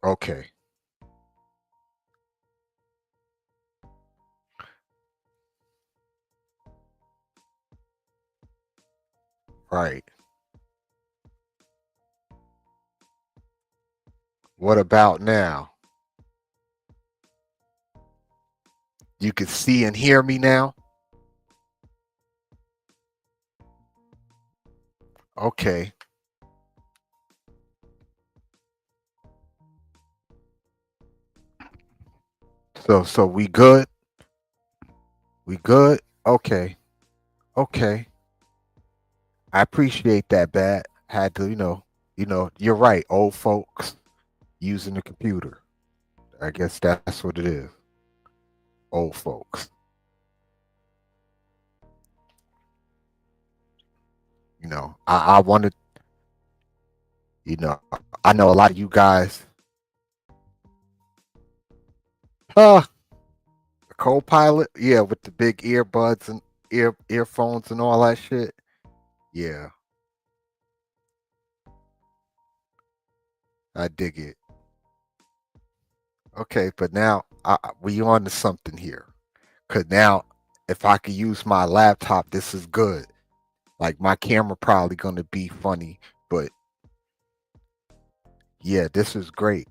Okay. Right. What about now? You can see and hear me now? Okay. So we good? We good? Okay. Okay. I appreciate that, Bat. Had to, you're right. Old folks using the computer. I guess that's what it is. Old folks. I wanted, you know, I know a lot of you guys. Huh? The co-pilot, yeah, with the big earbuds and earphones and all that shit. Yeah, I dig it. Okay, but now we on to something here. Cause now, if I could use my laptop, this is good. Like my camera probably gonna be funny, but yeah, this is great.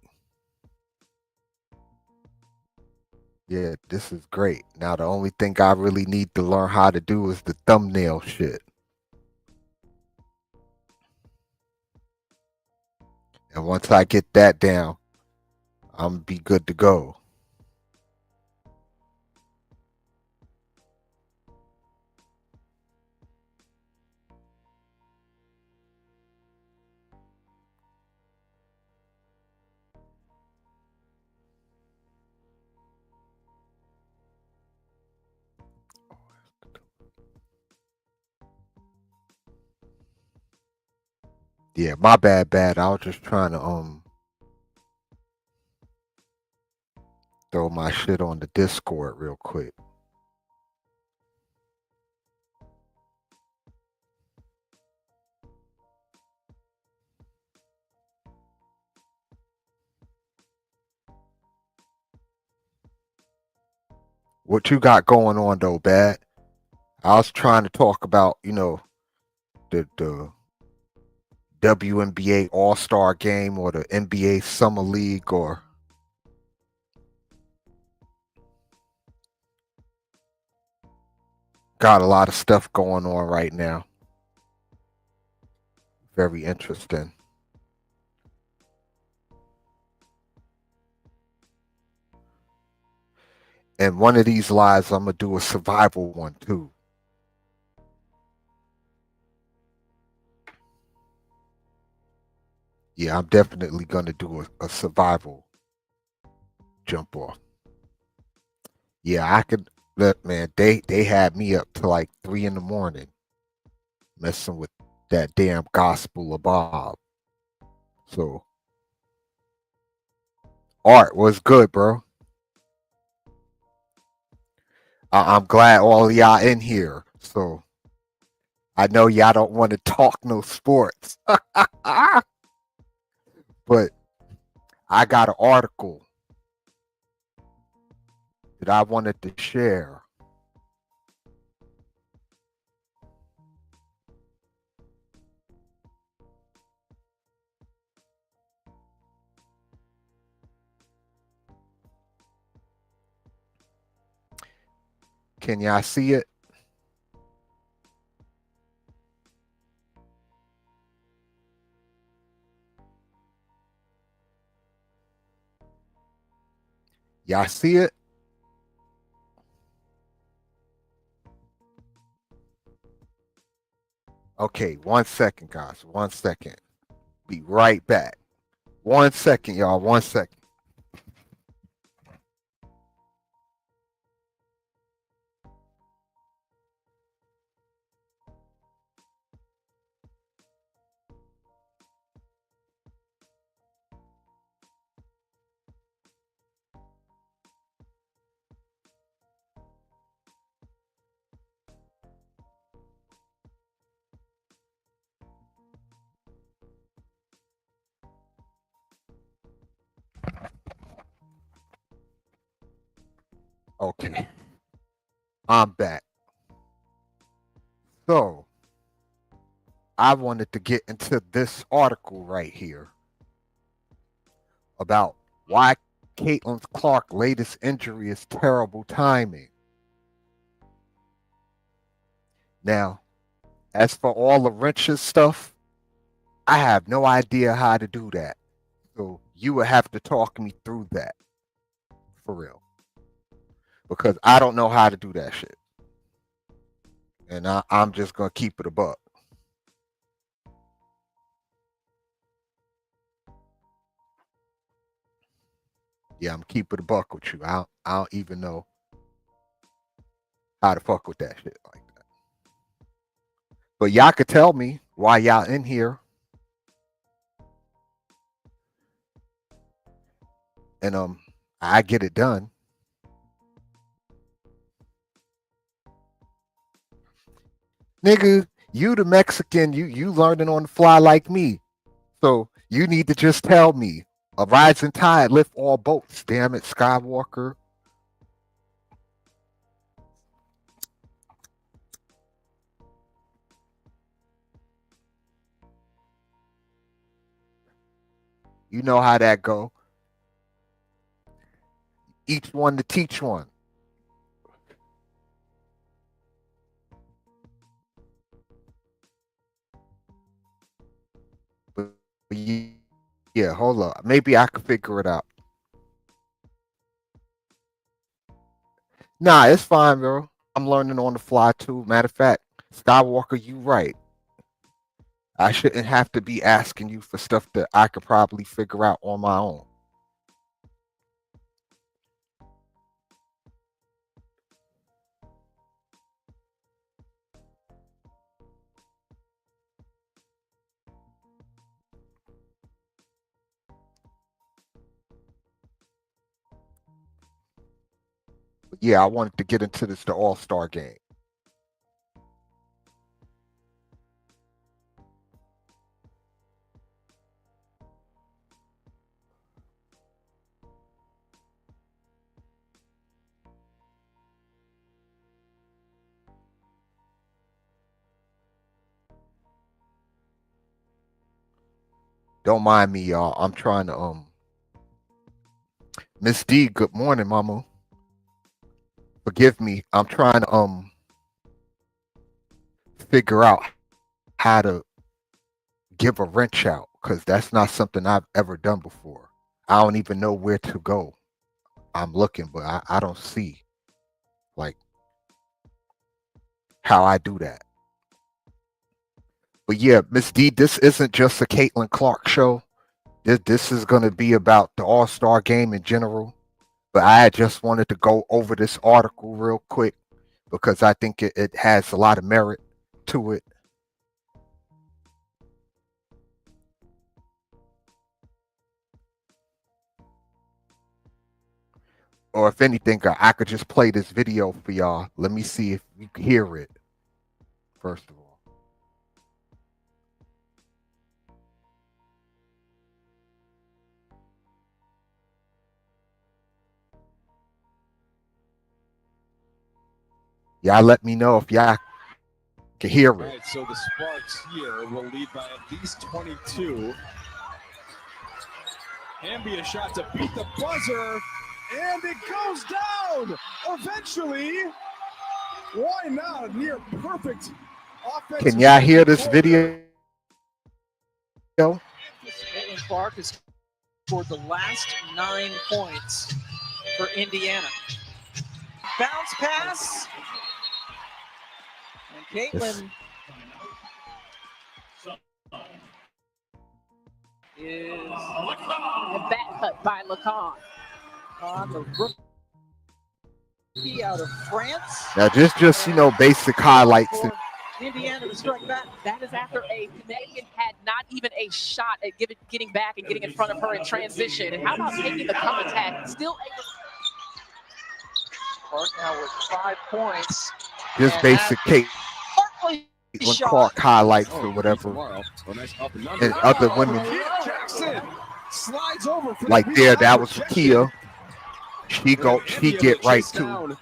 Yeah, this is great. Now the only thing I really need to learn how to do is the thumbnail shit. And once I get that down, I'm gonna be good to go. Yeah, my bad. I was just trying to throw my shit on the Discord real quick. What you got going on though, bad? I was trying to talk about, the WNBA All Star Game or the NBA Summer League or got a lot of stuff going on right now. Very interesting. And one of these lives, I'm gonna do a survival one too. Yeah, I'm definitely gonna do a survival jump off. Yeah, I could look, man. They had me up to like 3 in the morning messing with that damn Gospel of Bob. So art was good, bro. I'm glad all of y'all in here. So I know y'all don't want to talk no sports, but I got an article that I wanted to share. Can y'all see it? Y'all see it? Okay, 1 second, guys. 1 second. Be right back. 1 second, y'all. 1 second. Okay, I'm back. So I wanted to get into this article right here about why Caitlin Clark's latest injury is terrible timing. Now, as for all the wrenches stuff, I have no idea how to do that. So you would have to talk me through that for real. Because I don't know how to do that shit. And I'm just gonna keep it a buck. Yeah, I'm keeping it a buck with you. I don't even know how to fuck with that shit like that. But y'all could tell me why y'all in here. And I get it done. Nigga, you the Mexican, you learning on the fly like me. So you need to just tell me. A rising tide lift all boats. Damn it, Skywalker. You know how that go. Each one to teach one. But yeah, hold up. Maybe I can figure it out. Nah, it's fine, bro. I'm learning on the fly too. Matter of fact, Skywalker, you right. I shouldn't have to be asking you for stuff that I could probably figure out on my own. But yeah, I wanted to get into the All-Star game. Don't mind me, y'all. I'm trying to Miss D, good morning, mama. Forgive me. I'm trying to figure out how to give a wrench out because that's not something I've ever done before. I don't even know where to go. I'm looking, but I don't see like how I do that. But yeah, Miss D, this isn't just a Caitlin Clark show. This is going to be about the All Star game in general. But I just wanted to go over this article real quick because I think it has a lot of merit to it. Or if anything, I could just play this video for y'all. Let me see if you can hear it, first of all. Y'all let me know if y'all can hear it. All right, so the Sparks here will lead by at least 22. Hamby a shot to beat the buzzer, and it goes down eventually. Why not? Near perfect offensive. Can y'all hear this video? Caitlin Clark has scored the last 9 points for Indiana. Bounce pass. And Caitlin is a back cut by Lacan. On the rookie out of France. Now just basic highlights. Indiana to strike back. That is after a Canadian had not even a shot at getting back and getting in front of her in transition. And how about taking the come attack? Still able. Clark now with 5 points. Just basic Caitlin Clark highlights or whatever. And other women. Jackson slides over for like there, that was for Kia. She get right to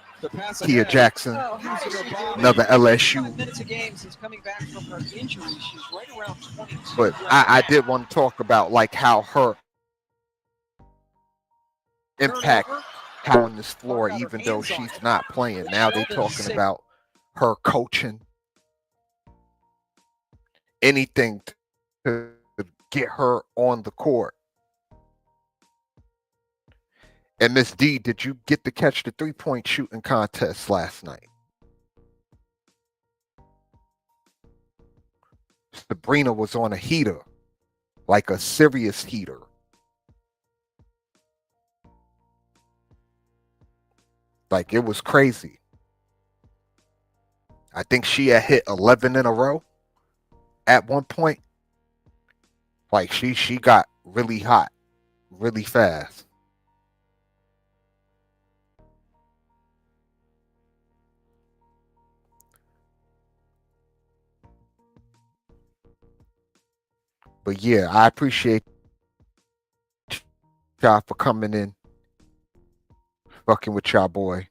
Kia Jackson, Oh, how did she do it? another 5 LSU. minutes a game since coming back from her injury. She's right around 22. But right I now. did want to talk about like how her impact Turnover. how on this floor, Clark got her even though hands on she's it. not playing. Now they Sheldon talking sick. about her coaching, anything to get her on the court. And Miss D, did you get to catch the 3-point shooting contest last night? Sabrina was on a heater, like a serious heater. Like it was crazy. I think she had hit 11 in a row at one point. Like she got really hot, really fast. But yeah, I appreciate y'all for coming in, fucking with y'all boy.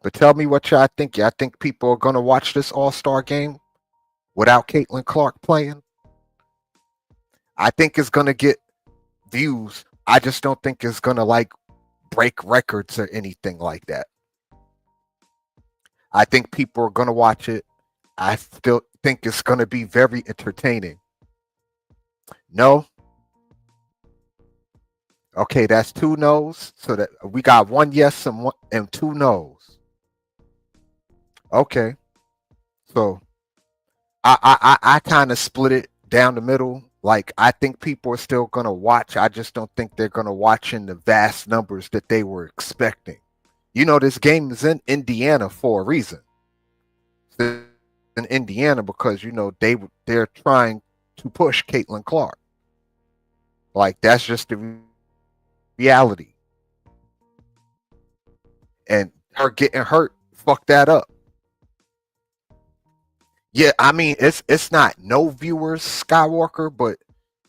But tell me what y'all think. Y'all think people are gonna watch this All-Star game without Caitlin Clark playing? I think it's gonna get views. I just don't think it's gonna like break records or anything like that. I think people are gonna watch it. I still think it's gonna be very entertaining. No? Okay, that's 2 no's. So that we got 1 yes and 2 no's. Okay. So I kind of split it down the middle. Like I think people are still gonna watch. I just don't think they're gonna watch in the vast numbers that they were expecting. You know, this game is in Indiana for a reason. It's in Indiana because you know they're trying to push Caitlin Clark. Like that's just the reality. And her getting hurt fucked that up. Yeah, I mean it's not no viewers Skywalker, but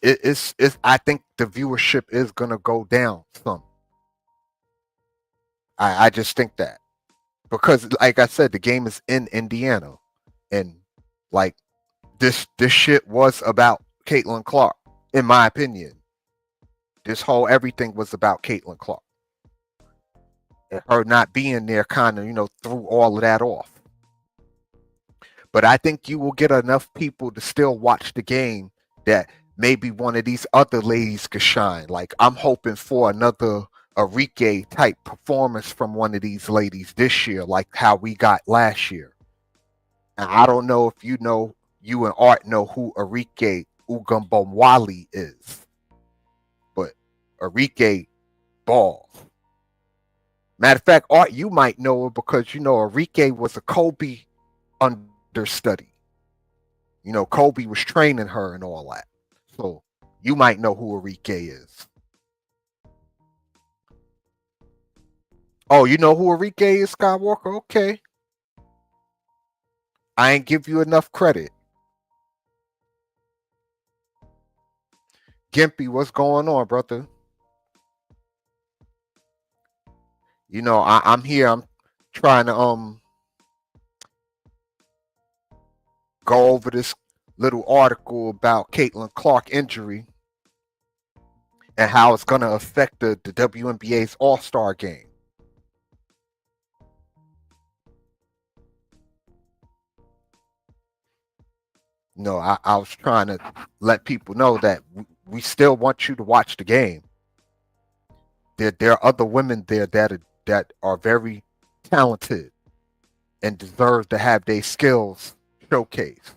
it's I think the viewership is gonna go down some. I just think that because like I said, the game is in Indiana, and like this shit was about Caitlin Clark, in my opinion. This whole everything was about Caitlin Clark, and her not being there kind of threw all of that off. But I think you will get enough people to still watch the game that maybe one of these other ladies could shine. Like I'm hoping for another Arike type performance from one of these ladies this year, like how we got last year. And I don't know if you and Art know who Arike Ugumbomwali is, but Arike balls. Matter of fact, Art, you might know her because Arike was a Kobe understudy. Kobe was training her and all that. So you might know who Arike is. Oh, you know who Arike is, Skywalker? Okay. I ain't give you enough credit. Gimpy, what's going on, brother? I'm here. I'm trying to go over this little article about Caitlin Clark injury and how it's going to affect the WNBA's All-Star game. I was trying to let people know that we still want you to watch the game. There are other women there that are very talented and deserve to have their skills showcased.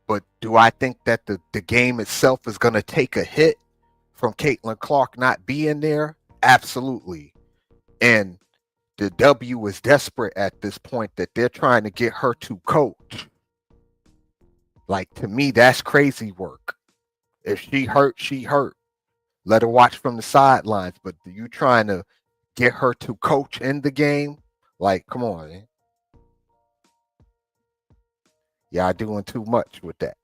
But do I think that the game itself is going to take a hit from Caitlin Clark not being there? Absolutely. And the W is desperate at this point that they're trying to get her to coach. Like, to me, that's crazy work. If she hurt, she hurt. Let her watch from the sidelines. But you trying to get her to coach in the game? Like, come on, man. Y'all doing too much with that.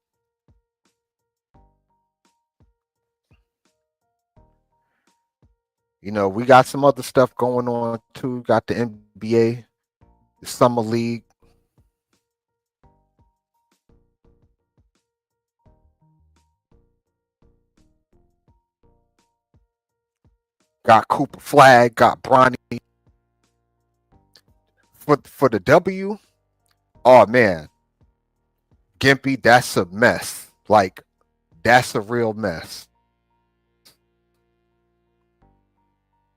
You know, we got some other stuff going on too. Got the NBA, the Summer League. Got Cooper Flag, got Bronny for the W. Oh man, Gimpy, that's a mess. Like that's a real mess.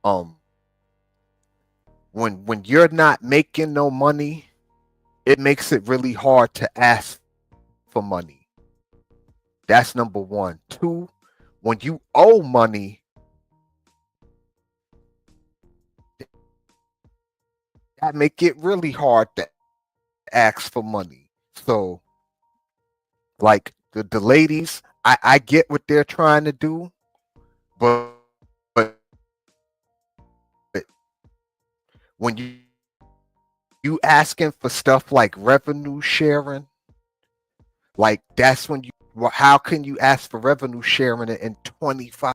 Um, when you're not making no money, it makes it really hard to ask for money. That's number one. Two, when you owe money, that make it really hard to ask for money. So, like the ladies, I get what they're trying to do, but when you asking for stuff like revenue sharing, like that's when you. Well, how can you ask for revenue sharing in 25?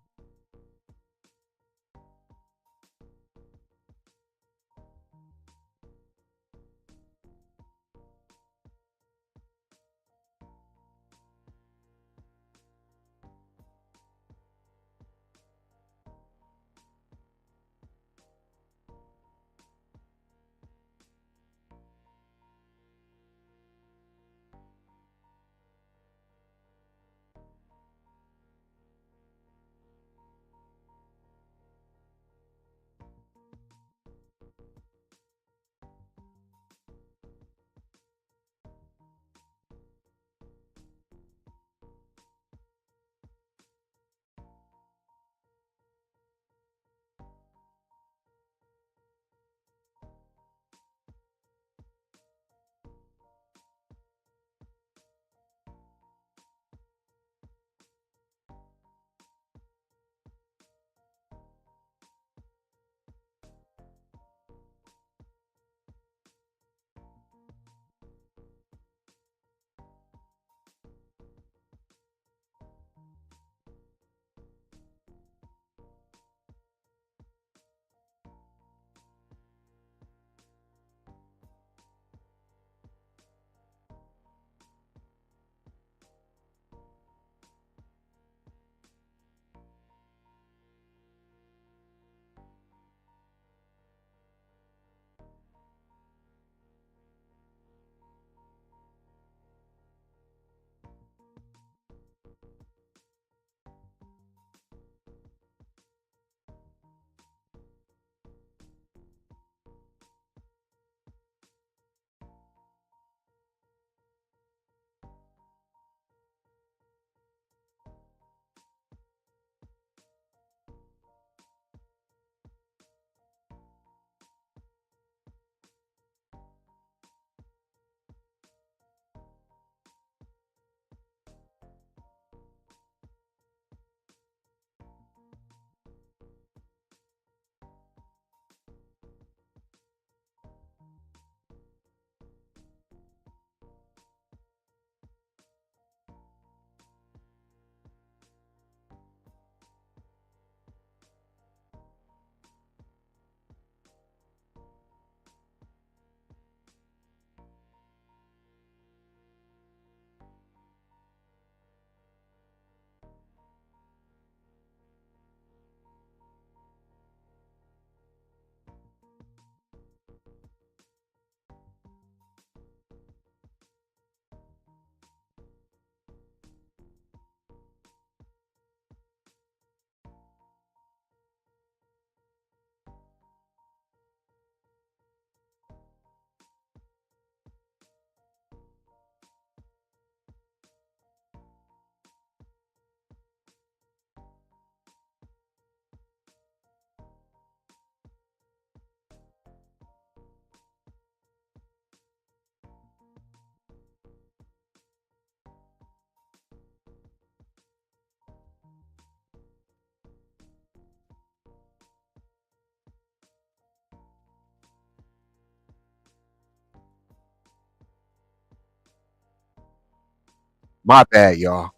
My bad, y'all.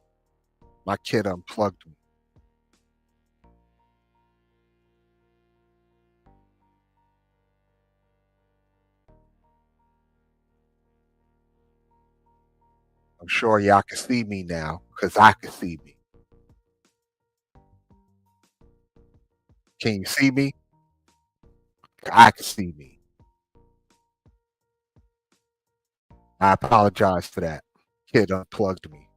My kid unplugged me. I'm sure y'all can see me now because I can see me. Can you see me? I can see me. I apologize for that. Kid unplugged me.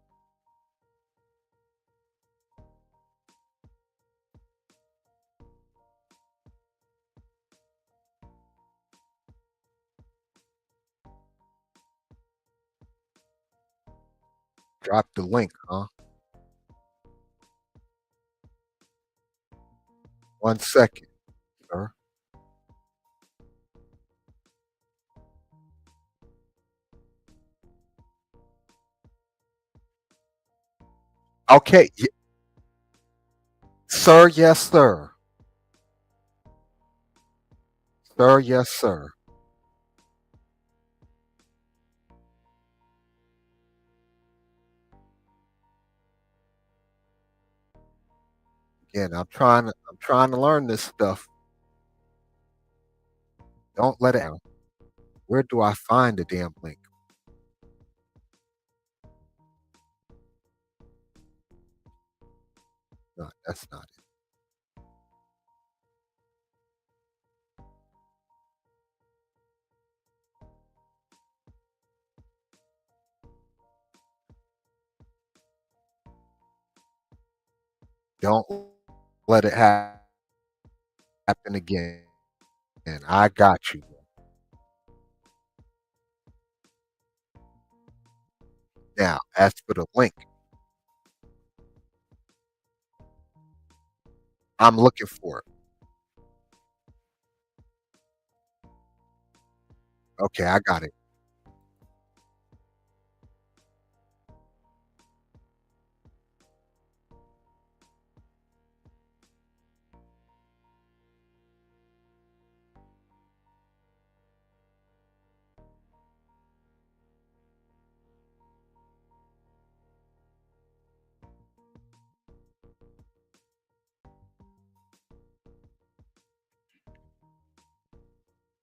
Drop the link, huh? 1 second, sir. Okay, sir, yes, sir. Sir, yes, sir. Again, I'm trying to learn this stuff. Don't let it out. Where do I find the damn link? No, that's not it. Don't let it happen again. And I got you. Now, as for the link, I'm looking for it. Okay, I got it.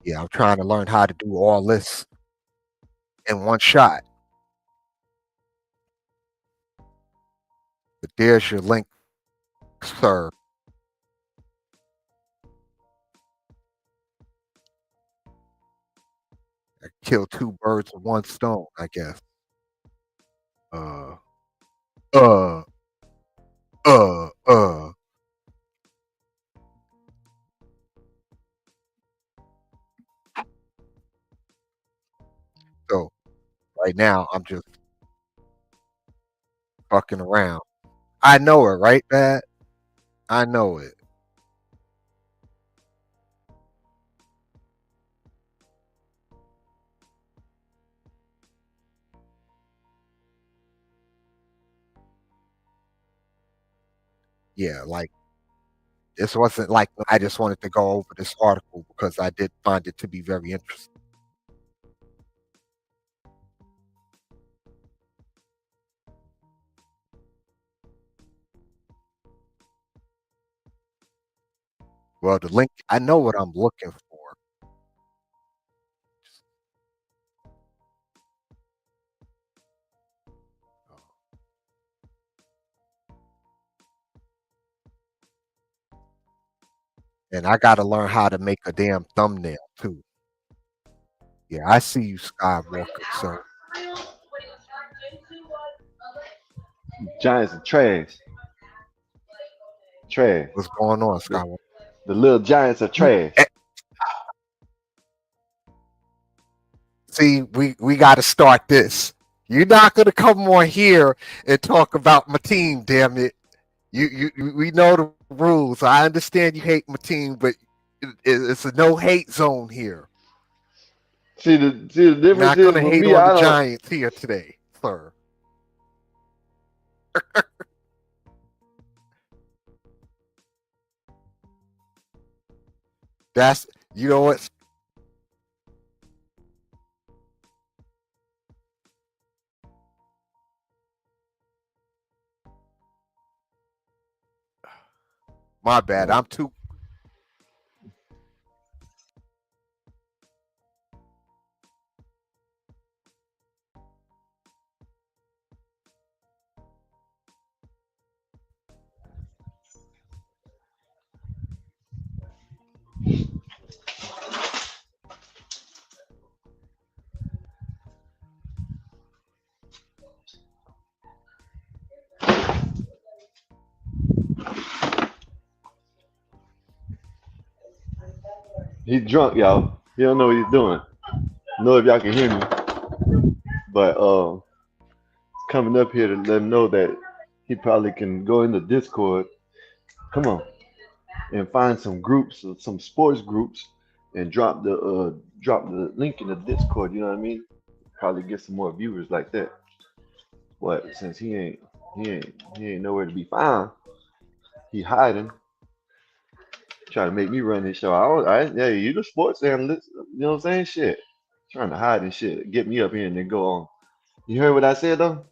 Yeah, I'm trying to learn how to do all this in one shot. But there's your link, sir. I killed two birds with one stone, I guess. Uh, uh, uh. So right now, I'm just fucking around. I know it, right, Bad? I know it. Yeah, like this wasn't like I just wanted to go over this article because I did find it to be very interesting. Well, the link, I know what I'm looking for. And I got to learn how to make a damn thumbnail too. Yeah, I see you, Skywalker, sir. Giants are trash. Trash. What's going on, The, Skywalker? the little Giants are You, trash. see, we got to start this. You're not going to come on here and talk about my team, damn it. We know the rules. I understand you hate my team, but it's a no hate zone here. See the You're difference not going is to with hate me. on the I don't. Giants here today, sir. That's you know what? My bad. I'm too. He's drunk, y'all. He don't know what he's doing. I know if y'all can hear me, but coming up here to let him know that he probably can go into Discord. Come on, and find some groups, some sports groups, and drop the link in the Discord. You know what I mean? Probably get some more viewers like that. But since he ain't nowhere to be found, he hiding. Trying to make me run this show. Yeah, you the sports analyst. You know what I'm saying? Shit. Trying to hide and shit. Get me up here and then go on. You heard what I said though?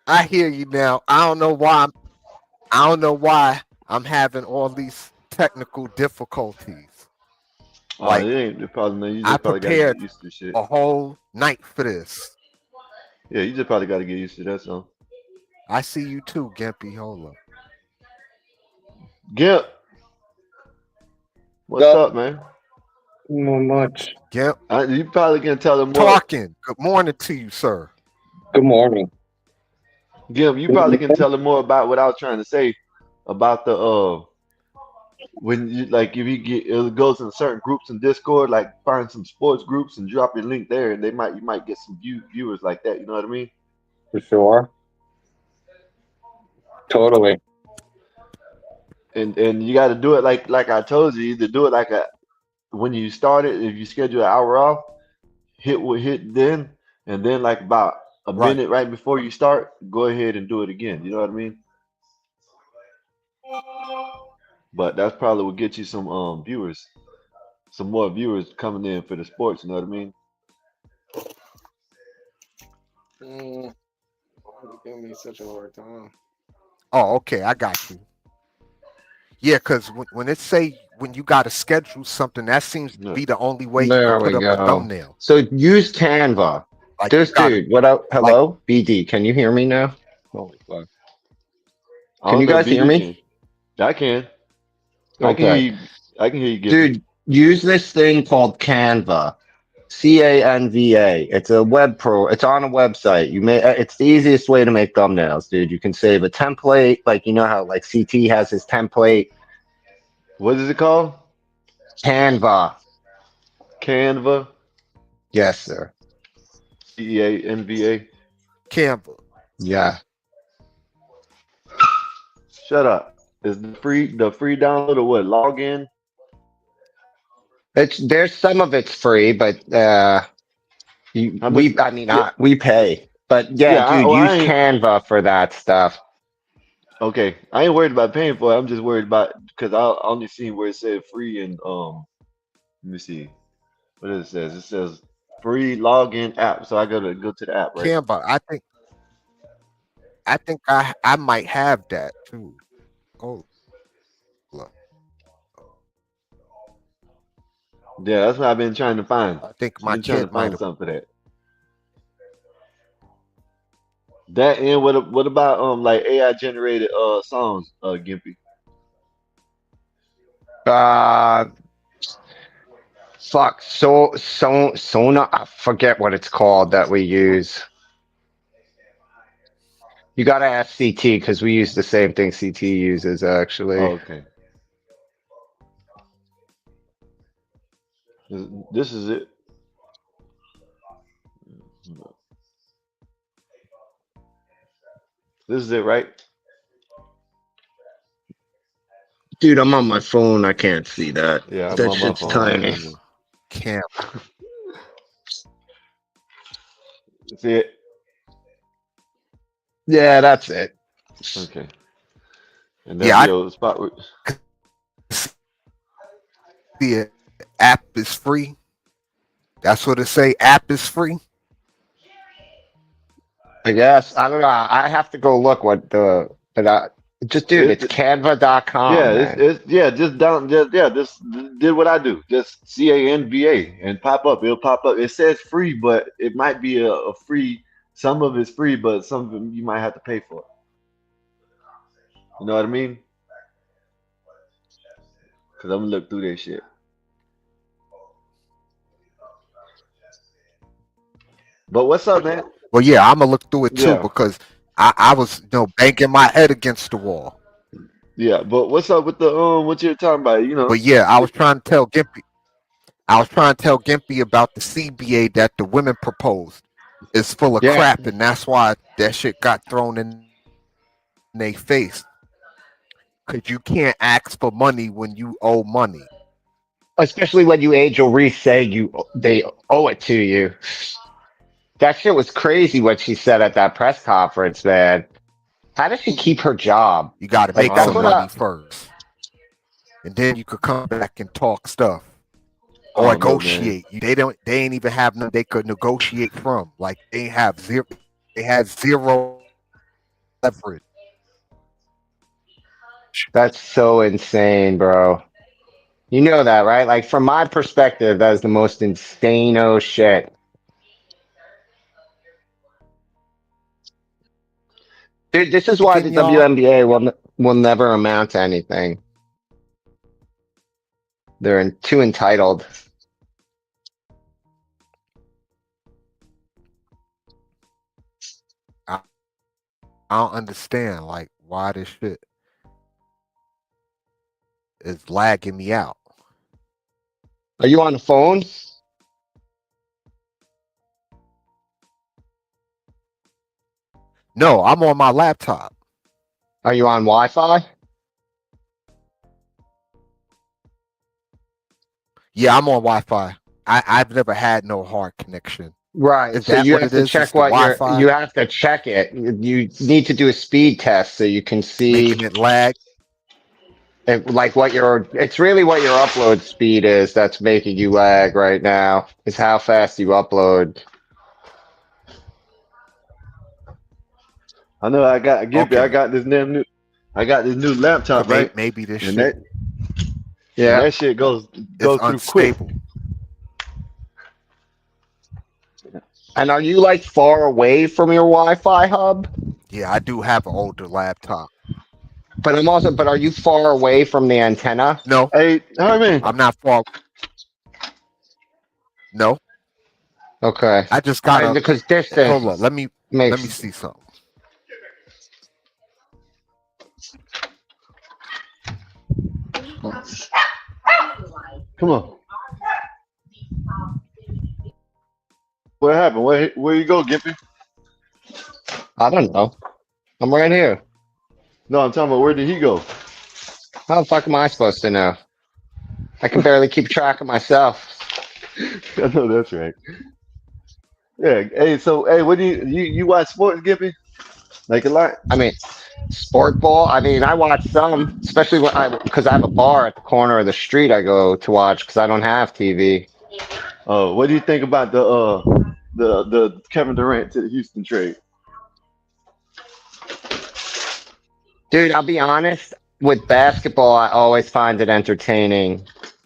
I hear you now. I don't know why I'm having all these technical difficulties. Oh, Like, it ain't the problem. Man. You I just probably gotta prepared get used to shit. a whole night for this. Yeah, you just probably gotta get used to that. So, I see you too, Gimpy. Hold up. Gimp, what's Yup. up, man? Not much. Gimp You probably can tell them more. talking. Good morning to you, sir. Good morning. Gimp, you probably can tell them more about what I was trying to say about the when you like if you get it goes in certain groups in Discord, like find some sports groups and drop your link there, and you might get some viewers like that. You know what I mean? For sure. Totally. And you got to do it like I told you. Either do it like when you start it, if you schedule an hour off, hit then, and then like about a Right. minute right before you start, go ahead and do it again. You know what I mean? But that's probably will get you some viewers, some more viewers coming in for the sports. You know what I mean? You're giving me such a hard time. Oh, okay. I got you. Yeah, because when it say when you got to schedule something, that seems to Yeah. be the only way you There can put we up a go. thumbnail. So use Canva. Like This you gotta, dude, what up? Hello? BD, can you hear me now? Holy fuck. I Can don't you know. guys hear BD me? can. I can. I can hear Okay. you. I can hear you. Gippy. Dude, use this thing called Canva. Canva. It's a it's on a website. It's the easiest way to make thumbnails, dude. You can save a template, like you know how like CT has his template. What is it called? Canva. Canva. Yes, sir. CEANVA. Canva. Yeah. Shut up. Is the free download or what? Login? There's some of it's free, but How much? Yeah, we pay. But yeah, yeah. dude, Well, use I ain't Canva for that stuff. okay. I ain't worried about paying for it. I'm just worried about because I only seen where it said free and Let me see what it says. It says free login app. So I go to the app, right? Canva. I think I might have that too. Oh, look. Yeah, that's what I've been trying to find. I think I've my been trying to kid might find have. something for that. That and what about like AI generated songs, Gimpy? Uh, fuck. Sona. I forget what it's called that we use. You gotta ask CT because we use the same thing CT uses Oh, actually. okay. This is it. This is it, right? Dude, I'm on my phone. I can't see that. Yeah, I'm That on my shit's phone. I tiny. don't know. Canva. See it? Yeah, that's it. Okay. And Yeah, that's your spot. The app is free. That's what it say. App is free. I guess. I don't know. I have to go look just dude, it's It's canva.com, man. just did what I do. Just CANVA and pop up. It'll pop up. It says free, but it might be a free. Some of it's free, but some of it you might have to pay for. You know what I mean? Because I'm gonna look through that shit. But what's up, man? Well, yeah, I'm gonna look through it too Yeah. because I was banging my head against the wall. Yeah, but what's up with the what you're talking about? You know, But yeah, I was trying to tell Gimpy. I was trying to tell Gimpy about the CBA that the women proposed is full of Yeah, crap, and that's why that shit got thrown in their face. Because you can't ask for money when you owe money. especially when you Angel Reese say they owe it to you. That shit was crazy what she said at that press conference, man. How does she keep her job? You got to Like make I that's don't some what know. money first, and then you could come back and talk stuff I or don't know, man. negotiate. They don't. They ain't even have nothing they could negotiate from. Like they have zero. They had zero leverage. that's so insane, bro. You know that, right? Like from my perspective, that is the most insane shit. Dude, this is why the Thinking y'all. WNBA will never amount to anything. Too entitled. I, I don't understand. Like why this shit is lagging me out. Are you on the phone? No, I'm on my laptop. Are you on Wi-Fi? Yeah, I'm on Wi-Fi. I've never had no hard connection. Right. Is So that you what have it to is? It's check the what Wi-Fi you have to check it. You need to do a speed test so you can making see it lag? like it's really what your upload speed is that's making you lag right now, is how fast you upload. I know I got Gimpy. I Okay, got this damn new. I got this new laptop, right? maybe this And shit that and Yeah. that shit is goes through quick. unstable. And are you like far away from your Wi-Fi hub? Yeah, I do have an older laptop. But are you far away from the antenna? No, Hey, Herman. I'm not far. No, Okay. I just I gotta because hold up. distance Let me makes see something. Come on. What happened? Where you go, Gimpy? I don't know. I'm right here. No, I'm talking about where did he go? How the fuck am I supposed to know? I can barely keep track of myself. I know that's right. Yeah. Hey, so hey, what do you watch sports, Gimpy? Like a lot? I mean, sport ball. I mean, I watch some, especially because I have a bar at the corner of the street I go to watch because I don't have TV. What do you think about the Kevin Durant to the Houston trade? Dude, I'll be honest, with basketball, I always find it entertaining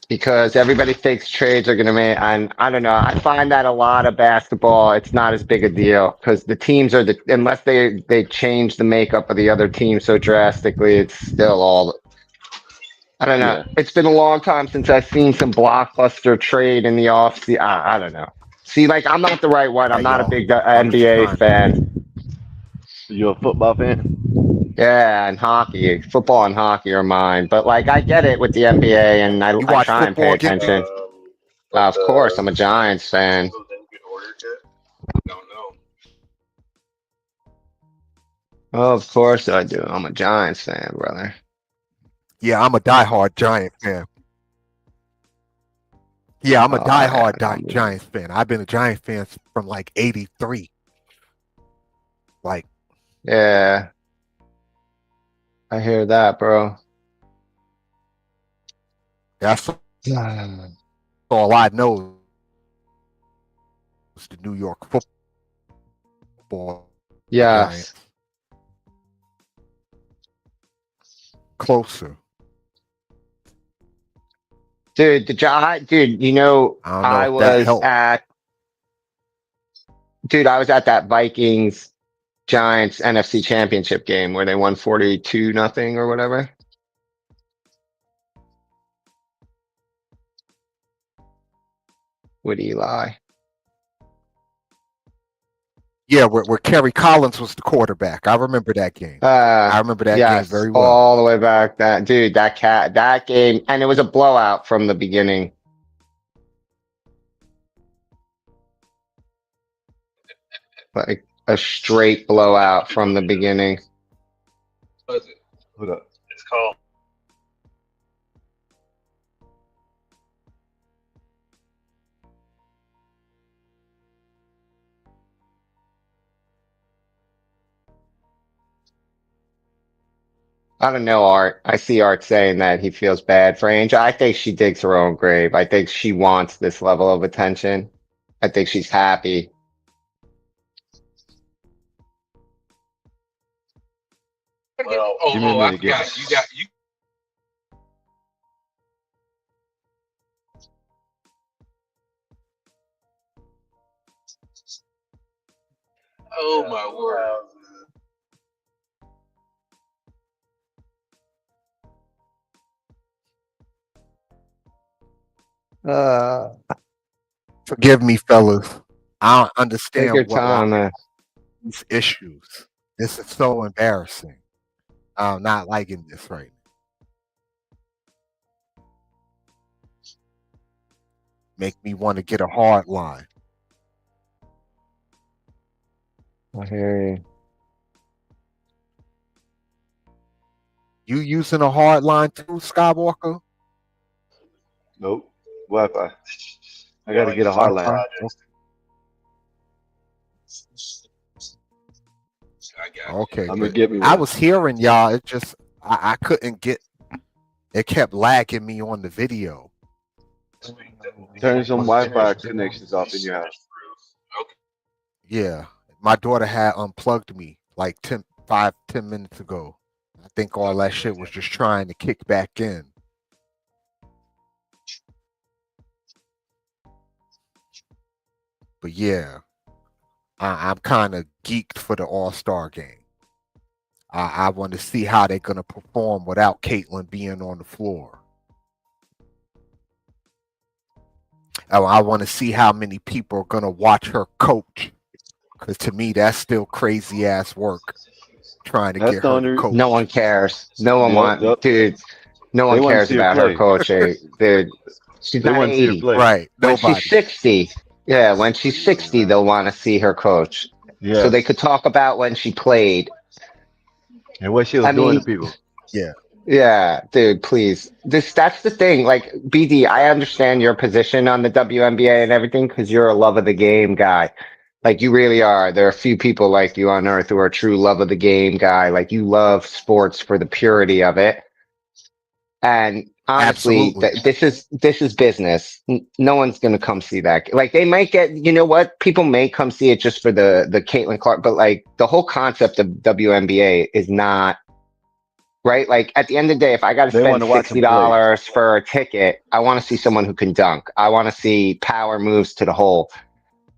because everybody thinks trades are going to make, and I don't know. I find that a lot of basketball, it's not as big a deal because the teams unless they change the makeup of the other team so drastically, it's still all, I don't know. Yeah. It's been a long time since I've seen some blockbuster trade in the offseason. I don't know. See, like, I'm not the right one. I'm Hey not a y'all, big I'm just NBA trying. fan. You a football fan? Yeah, and hockey, football and hockey are mine. But like, I get it with the NBA, and You I watch try and pay football, Gimpy? attention. Of course, I'm a Giants fan. Oh, of course I do. I'm a Giants fan, brother. Yeah, I'm a diehard Giant fan. Yeah, I'm a Oh yeah, diehard Giants fan. I've been a Giant fan from like '83. Like yeah. I hear that, bro. that's all I know is the New York Football Giants. Yes, Closer. dude. Dude. I don't know if that helped. I was at that Vikings Giants NFC Championship game where they won 42-0 or whatever with Eli. Yeah, where Kerry Collins was the quarterback. I remember that game. I remember that game Yes, very well. all the way back. That game, and it was a blowout from the beginning. Like a straight blowout from the beginning. Hold up. It's called. I don't know, Art. I see Art saying that he feels bad for Angel. I think she digs her own grave. I think she wants this level of attention. I think she's happy. Well, Give me a I minute, Gary. forgot. You got you. Oh my word. Forgive me, fellas. I don't Take understand your why time, man. these issues. This is so embarrassing. I'm not liking this right now. Make me want to get a hard line. I hear you. You using a hard line too, Skywalker? Nope. Wi-Fi. I got to get a hotline. I got Okay, I'm gonna good. get me I one. was hearing y'all. It just I couldn't get. It kept lagging me on the video. Turn some Wi-Fi connections off in your house. Okay. Yeah, my daughter had unplugged me like 10 minutes ago. I think all that shit was just trying to kick back in. But yeah, I'm kind of geeked for the All-Star game. I want to see how they're going to perform without Caitlyn being on the floor. I want to see how many people are going to watch her coach. Because to me, that's still crazy ass work. Trying to That's get the her only- to coach. No one cares. No one Yep. dude. No They one wanna cares see her about her play. coaching, dude. She's They not want to see her 80. play. Right. When Nobody. she's 60, yeah, when she's 60, they'll want to see her coach. Yeah. So they could talk about when she played. And what she was I doing mean, to people. yeah, dude, please. That's the thing. Like, BD, I understand your position on the WNBA and everything because you're a love of the game guy. Like, you really are. There are a few people like you on earth who are a true love of the game guy. Like, you love sports for the purity of it. And honestly, Absolutely. this is business. No one's gonna come see that. Like, they might get, you know what? People may come see it just for the Caitlin Clark, but like the whole concept of WNBA is not right. Like, at the end of the day, if I got to They spend wanna watch them $60 for a ticket, I want to see someone who can dunk. I want to see power moves to the hole.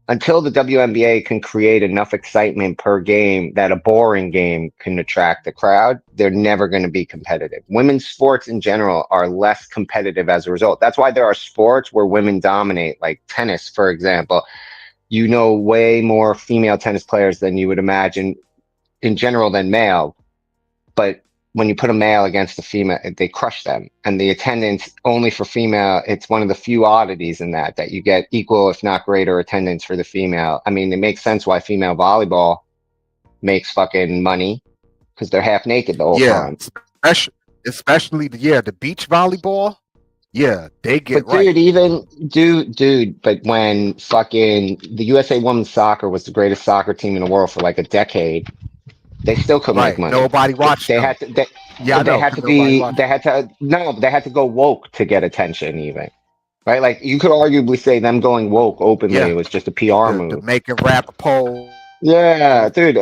Until the WNBA can create enough excitement per game that a boring game can attract the crowd, they're never going to be competitive. Women's sports in general are less competitive as a result. That's why there are sports where women dominate, like tennis, for example. You know way more female tennis players than you would imagine in general than male. But when you put a male against a female, they crush them. And the attendance only for female, it's one of the few oddities in that you get equal, if not greater, attendance for the female. I mean, it makes sense why female volleyball makes fucking money because they're half naked the whole Yeah. time. Especially the beach volleyball. Yeah, they get But right. dude, but when fucking the USA Women's Soccer was the greatest soccer team in the world for like a decade, they still couldn't make Right. money. Nobody watched They them. had to. Yeah, I They know. had to Nobody be. watched They had to. No, they had to go woke to get attention. Even right, like you could arguably say them going woke openly Yeah. was just a PR the move. making rap pole. Yeah, dude.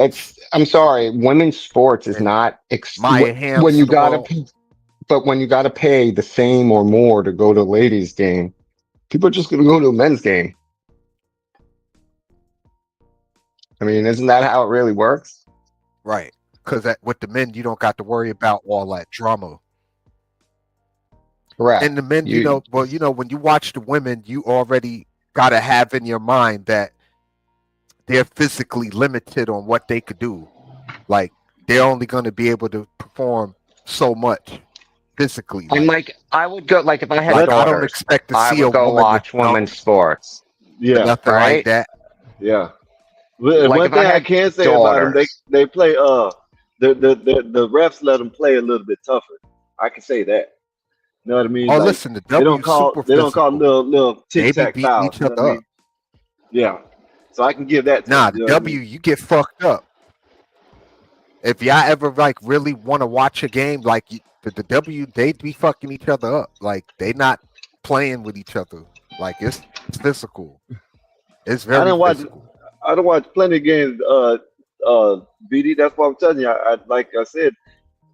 I'm sorry. Women's sports is And not. Maya When you gotta. Hamstaball. But when you gotta pay the same or more to go to a ladies' game, people are just gonna go to a men's game. I mean, isn't that how it really works? Right. Because with the men, you don't got to worry about all that drama. Correct. And the men, when you watch the women, you already got to have in your mind that they're physically limited on what they could do. Like they're only going to be able to perform so much physically. And like I would go like if I had Like, I don't daughters, expect to I see a would go woman watch with women's sports. Yeah, nothing right? like that. yeah. Well, Like one if I thing I had can say about them, daughters. they play the refs let them play a little bit tougher. I can say that. You know what I mean? Oh, Like listen, the they don't W call super they don't call physical. little They tic be tac beating fouls. each You know other what I up. mean? Yeah. So I can give that to Nah, them. the You know what I W, mean? you get fucked up. If y'all ever like really want to watch a game, like the W, they be fucking each other up. Like they not playing with each other. Like it's physical. It's I very didn't watch. physical. I don't watch plenty of games. BD. That's what I'm telling you. Like I said,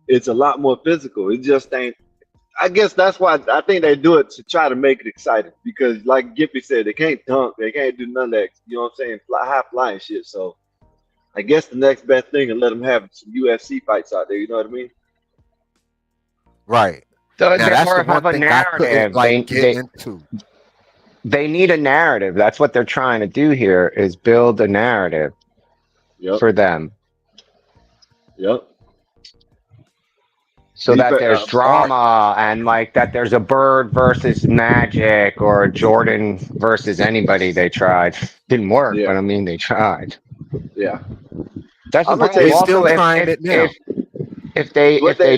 it's a lot more physical. It just ain't. I guess that's why I think they do it to try to make it exciting because, like Gippy said, they can't dunk, they can't do none of that. You know what I'm saying? High flying shit. So I guess the next best thing is let them have some UFC fights out there. You know what I mean? Right. So Now they that's the have one a thing I couldn't narrative. like get into. They need a narrative. That's what they're trying to do here is build a narrative Yep. for them. Yep. So that Defense- there's drama and like that there's a Bird versus Magic or a Jordan versus anybody they tried. Didn't work, Yeah. but I mean they tried. Yeah. That's the I'm gonna problem. tell you- They still Also, trying it now. if they What if they they-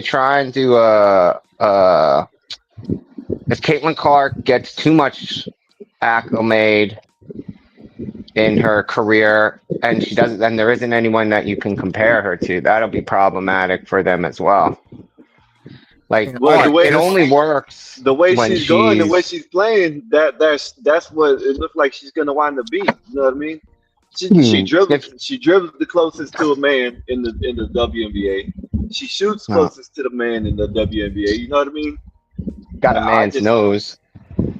try and do if Caitlin Clark gets too much acclimate in her career and she doesn't, then there isn't anyone that you can compare her to. That'll be problematic for them as well. Like Well, the way it only works the way when she's going, the way she's- she's playing, that's what it looks like she's gonna wind up being. You know what I mean? She dribbles the closest to a man in the WNBA. She shoots closest to the man in the WNBA. You know what I mean? got a man's nose.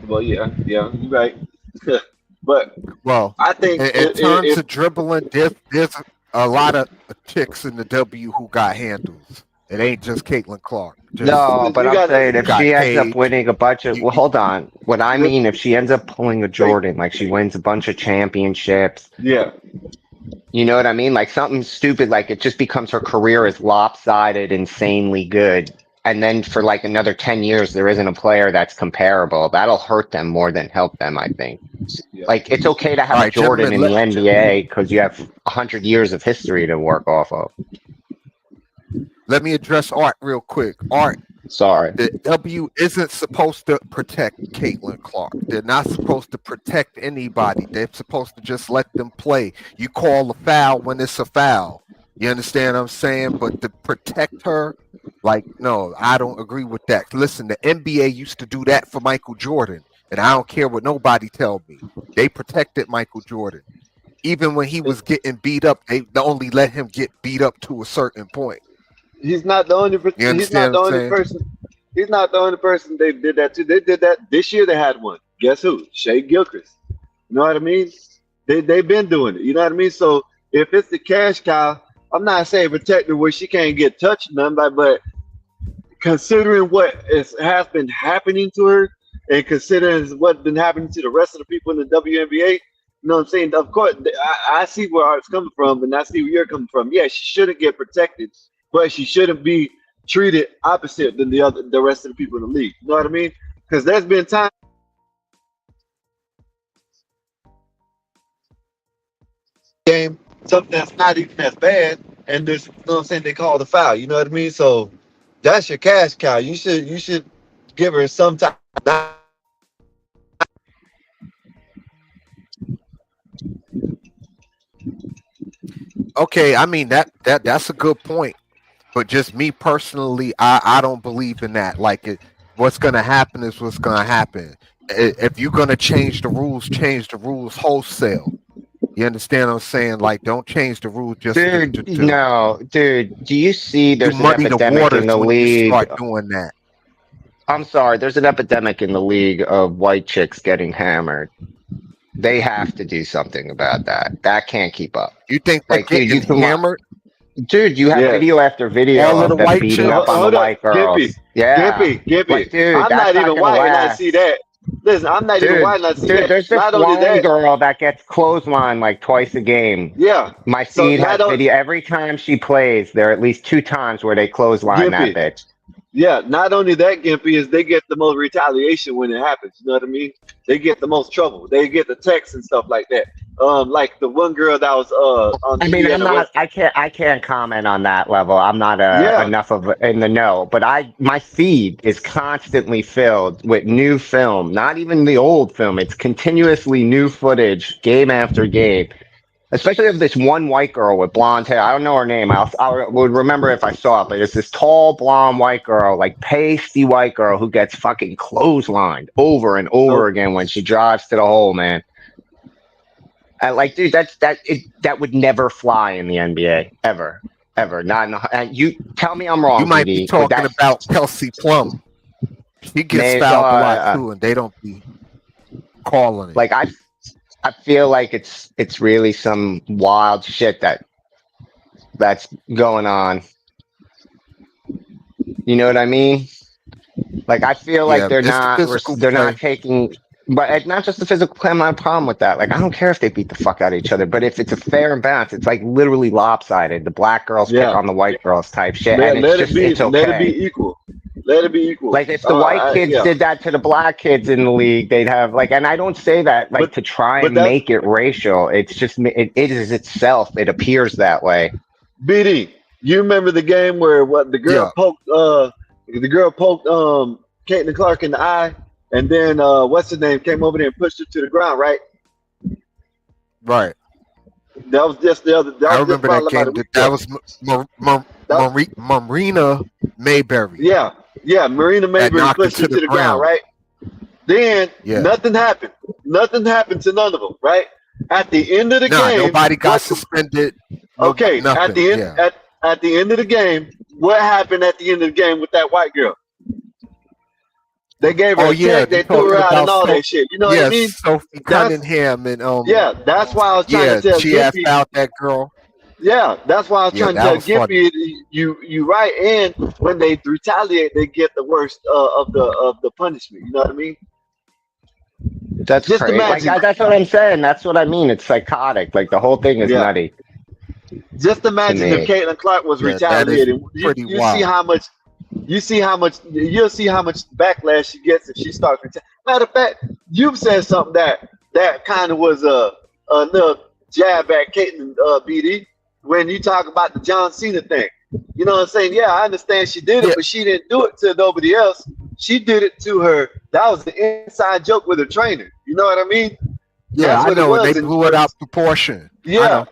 Well, yeah, you're right. But Well, I think in terms of dribbling, there's a lot of chicks in the W who got handles. It ain't just Caitlin Clark. Just, No, but you I'm gotta- saying if got she ends up Paige. winning a bunch of, well, hold on. What I mean, if she ends up pulling a Jordan, like she wins a bunch of championships, yeah, you know what I mean? Like something stupid, like it just becomes her career is lopsided, insanely good. And then for like another 10 years, there isn't a player that's comparable. That'll hurt them more than help them, I think. Yeah. Like it's okay to have All a right, Jordan in the gentlemen, NBA because you have 100 years of history to work off of. let me address Art real quick. Art, Sorry. the W isn't supposed to protect Caitlin Clark. They're not supposed to protect anybody. They're supposed to just let them play. You call a foul when it's a foul. You understand what I'm saying? But to protect her, like, no, I don't agree with that. Listen, the NBA used to do that for Michael Jordan, and I don't care what nobody tell me. They protected Michael Jordan. Even when he was getting beat up, they only let him get beat up to a certain point. he's not the only. You He's not understand the what I'm only saying? person. He's not the only person they did that to. They did that this year. They had one. Guess who? Shea Gilchrist. You know what I mean? They've been doing it. You know what I mean? So if it's the cash cow, I'm not saying protect her where she can't get touched, none, but considering what has been happening to her, and considering what's been happening to the rest of the people in the WNBA, you know what I'm saying? Of course, I see where Art's coming from, and I see where you're coming from. Yeah, she shouldn't get protected, but she shouldn't be treated opposite than the rest of the people in the league. You know what I mean? Because there's been times game, something that's not even as bad, and there's, you know what I'm saying, they call the foul. You know what I mean? So that's your cash cow. You should give her some time. Okay, I mean that's a good point, but just me personally, I don't believe in that. Like, what's gonna happen is what's gonna happen. If you're gonna change the rules wholesale. You understand what I'm saying? Like, don't change the rules just Dude, to no, dude. Do you see there's an muddy the epidemic waters in the when you league? start doing that. I'm sorry, there's an epidemic in the league of white chicks getting hammered. They have to do something about that. That can't keep up. You think they're Like, dude, getting you can hammered? Dude, you have Yeah. video after video All of of the them white beating chicks? up on Hold the up, white girls. Gippy, Yeah. Gippy. Like, dude, I'm that's not even gonna white, and I last. see that. Listen, I'm not even Dude, whining. I see dude, that. there's this Not only one that, girl that gets clotheslined like twice a game. yeah. My So feed has not only video every time she plays. There are at least 2 times where they clothesline that Gimpy. bitch. Yeah, not only that, Gimpy, is they get the most retaliation when it happens. You know what I mean? They get the most trouble. They get the texts and stuff like that. Like the one girl that was on I mean, I'm Indiana not. West. I can't comment on that level. I'm not Yeah, enough of in the know. But my feed is constantly filled with new film. Not even the old film. It's continuously new footage, game after game. Especially of this one white girl with blonde hair. I don't know her name. I would remember if I saw it. But it's this tall blonde white girl, like pasty white girl, who gets fucking clotheslined over and over so again when she drives to the hole, man. Like, dude, that would never fly in the NBA ever. Not in you tell me I'm wrong, You might be PD, but talking about Kelsey Plum. She gets may fouled a lot too, and they don't be calling it. like I feel like it's really some wild shit that's going on. You know what I mean? Like I feel like Yeah, they're it's the not physical they're play. not taking. But it's not just the physical play. My problem with that. Like I don't care if they beat the fuck out of each other, but if it's a fair and balance, it's like literally lopsided. The black girls pick yeah, on the white girls type shit, let, and let it be it's let it okay. be equal. Let it be equal. Like if the white kids Yeah, did that to the black kids in the league, they'd have like, and I don't say that like but to try but and that's make it racial. It's just it is itself. It appears that way. BD. You remember the game where what the Yeah, girl poked Caitlin Clark in the eye, and then what's her name came over there and pushed her to the ground, right? right. That was just the other. That I was just remember that probably about a game. week That ago. was That, Marina Mayberry yeah. Marina that Mayberry knocked her pushed her to to the the ground, ground. right? Then Yeah. nothing happened. Nothing happened to none of them, right? At the end of the Nah, game, nobody got what? suspended. No, Okay, nothing. Yeah. at the end of the game, what happened at the end of the game with that white girl? They gave her Oh a yeah, check, you they threw her talking out, and about all that shit. You know what I mean? Sophie That's Cunningham and yeah. That's why I was trying to yeah, tell she had Gimpy. fouled that girl. Yeah, that's why I was Yeah, trying to that tell was funny. Gimpy. You right. And when they retaliate, they get the worst of the punishment. You know what I mean? That's Just crazy. Like imagine. that's what I'm saying. That's what I mean. It's psychotic. Like the whole thing is Yeah. nutty Just to imagine if me. Caitlin Clark was Yeah, that is retaliating. pretty You see wild. how much. You'll see how much backlash she gets if she starts. Matter of fact, you've said something that kind of was a little jab at Caitlin BD when you talk about the John Cena thing. You know what I'm saying? Yeah, I understand she did it, Yeah, but she didn't do it to nobody else. She did it to her. That was the inside joke with her trainer. You know what I mean? yeah, That's I what it know, and they was. And blew it out proportion. I yeah, know.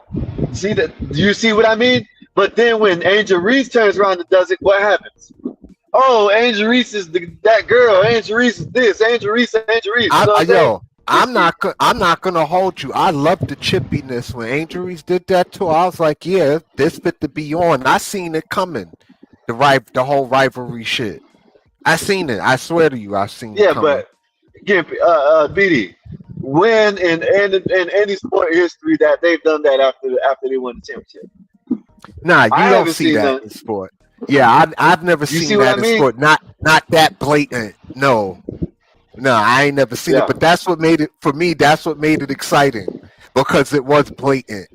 see that? You see what I mean? But then when Angel Reese turns around and does it, what happens? Oh, Angel Reese is that girl. Angel Reese is this. Angel Reese. You know what I'm saying? Yo, I'm not gonna hold you. I love the chippiness when Angel Reese did that too. I was like, yeah, this fit to be on. I seen it coming. The whole rivalry shit. I seen it. I swear to you, I seen it Yeah, coming. but again, BD, when in any sport history that they've done that after they won the championship. Nah, you I don't haven't see seen that none. in sport. Yeah, I've never You seen see what that I in mean? sport. Not that blatant. No, I ain't never seen Yeah. it. But that's what made it for me. That's what made it exciting because it was blatant.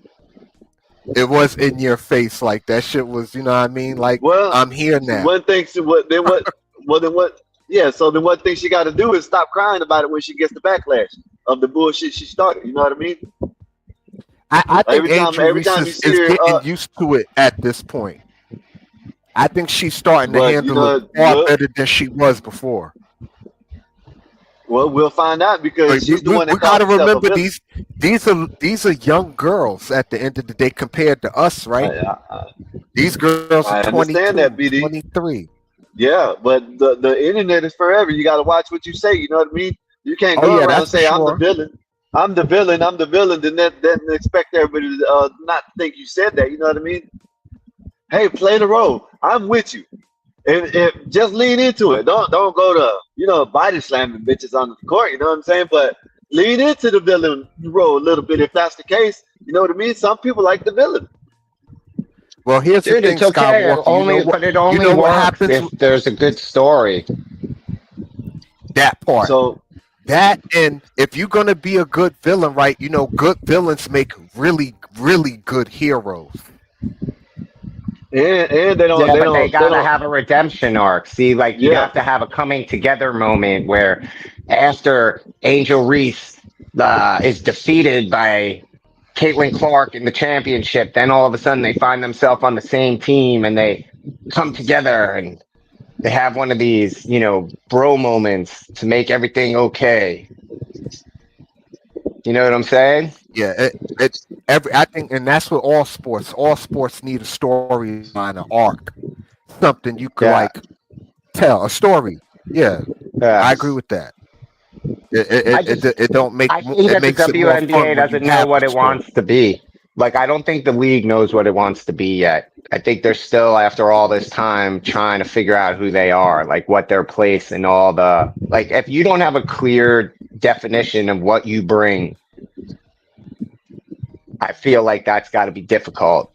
It was in your face. Like that shit was. You know what I mean? Like Well, I'm here now. one thing. So what? Then what? Well, then what? Yeah. So then, one thing she got to do is stop crying about it when she gets the backlash of the bullshit she started. You know what I mean? I think Every time Angel Reese you is see her, getting used to it at this point. I think she's starting to but you handle know, it far well, better than she was before. we'll find out because Like, she's the we one that gotta calls herself a remember villain. these are young girls at the end of the day compared to us, right? These girls I are understand 22, that, BD. 23. Yeah, but the internet is forever. You got to watch what you say. You know what I mean? You can't Oh go yeah, around and that's for say I'm the sure. villain. I'm the villain. I'm the villain. Then expect everybody to not think you said that. You know what I mean? Hey, play the role. I'm with you. If just lean into it. Don't go to body slamming bitches on the court. You know what I'm saying? But lean into the villain role a little bit if that's the case. You know what I mean? Some people like the villain. Well, here's the Dude, thing, it's okay. Skywalker. But it only what works happens if with there's a good story. that part. So That, and if you're gonna be a good villain, right? You know, good villains make really, really good heroes. And they don't Yeah, they but they don't they gotta don't have a redemption arc. See, like you yeah. have to have a coming together moment where after Angel Reese is defeated by Caitlin Clark in the championship, then all of a sudden they find themselves on the same team and they come together and they have one of these, you know, bro moments to make everything okay. You know what I'm saying? Yeah, I think, and that's what all sports. All sports need a storyline, an arc, something you could Yeah. like tell a story. Yeah, Yeah. I agree with that. I just It don't make I think it that the makes it more WNBA fun when you doesn't know have what a it story. wants to be. Like, I don't think the league knows what it wants to be yet. I think they're still, after all this time, trying to figure out who they are, like what their place in all the. Like, if you don't have a clear definition of what you bring, I feel like that's got to be difficult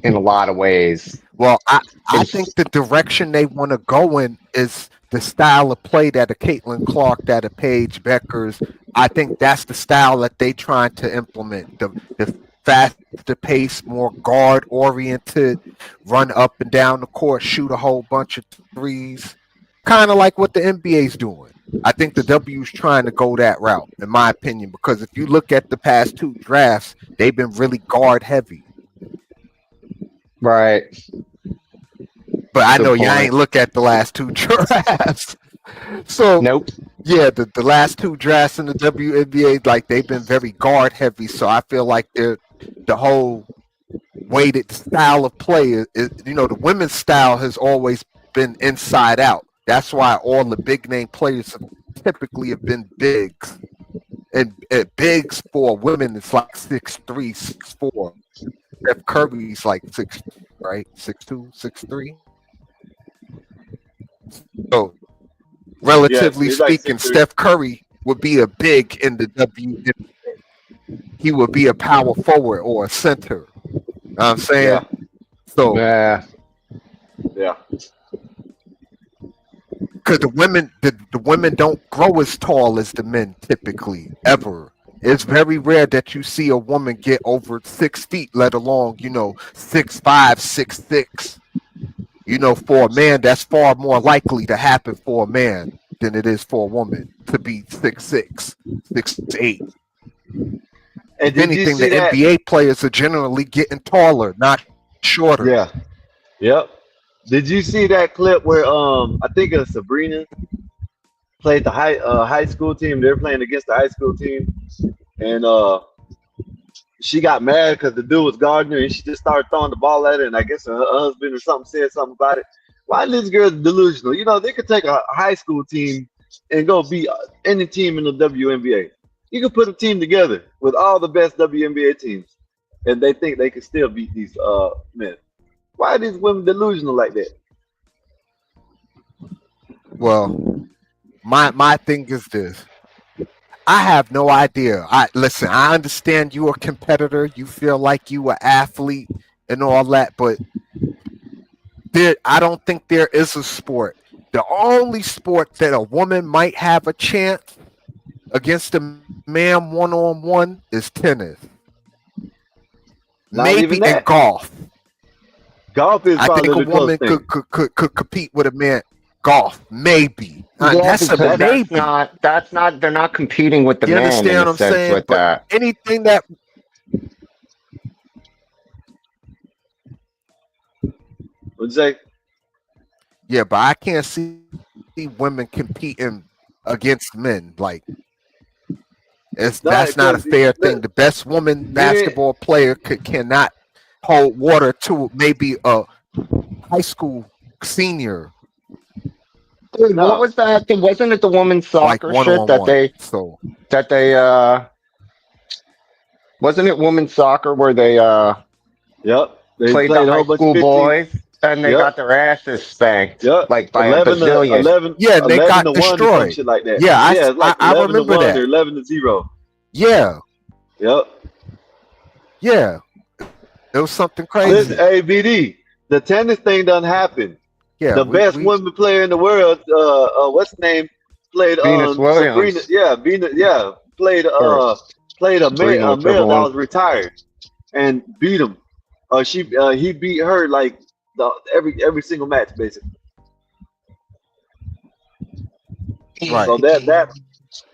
in a lot of ways. Well, I It's, think the direction they want to go in is the style of play that a Caitlin Clark, that a Paige Beckers. I think that's the style that they trying to implement. The faster pace, more guard oriented, run up and down the court, shoot a whole bunch of threes, kind of like what the NBA's doing. I think the W's trying to go that route, in my opinion, because if you look at the past two drafts, they've been really guard heavy. right. But I Good know y'all point. ain't look at the last two drafts. So Nope. yeah, the last two drafts in the WNBA, like they've been very guard heavy. So I feel like the whole weighted style of play is, you know, the women's style has always been inside out. That's why all the big name players typically have been bigs. And bigs for women is like 6'3", 6'4". Steph Curry's like 6, right? 6'2", 6'3". So, relatively he's like speaking, 6'3". Steph Curry would be a big in the WNBA. He would be a power forward or a center. You know what I'm saying? Yeah. So, Yeah. Yeah. because the women don't grow as tall as the men typically, ever. It's very rare that you see a woman get over 6 feet, let alone, you know, 6'5", 6'6". You know, for a man, that's far more likely to happen for a man than it is for a woman to be 6'6", 6'8". And If did you anything, see the that? NBA players are generally getting taller, not shorter. Yeah. Yep. Did you see that clip where I think it was Sabrina played the high school team? They're playing against the high school team, and she got mad because the dude was guarding her, and she just started throwing the ball at her. And I guess her husband or something said something about it. Why this girl delusional? You know, they could take a high school team and go beat any team in the WNBA. You could put a team together with all the best WNBA teams, and they think they can still beat these men. Why are these women delusional like that? Well, my thing is this. I have no idea. Listen, I understand you're a competitor. You feel like you an athlete and all that, but I don't think there is a sport. The only sport that a woman might have a chance against a man one-on-one is tennis. Not Maybe even in that. golf. Golf is I probably think a the close woman thing. could compete with a man. Golf, maybe. Yeah, That's because a maybe. that's not they're not competing with the You man in understand a what I'm sense saying? with But that. anything that What'd you say? yeah, but I can't see women competing against men. Like that's not a fair thing. The best woman basketball player cannot hold water to maybe a high school senior. Dude, No. what was that? Wasn't it the women's Like soccer one shit on that one. they So wasn't it women's soccer where they Yep. They played the a whole high bunch school of 15. boys and they Yep. got their asses spanked Yep. like by 11 a bazillion. 11, yeah, and they 11 got to 1 or some destroyed. shit like that. Yeah, it's like I 11 remember to 1 that. or 11 to 0. Yeah, Yep. yeah. It was something crazy. Listen, ABD, the tennis thing doesn't happen. Yeah, The best women player in the world, what's his name, played Venus Sabrina. Williams. Yeah, Venus. Yeah, played Or played a Serena, male whichever that one. was retired and beat him. He beat her like every single match basically. Right. So that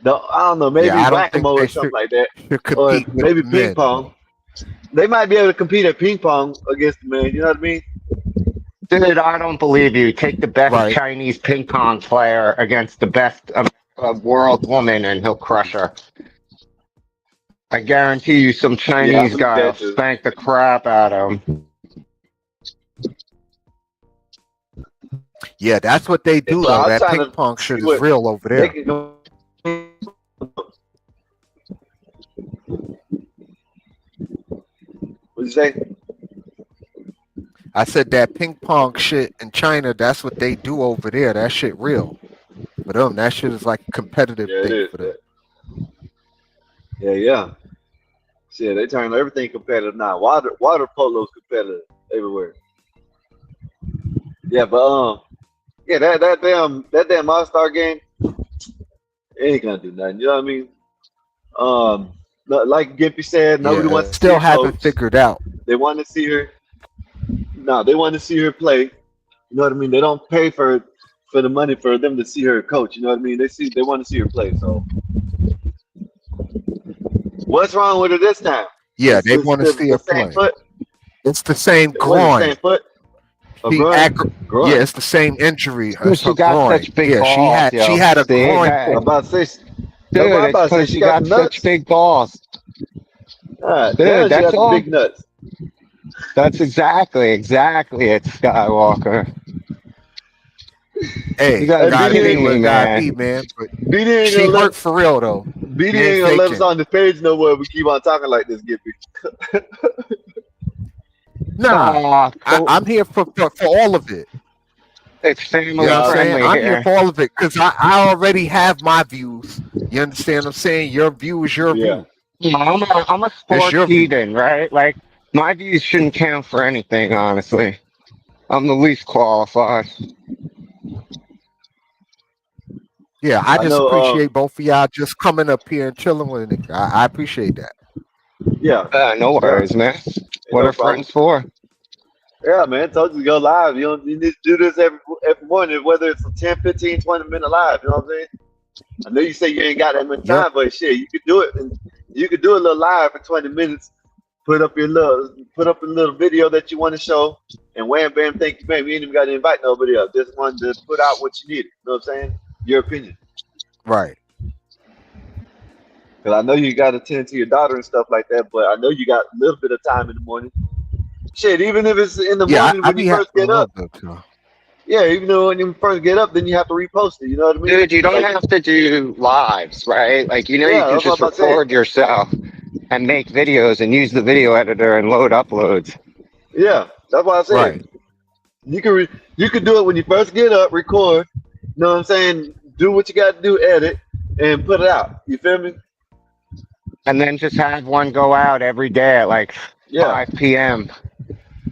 I don't know, maybe Yeah, I don't think whack-a-mole they or something like that, should or compete with maybe the ping men. pong. They might be able to compete at ping pong against the men. You know what I mean? Dude, I don't believe you. Take the best Right. Chinese ping pong player against the best world woman, and he'll crush her. I guarantee you, some Yeah, I Chinese believe guy will that too. spank the crap out of him. Yeah, that's what they do So though. I'm That trying ping to pong see shit is what real over they there. can go. What you say? I said that ping pong shit in China, that's what they do over there. That shit real. For them, that shit is like a competitive Yeah, it thing is. for them. Yeah. Shit, they turn everything competitive now. Water polo's competitive everywhere. Yeah, but yeah, that damn All-Star game ain't gonna do nothing. You know what I mean? Like Gimpy said, nobody Yeah, wants to see still her haven't coach. figured out. They want to see her. No, they want to see her play. You know what I mean? They don't pay for the money for them to see her coach. You know what I mean? They want to see her play. So what's wrong with her this time? Yeah, It's they want to see the her same play. foot. It's the same It was the groin. same foot. A She groin. Yeah, it's the same injury as She her got groin. such big Yeah, balls, she yo. had a See, groin that, I'm pull. about to say. dude, I'm it's about to say because she she got got some such nuts. big balls. Ah, Dude, damn, she that's got some all. big nuts. That's exactly it, Skywalker. Hey, You gotta And be gotta be kidding what me, it gotta man. be, man. But BD ain't she gonna let hurt for real though. BD She ain't ain't gonna let us faking. on the page no more. We keep on talking like this, Gippy. Nah, So I'm here for all of it. it's You know family what I'm Nah, saying? friendly I'm here here. for all of it because I already have my views. You understand what I'm saying? Your view is your yeah. view. I'm a It's sports your view. heathen, right? Like, my views shouldn't count for anything, honestly. I'm the least qualified. Yeah, I I just know. appreciate both of y'all just coming up here and chilling with a nigga. I appreciate that. Yeah. No Yeah. worries, man. Ain't What no are problem. friends for? Yeah, man. Told you to go live. You need to do this every morning, whether it's a 10, 15, 20-minute live. You know what I'm saying? I know you say you ain't got that much Yep. time, but shit, you could do it. And you could do a little live for 20 minutes. Put up a little video that you want to show, and wham bam, thank you, man. You ain't even got to invite nobody else. Just wanted to put out what you needed. You know what I'm saying? Your opinion. Right. Because I know you got to tend to your daughter and stuff like that, but I know you got a little bit of time in the morning. Shit, even if it's in the Yeah, morning I when you be having first a get little up. bit too. Yeah, even though when you first get up, then you have to repost it. You know what I mean? Dude, you don't Like, have to do lives, right? Like, you yeah, can that's what just I'm about to say. record yourself and make videos and use the video editor and load uploads. Yeah, that's what I said. Right. You can do it when you first get up, record. You know what I'm saying? Do what you got to do, edit, and put it out. You feel me? And then just have one go out every day at like Yeah, 5 p.m.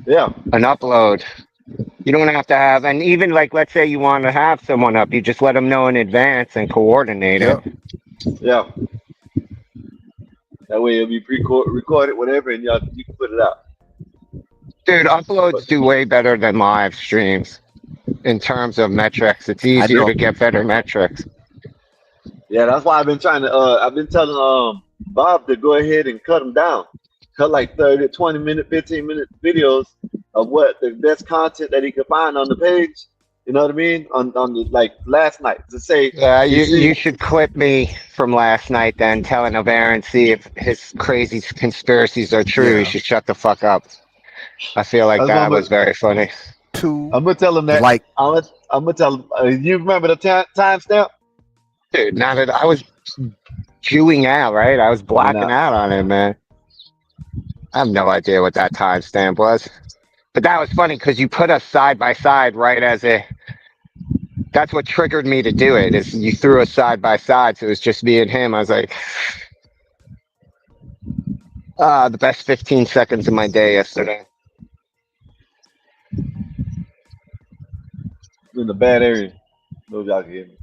yeah, an upload. You don't have to have, and even like, let's say you want to have someone up, you just let them know in advance and coordinate it. Yep. yeah. That way it'll be recorded, whatever, and you can put it out. Dude, But uploads do way better than live streams in terms of metrics. It's I easier know. to get better metrics. yeah, that's why I've been trying to. I've been telling Bob to go ahead and cut them down. Cut like 30, 20-minute, 15-minute videos of what the best content that he could find on the page. You know what I mean? On the like last night to say Yeah, you you see. should clip me from last night then telling Aaron, see if his crazy conspiracies are true. He Yeah. should shut the fuck up. I feel like That's what that was very funny. I'm gonna tell him that. Like, I'm gonna tell him. You remember the timestamp? Dude, now that I was Jewing out, right? I was blacking Nah. out on it, man. I have no idea what that timestamp was. But that was funny because you put us side by side right as a. That's what triggered me to do it. Is you threw us side by side, so it was just me and him. I was like, the best 15 seconds of my day yesterday. In the bad area. No, y'all can hear me.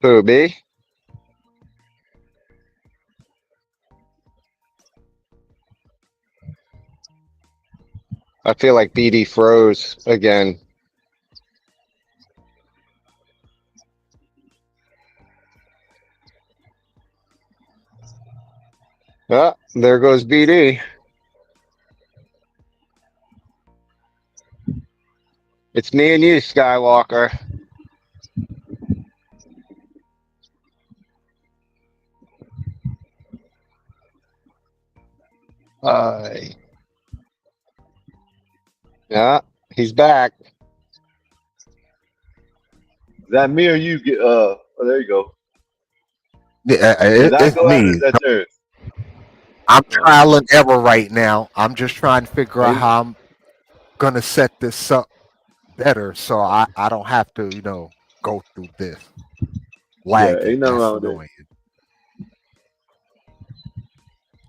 Who, me? I feel like BD froze again. Ah, there goes BD. It's me and you, Skywalker. Yeah, he's back. Is that me or you? Oh, there you go. Yeah, Did I it's go out or me. is that yours? I'm trial and error right now. I'm just trying to figure out Hey, how I'm gonna set this up better so I don't have to, go through this yeah, lagging. ain't nothing That's wrong with that. annoying.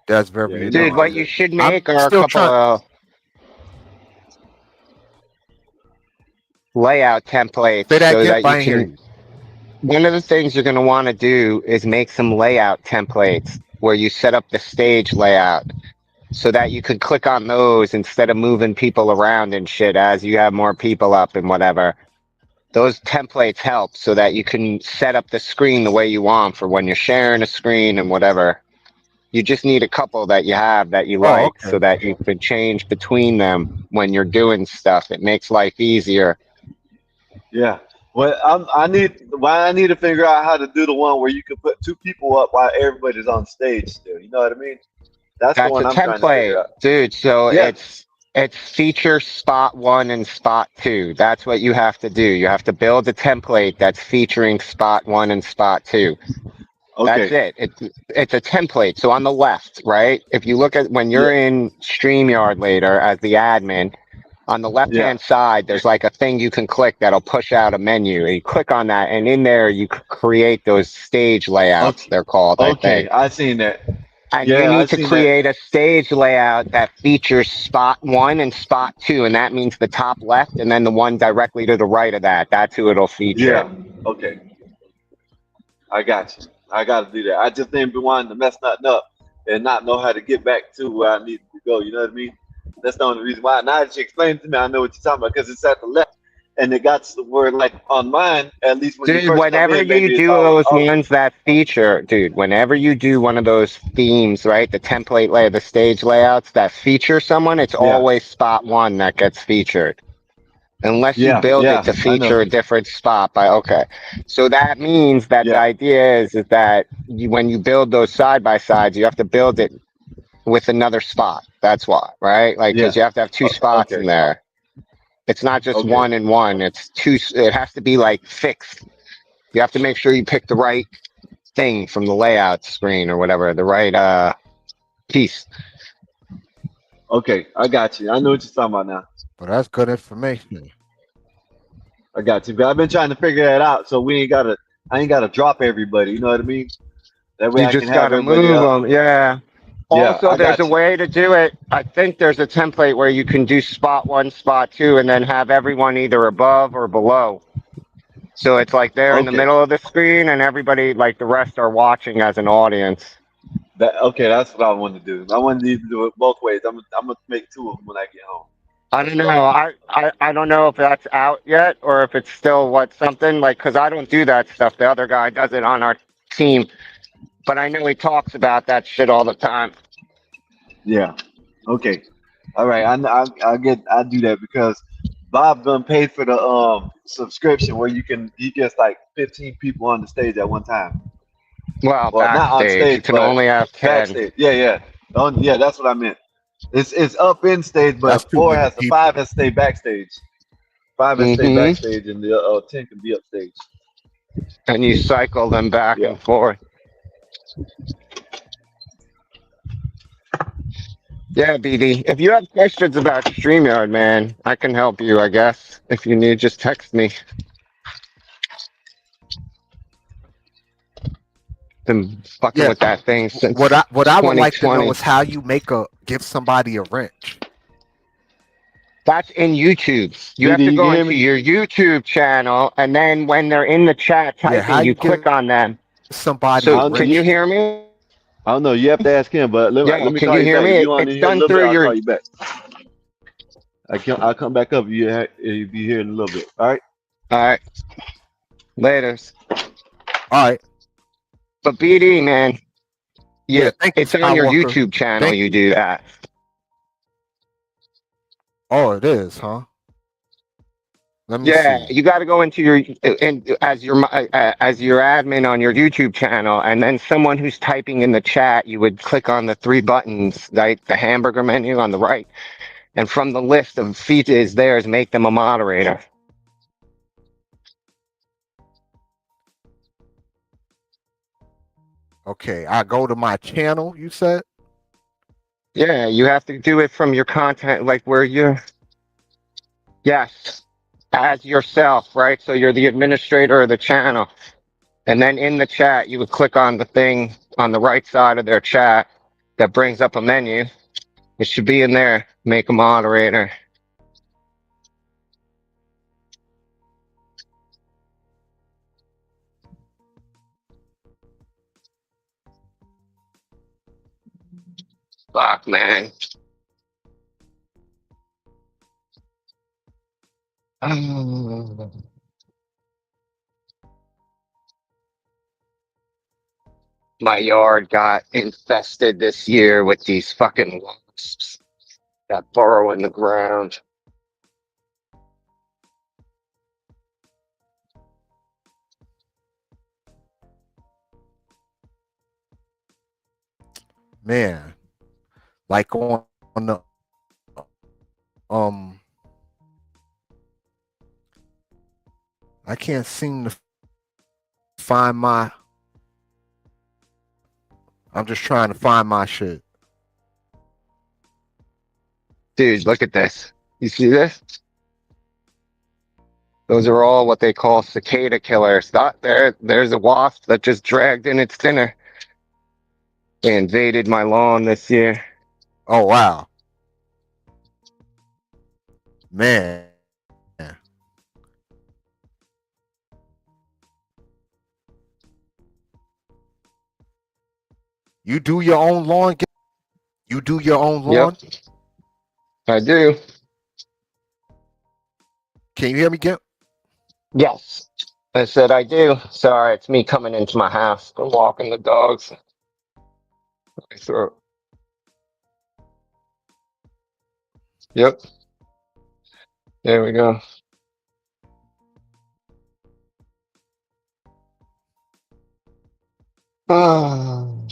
That's Yeah, very ain't nothing Dude, wrong what with you that. should I'm make are a still couple trying. of layout templates Say that so again. that If I you ain't hear can. you. One of the things you're going to want to do is make some layout templates where you set up the stage layout so that you could click on those instead of moving people around and shit as you have more people up and whatever. Those templates help so that you can set up the screen the way you want for when you're sharing a screen and whatever. You just need a couple that you have that you Oh, like so okay. that you can change between them when you're doing stuff. It makes life easier. Yeah. Well, I need to figure out how to do the one where you can put two people up while everybody's on stage still. You know what I mean? That's the That's one a I'm trying to figure template, out. dude. So Yeah. it's feature spot 1 and spot 2. That's what you have to do. You have to build a template that's featuring spot 1 and spot 2. That's Okay. it. It's a template. So on the left, right? If you look at when Yeah. you're in StreamYard later as the admin, on the left Yeah. hand side, there's like a thing you can click that'll push out a menu. And you click on that, and in there you create those stage layouts, Okay. they're called, I Okay. think. I seen that. And you Yeah, I need to seen that. create a stage layout that features spot 1 and spot 2, and that means the top left and then the one directly to the right of that. That's who it'll feature. Yeah. Okay. I got you. I got to do that. I just ain't been wanting to mess nothing up and not know how to get back to where I need to go. You know what I mean? That's the only reason why. Now that you explained it to me, I know what you're talking about because it's at the left. And it got to the word like on mine, at least when you Dude, first come whenever in, you maybe it's do all those off. ones that feature, dude, whenever you do one of those themes, right, the template layer, the stage layouts that feature someone, it's Yeah. always spot 1 that gets featured. Unless you Yeah. build it Yeah. to I know. feature a different spot by, okay. So that means that the Yeah. idea is that when you build those side by sides, you have to build it with another spot. That's why, right? Like, Yeah. cause you have to have two spots Okay. in there. It's not just Okay. 1 and 1. It's two. It has to be like fixed. You have to make sure you pick the right thing from the layout screen or whatever, the right piece. Okay. I got you. I know what you're talking about now. Well, that's good information. I got you. But I've been trying to figure that out so I ain't gotta drop everybody. You know what I mean? That way You I can just have gotta everybody move up. them. Yeah. Yeah, Also, I there's a got you. way to do it. I think there's a template where you can do spot 1, spot 2, and then have everyone either above or below. So it's like they're in the Okay. middle of the screen and everybody, like the rest, are watching as an audience. That's what I wanted to do. I wanted to do it both ways. I'm gonna make two of them when I get home. I don't know. I don't know if that's out yet or if it's still something like, because I don't do that stuff. The other guy does it on our team, but I know he talks about that shit all the time. Yeah. Okay. All right. I do that because Bob done paid for the subscription where he gets like 15 people on the stage at one time. Well, Well, not on backstage, you stage, can but only have 10. backstage. Yeah, yeah. Yeah, that's what I meant. It's up in stage, That's but too many people. 5 has to stay backstage. 5 has to stay Mm-hmm. backstage, and the 10 can be upstage. And you cycle them back Yeah. and forth. Yeah, BD. If you have questions about StreamYard, man, I can help you, I guess. If you need, just text me. Been fucking Yeah. with that thing since What I would like to know 2020. is how you give somebody a wrench. That's in YouTube. You have BD, to you go can hear into me? your YouTube channel, and then when they're in the chat Yeah, how typing, you you click get on them. somebody So I don't, can you you, rich? hear me? I don't know. You have to ask him, but Yeah, let me can call you you hear back. me? If you want to It's hear a done little bit, through I'll your. call you back. I'll come back up if you be here in a little bit. All right. All right, later. All right. But BD, man, Yeah, yeah, thank you, it's on your Skywalker. YouTube channel. Thank You you. do that. Oh, it is, huh? Let me Yeah, see. you got to go into your and as your admin on your YouTube channel, and then someone who's typing in the chat, you would click on the three buttons, like the hamburger menu on the right, and from the list of features there is make them a moderator. Okay, I go to my channel, you said? Yeah, you have to do it from your content, like where you're, yes, as yourself, right? So you're the administrator of the channel. And then in the chat, you would click on the thing on the right side of their chat that brings up a menu. It should be in there. Make a moderator. Fuck, man. Oh. My yard got infested this year with these fucking wasps that burrow in the ground. Man, like on the um I can't seem to find my I'm just trying to find my shit. Dude, look at this. You see this? Those are all what they call cicada killers. There's a wasp that just dragged in its dinner. They invaded my lawn this year. Oh wow. Man. You do your own lawn? You do your own Yep, lawn? I do. Can you hear me, Gimp? Yes, I said I do. Sorry, it's me coming into my house. I'm walking the dogs. My throat. Yep, there we go. Oh.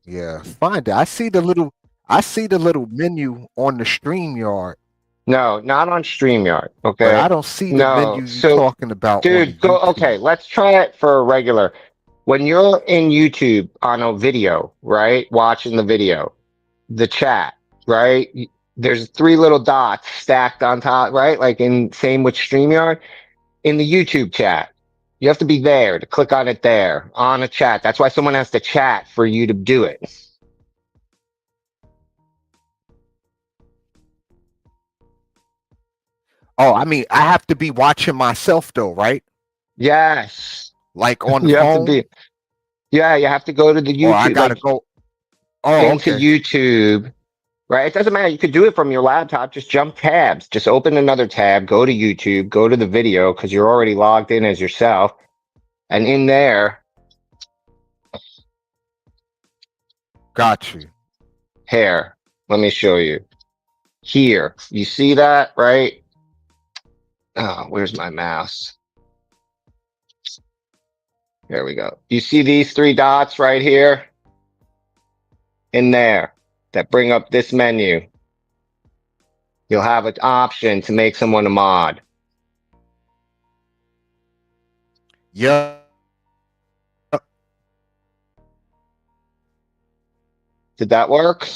Yeah, find it. I see the little menu on the StreamYard, No, not on StreamYard. but I Okay. don't see the No. menu you So, talking about on the dude, go. Okay, YouTube. let's try it for a regular. When you're in YouTube on a video, right? Watching the video, the chat, right? There's three little dots stacked on top, right? Like in same with StreamYard in the YouTube chat. You have to be there to click on it there on a chat. That's why someone has to chat for you to do it. Oh, I mean, I have to be watching myself though, right? Yes. Like on the You have to phone, be. Yeah, you have to go to the or I YouTube, gotta like go. Oh, into okay. YouTube, right? It doesn't matter. You could do it from your laptop. Just jump tabs. Just open another tab, go to YouTube, go to the video because you're already logged in as yourself. And in there, Got you. here, let me show you. Here, you see that, right? Oh, where's my mouse? There we go. You see these three dots right here? In there that bring up this menu. You'll have an option to make someone a mod. Yeah. Did that work?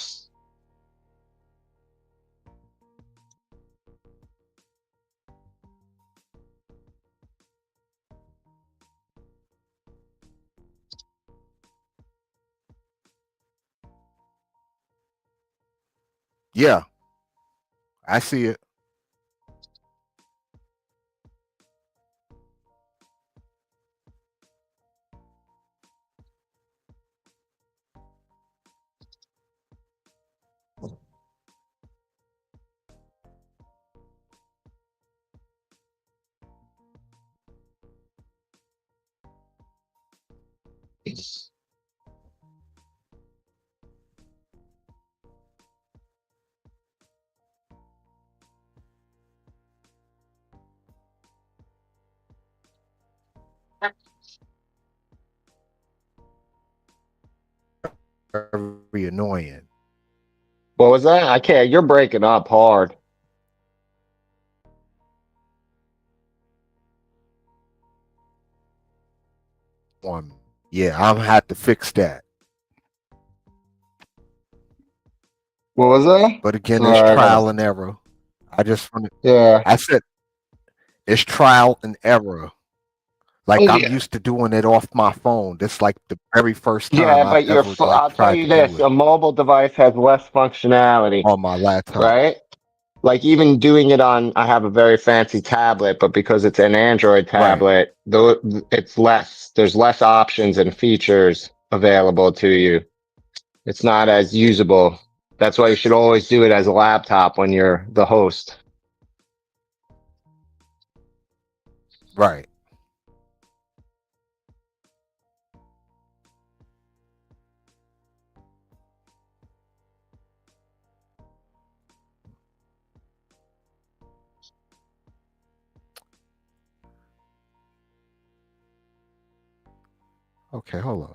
Yeah. I see it. Very annoying. What was that? I can't. You're breaking up hard. Yeah, I'm gonna have to fix that. What was that? But again, Sorry, it's I trial gotta. and error. I just want to. Yeah. I said it's trial and error. Oh Like I'm yeah. used to doing it off my phone. This like the very first Yeah, time I've but ever like I'll tell tried you to do this: it a mobile device has less functionality, on my laptop. right? Like even doing it on, I have a very fancy tablet, but because it's an Android Right. tablet, though it's less. There's less options and features available to you. It's not as usable. That's why you should always do it as a laptop when you're the host. Right. Okay, hold on.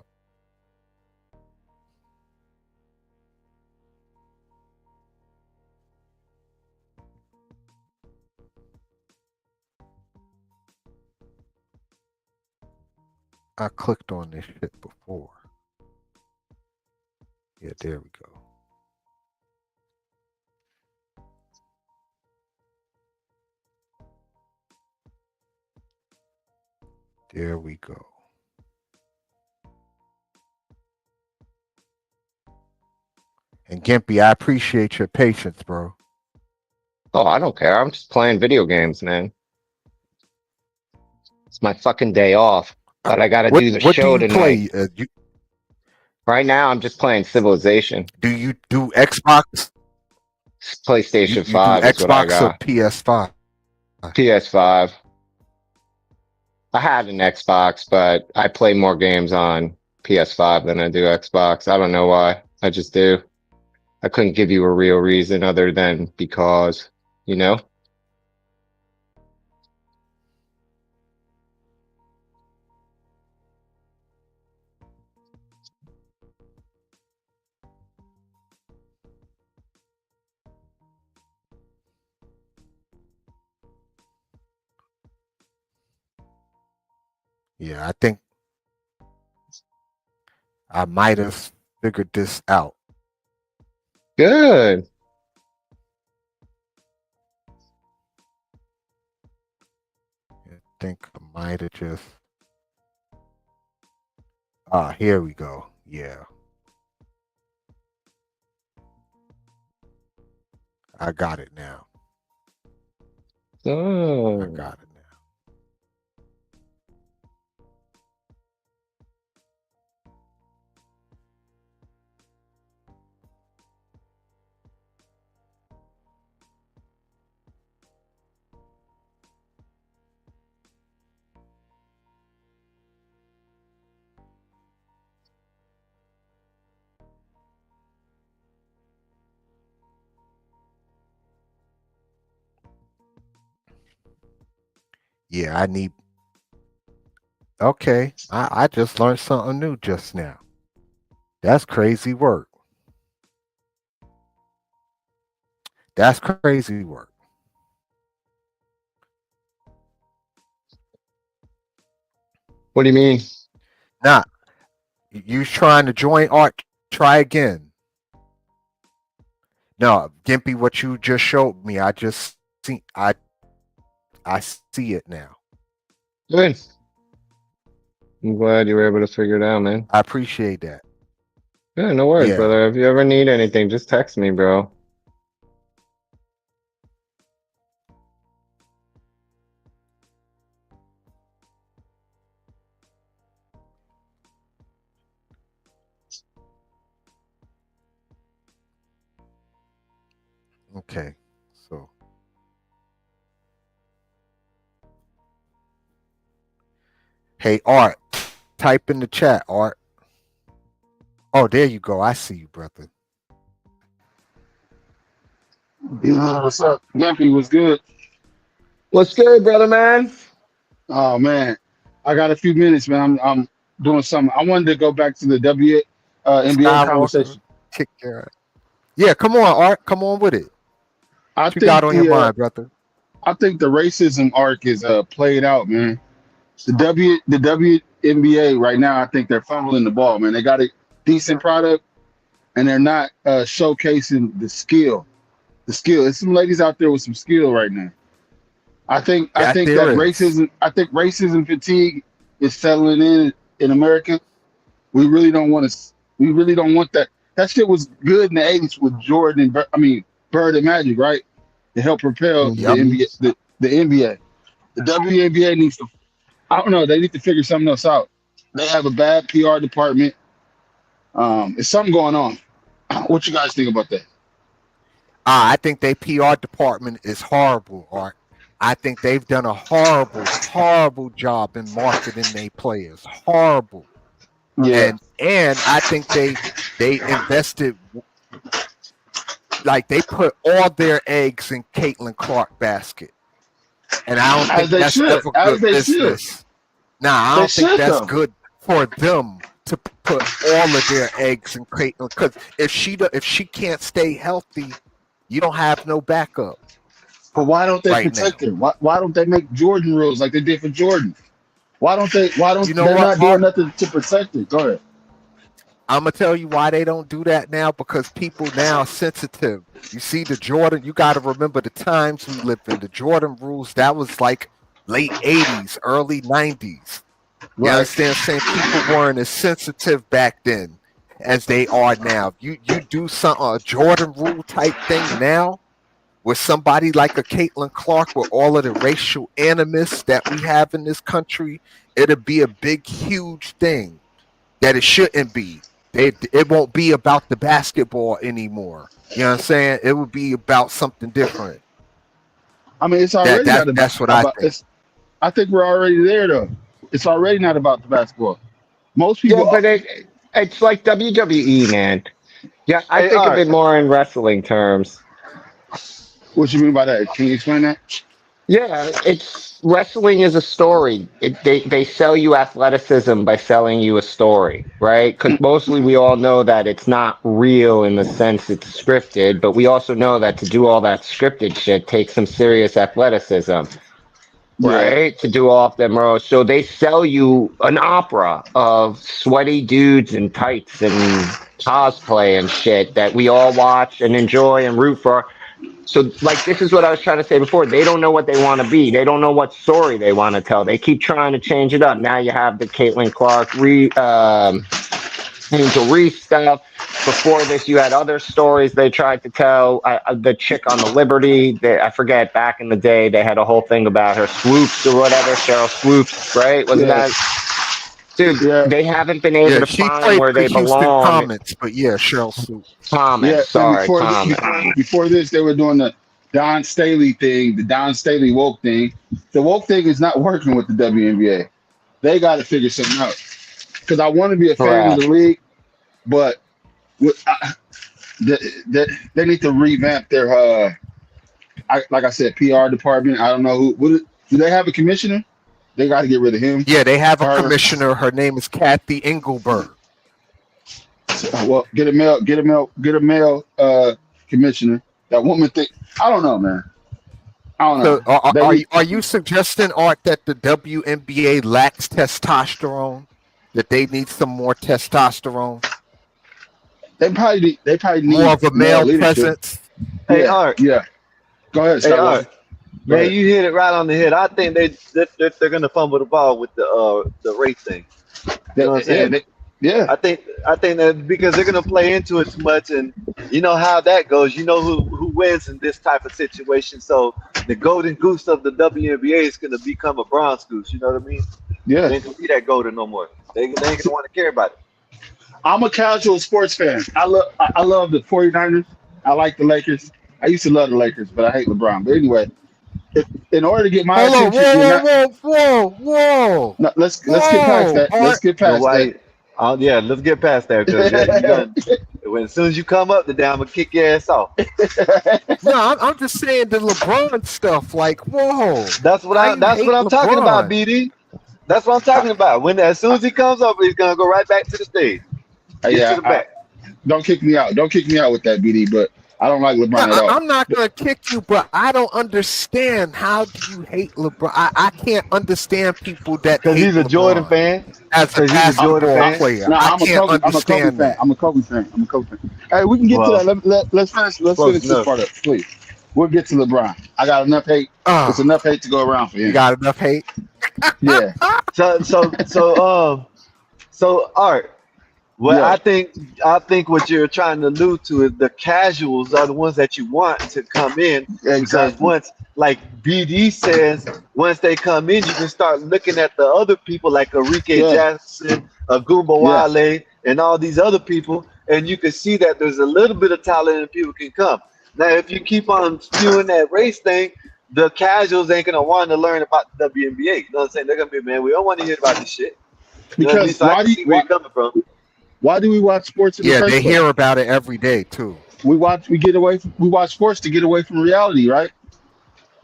I clicked on this shit before. Yeah, there we go. There we go. And Gimpy, I appreciate your patience, bro. Oh, I don't care. I'm just playing video games, man. It's my fucking day off, but I gotta do the What do show you tonight. play? Right now, I'm just playing Civilization. Do you do Xbox? PlayStation You do 5 is what I Xbox or got. PS5? PS5. I had an Xbox, but I play more games on PS5 than I do Xbox. I don't know why. I just do. I couldn't give you a real reason other than because, you know? Yeah, I think I might have figured this out. Good. I think I might have just. Ah, here we go. Yeah, I got it now. I Oh. got it now. Yeah, I need. Okay, I just learned something new just now. That's crazy work. That's crazy work. What do you mean? Now, you trying to join art? Try again. No, Gimpy, what you just showed me, I just see. I see it now. Good. I'm glad you were able to figure it out, man. I appreciate that. Yeah, no worries, Yeah. brother. If you ever need anything, just text me, bro. Okay. So hey Art, type in the chat, Art. Oh, there you go. I see you, brother. What's up? Gumpy was good. What's good, brother man? Oh man, I got a few minutes, man. I'm doing something. I wanted to go back to the NBA Skywalker, conversation. kick your ass. Yeah, come on, Art. Come on with it. I What you got think on your the mind, brother? I think the racism arc is played out, man. The WNBA right now, I think they're fumbling the ball, man. They got a decent product, and they're not showcasing the skill. The skill. There's some ladies out there with some skill right now. I That think there that is. racism fatigue is settling in America. We really don't want to. We really don't want that. That shit was good in the '80s with Jordan and Bird and Magic, right? To help propel the Yep. Mhm. NBA. The NBA. The WNBA needs to. I don't know. They need to figure something else out. They have a bad PR department. It's something going on. What you guys think about that? I think their PR department is horrible, Art. I think they've done a horrible, horrible job in marketing their players. Horrible. Yeah. And I think they invested, like they put all their eggs in Caitlin Clark basket. And I don't As think they that's should. ever As good they should. business. Nah, I They don't think should that's though. good for them to put all of their eggs in Caitlin. Because if she can't stay healthy, you don't have no backup But why don't they right now. protect her? Why don't they make Jordan rules like they did for Jordan? Why don't You know they're what, not doing Art? nothing to protect it? Go ahead. I'm gonna tell you why they don't do that now, because people now are sensitive. You see the Jordan, you got to remember the times we live in. The Jordan rules, that was like late 80s, early 90s. You Right. understand what I'm saying? People weren't as sensitive back then as they are now. You do something, a Jordan rule type thing now with somebody like a Caitlin Clark, with all of the racial animus that we have in this country, it'll be a big, huge thing that it shouldn't be. It won't be about the basketball anymore. You know what I'm saying? It would be about something different. I mean, it's already not That's what I about think. it's. I think we're already there though. It's already not about the basketball. Most Yeah, people. but it's like WWE, man. Yeah, I Hey, think all of right. it more in wrestling terms. What you mean by that? Can you explain that? Yeah, it's wrestling is a story. They sell you athleticism by selling you a story, right? Because mostly we all know that it's not real in the sense it's scripted, but we also know that to do all that scripted shit takes some serious athleticism, Yeah. right? To do off them rows. So they sell you an opera of sweaty dudes in tights and cosplay and shit that we all watch and enjoy and root for. So, like, this is what I was trying to say before. They don't know what they want to be. They don't know what story they want to tell. They keep trying to change it up. Now you have the Caitlin Clark, Angel Reese stuff. Before this, you had other stories they tried to tell. The chick on the Liberty, I forget, back in the day, they had a whole thing about her swoops or whatever. Cheryl Swoops, right? Wasn't Yeah. that? Dude, Yeah. they haven't been able Yeah, to she find played where for they Houston belong. Comets, but yeah, Cheryl Sue. Yeah. Comments, And sorry, comments. before this, they were doing the Don Staley thing, the Don Staley woke thing. The woke thing is not working with the WNBA. They got to figure something out. Because I want to be a fan of the Correct. league, but they need to revamp their like I said, PR department. I don't know do they have a commissioner? They got to get rid of him. Yeah, they have a Her. commissioner. Her name is Kathy Engelberg. Well, get a male commissioner. That woman think. I don't know, man. I don't So, know. are you suggesting, Art, that the WNBA lacks testosterone? That they need some more testosterone, They probably more need of a male male leadership. presence? Hey, Yeah, Art. yeah. Go ahead, Hey, start Art. walking. Go Man, ahead. you hit it right on the head. I think they're gonna fumble the ball with the race thing. You know what I'm saying? Yeah. I think that because they're gonna play into it too much, and you know how that goes. You know who wins in this type of situation. So the golden goose of the WNBA is gonna become a bronze goose. You know what I mean? Yeah. They ain't gonna be that golden no more. They ain't gonna want to care about it. I'm a casual sports fan. I love the 49ers. I like the Lakers. I used to love the Lakers, but I hate LeBron. But anyway, in order to get my Hold on, attention, you're not. whoa. No, let's get past that. Let's Art. get But past why? Yeah, let's get past that because you gonna as soon as you come up, I'm gonna kick your ass off. that. No, I'm just saying the LeBron stuff. Like, whoa. That's what Why you that's hate what I'm talking about, LeBron? BD. That's what I'm talking about. As soon as he comes up, he's gonna go right back to the stage. Get Yeah, to the back. don't kick me out. Don't kick me out with that, BD. But I don't like LeBron at No, all. I'm not gonna kick you, but I don't understand. How do you hate LeBron? I can't understand people that Because hate he's a LeBron Jordan fan. as a 'Cause he's a Jordan basketball fan. player. No, I I'm a can't Kobe fan. understand I'm a Kobe fan. Hey, we can get Well, to that. Let's finish. Let's close finish this enough. part up, please. We'll get to LeBron. I got enough hate. that. It's enough hate to go around for You him. got enough hate? Yeah, So Art, what yeah, I think what you're trying to allude to is the casuals are the ones that you want to come in because exactly. once, like BD says, once they come in, you can start looking at the other people like Enrique Yeah, Jackson, Agumba yeah, Wale, and all these other people, and you can see that there's a little bit of talent and people can come. Now, if you keep on spewing that race thing, the casuals ain't gonna want to learn about the WNBA. You know what I'm saying? They're gonna be, man, we don't want to hear about this shit. You know what I mean? because So I can see where you're coming from. why do we watch sports in the Yeah, first they place? hear about it every day too. We watch sports to get away from reality, right?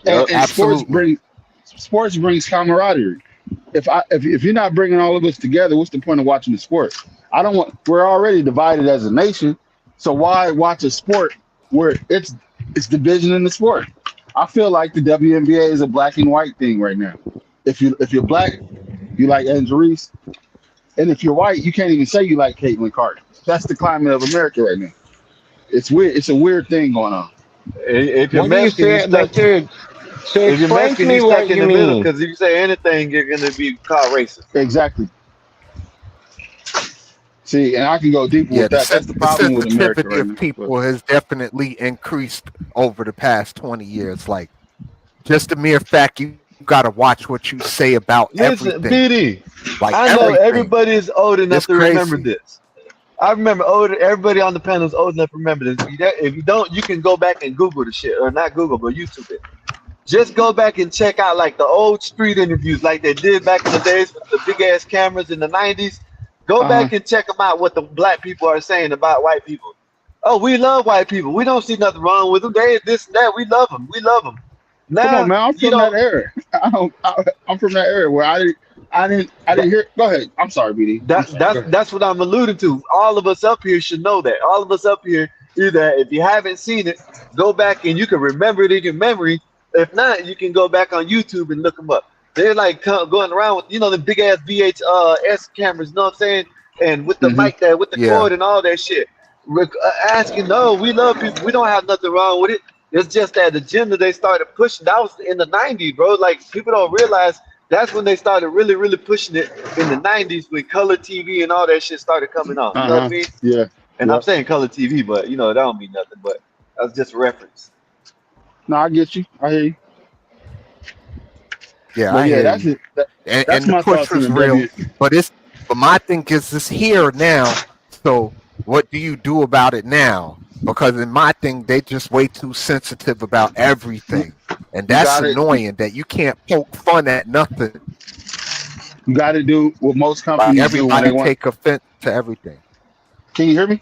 Yep. And Absolutely. sports brings camaraderie. If you're not bringing all of us together, what's the point of watching the sport? I don't want. We're already divided as a nation, so why watch a sport where it's division in the sport? I feel like the WNBA is a black and white thing right now. If you're black, you like Angel Reese, and if you're white, you can't even say you like Caitlin Carter. That's the climate of America right now. It's weird. It's a weird thing going on. If you're What do you Mexican, you're say? stuck. Dude, so If you're explain to Mexican, me you're what stuck in you the middle mean. because if you say anything, you're gonna be called racist. Exactly. See, and I can go deeper Yeah, with that. That's the the problem with America sensitivity right of now. But people has definitely increased over the past 20 years. Like, just the mere fact you got to watch what you say about Listen, everything. BD, Like, I know everything. everybody is old enough It's to remember crazy. this. I remember everybody on the panel is old enough to remember this. If you don't, you can go back and Google the shit, or not Google, but YouTube it. Just go back and check out like the old street interviews, like they did back in the days with the big ass cameras in the '90s. Go back and check them out. What the black people are saying about white people. Oh, we love white people. We don't see nothing wrong with them. They this and that. We love them. We love them. come on, Now man. I'm you from that know era. I'm from that era where I didn't hear. Go ahead. I'm sorry, BD. I'm sorry. Go ahead. that's what I'm alluding to. All of us up here should know that. All of us up here, either if you haven't seen it, go back and you can remember it in your memory. If not, you can go back on YouTube and look them up. They're like going around with the big ass VHS cameras. You know what I'm saying? And with the Mhm. mic there, with the Yeah. cord and all that shit. Asking, no, we love people. We don't have nothing wrong with it. It's just that agenda they started pushing. That was in the '90s, bro. Like people don't realize that's when they started really, really pushing it in the '90s when color TV and all that shit started coming on. You know what I mean? Yeah. And Yep. I'm saying color TV, but that don't mean nothing. But that's just a reference. No, I get you. I hear you. Yeah, But I yeah, hear that's you. it. That's And the my push thoughts on was the real. W. But my thing is, this here now. So what do you do about it now? Because in my thing, they just way too sensitive about everything, and You that's got it. annoying. That you can't poke fun at nothing. You got to do what most Like companies do when everybody they want. take offense to everything. Can you hear me?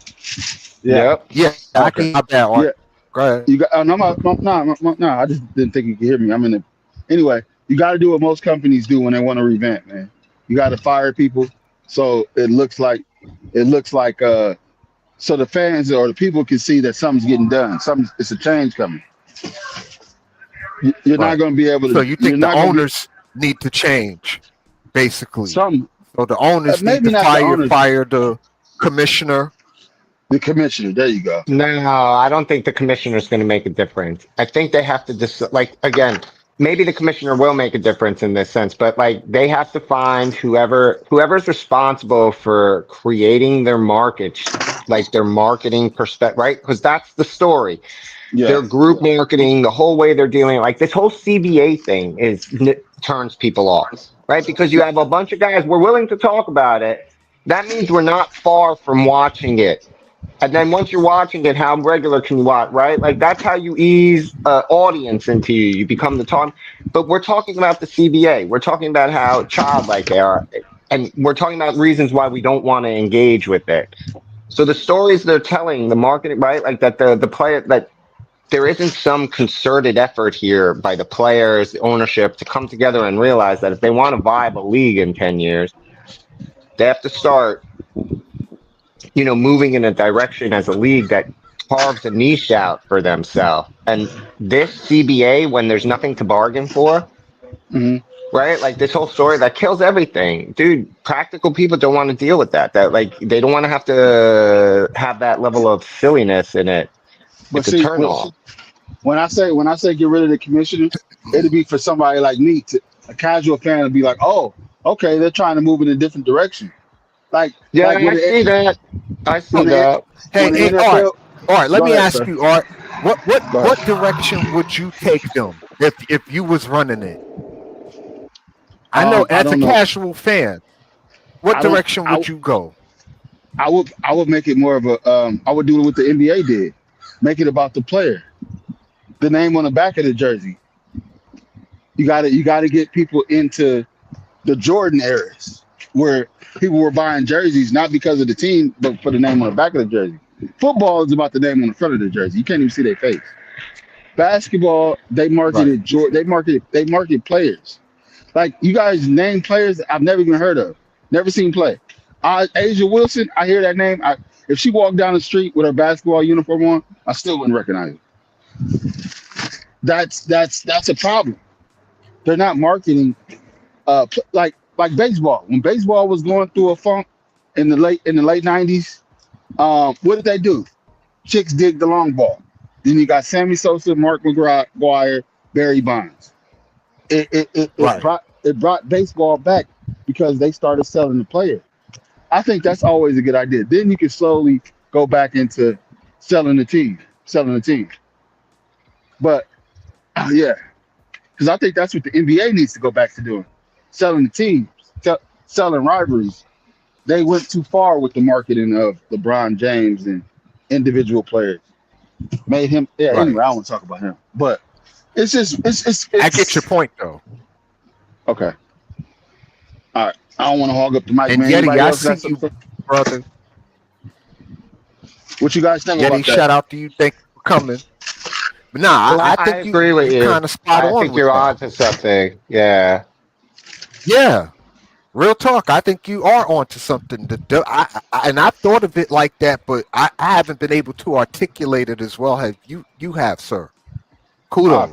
Yeah. Yep. Yeah, I Okay. can. My bad, Art. Yeah. Go ahead. You got. No. I just didn't think you could hear me. I'm in the. Anyway, you got to do what most companies do when they want to revamp, man. You got to fire people, so it looks like, so the fans or the people can see that something's getting done. It's a change coming. You're not Right. going to be able to. So you You're think the not gonna be- owners need to change, basically? some So the owners maybe need to not the owners. fire the commissioner. the commissioner. There you go. No, I don't think the commissioner's going to make a difference. I think they have to again, maybe the commissioner will make a difference in this sense, but like they have to find whoever's responsible for creating their market, like their marketing perspective, right? Because that's the story. Yeah. Their group marketing, the whole way they're dealing, like this whole CBA thing turns people off, right? Because you have a bunch of guys, we're willing to talk about it. That means we're not far from watching it. And then once you're watching it, how regular can you watch, right? Like that's how you ease audience into you. You become the talk. But we're talking about the CBA. We're talking about how childlike they are, and we're talking about reasons why we don't want to engage with it. So the stories they're telling, the marketing, right? Like that the player that there isn't some concerted effort here by the players, the ownership to come together and realize that if they want to vibe a league in 10 years, they have to start, moving in a direction as a league that carves a niche out for themselves. And this CBA, when there's nothing to bargain for, right? Like this whole story that kills everything, dude. Practical people don't want to deal with that. That like they don't want to have that level of silliness in it. But It's see, a turn off. when I say get rid of the commissioners, it'd be for somebody like me, a casual fan, to be like, oh, okay, they're trying to move in a different direction. Like, Yeah, like I see that. I see when the- that. Hey, when the hey, NFL Art, let Go me ahead, ask sir. you, Art, what ahead. direction would you take them if you was running it? I know I as a don't know. casual fan, what I don't- direction would you go? I would make it more of a I would do what the NBA did. Make it about the player. The name on the back of the jersey. You gotta get people into the Jordan eras where people were buying jerseys not because of the team, but for the name on the back of the jersey. Football is about the name on the front of the jersey. You can't even see their face. Basketball, they marketed they market players. Like you guys name players I've never even heard of, never seen play. Asia Wilson, I hear that name. If she walked down the street with her basketball uniform on, I still wouldn't recognize her. That's a problem. They're not marketing like baseball. When baseball was going through a funk in the late 90s, what did they do? Chicks dig the long ball. Then you got Sammy Sosa, Mark McGwire, Barry Bonds. It brought baseball back because they started selling the player. I think that's always a good idea. Then you can slowly go back into selling the team. But yeah, because I think that's what the NBA needs to go back to doing, selling the teams, selling rivalries. They went too far with the marketing of LeBron James and individual players. Made him. Yeah. Right. Anyway, I don't want to talk about him, but it's just it's. I get your point though. Okay. All right. I don't want to hog up the mic, And man. Yeti, Anybody I else got see you, something? brother. What you guys think Yeti, about that? shout out to you. Thank you for coming. But nah, Well, I think agree with you. kind of spot I on think with you're that. on to something. Yeah. Yeah, real talk. I think you are onto something. And I've thought of it like that, but I haven't been able to articulate it as well as you have, sir. Kudos. I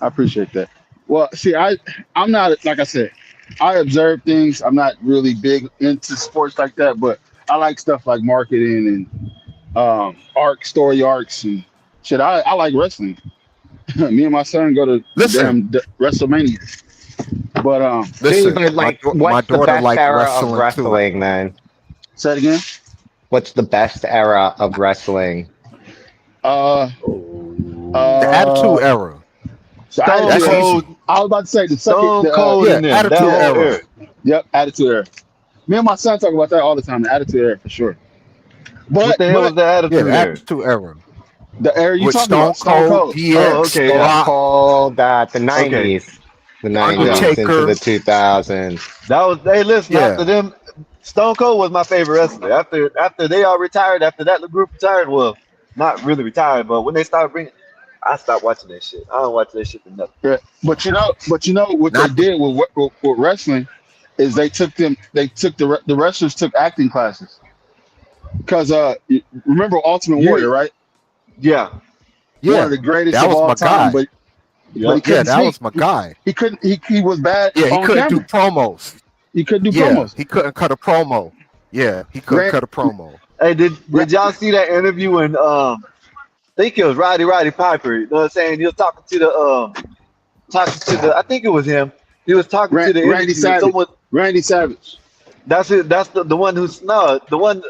appreciate that. Well, see, I'm not, like I said, I observe things. I'm not really big into sports like that, but I like stuff like marketing and story arcs and shit. I like wrestling. Me and my son go to Listen. damn WrestleMania. But Listen, But, like, my what's the daughter best likes era wrestling of too. wrestling, man? say it again. What's the best era of wrestling? The Attitude Era. So Stone Attitude Era. Cold, I was about to say the Stone second. Cold, yeah, and them. Attitude That whole Era. Yep, Attitude Era. Me and my son talk about that all the time. The Attitude Era for sure. What the hell was the Yeah, attitude the there? Attitude Era. The era you With talking Stone about? Stone Cold, Cold. DX, Oh, okay, yeah. That's Rock, called the 90s. The 90s Undertaker. into the 2000s. That was, hey, listen, Yeah. after them, Stone Cold was my favorite wrestler. After they all retired, after that group retired, well, not really retired, but when they started bringing, I stopped watching that shit. I don't watch that shit for nothing. Yeah. But you know what Not- they did with wrestling is the wrestlers took acting classes. Because remember Ultimate Yeah. Warrior, right? Yeah. One Yeah, of the greatest that of was all my time. guy. But he yeah, couldn't that speak. was my guy. He couldn't. He was bad. Yeah, he on couldn't camera. do promos. He couldn't do Yeah, promos. he couldn't cut a promo. Yeah, he couldn't Ran- cut a promo. Hey, did y'all see that interview when I think it was Roddy Piper, you know what I'm saying? He was talking to the I think it was him. He was talking to the Randy interview, Savage. someone. Randy Savage. That's it. That's the one who's no, the one.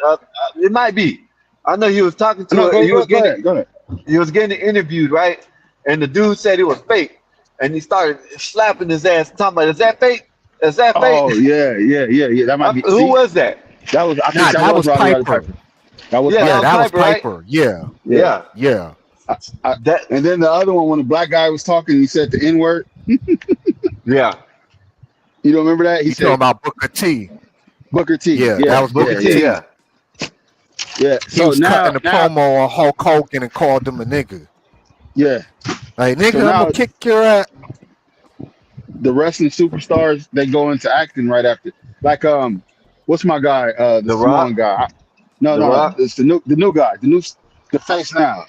It might be. I know he was talking to. No, he was go getting. ahead. Go ahead. He was getting interviewed, right? And the dude said it was fake, and he started slapping his ass, talking about, "Is that fake? Is that fake?" Oh yeah. That might be. Who see, was that? that was? I think Nah, that that was was Roddy Piper. That was Yeah, Yeah, Piper. that was Piper, right? Piper. Yeah, Yeah. yeah. That. And then the other one, when the black guy was talking, he said the N word. Yeah. You don't remember that? He You talking said about Booker T? Booker T. Yeah, that Yeah, was Booker Booker T. T. Yeah. yeah. He So was now, cutting the promo on Hulk Hogan and called him a nigga. yeah. Like, nigga, So I'm now gonna kick your ass. the wrestling superstars, they go into acting right after. Like what's my guy? The The Samoan Rock. guy. No, The no, no. Rock. It's the new guy. The face now.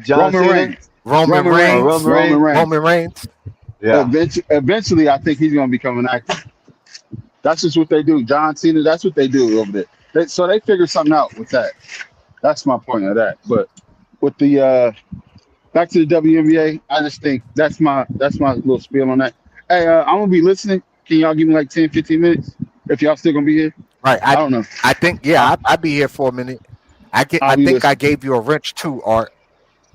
John Roman Cena. Reigns. Roman Oh, Reigns. Roman Reigns. Roman Reigns. Yeah. Eventually, I think he's gonna become an actor. That's just what they do. John Cena. That's what they do over there. So they figured something out with that. That's my point of that. But with the back to the WNBA, I just think that's my little spiel on that. Hey, I'm gonna be listening. Can y'all give me like 10, 15 minutes if y'all still gonna be here? Right. I don't know. I think. Yeah, I'll be here for a minute. I I'll be think I listening. gave you a wrench too, Art.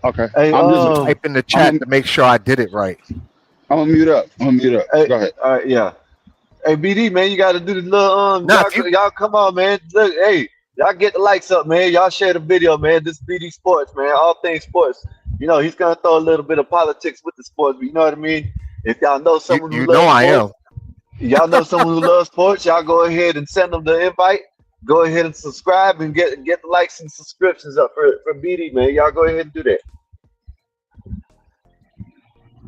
Okay. Hey, I'm just Type in the chat I'm- to make sure I did it right. I'm gonna mute up. Hey, Go ahead. all right, yeah. Hey, BD, man, you got to do the little Nah, y'all come on, man. Look, hey, y'all get the likes up, man. Y'all share the video, man. This BD Sports, man. All things sports. You know, he's gonna throw a little bit of politics with the sports, but you know what I mean. If y'all know someone who You loves know I sports, am. y'all know someone who loves sports, y'all go ahead and send them the invite. Go ahead and subscribe and get the likes and subscriptions up for BD, man. Y'all go ahead and do that.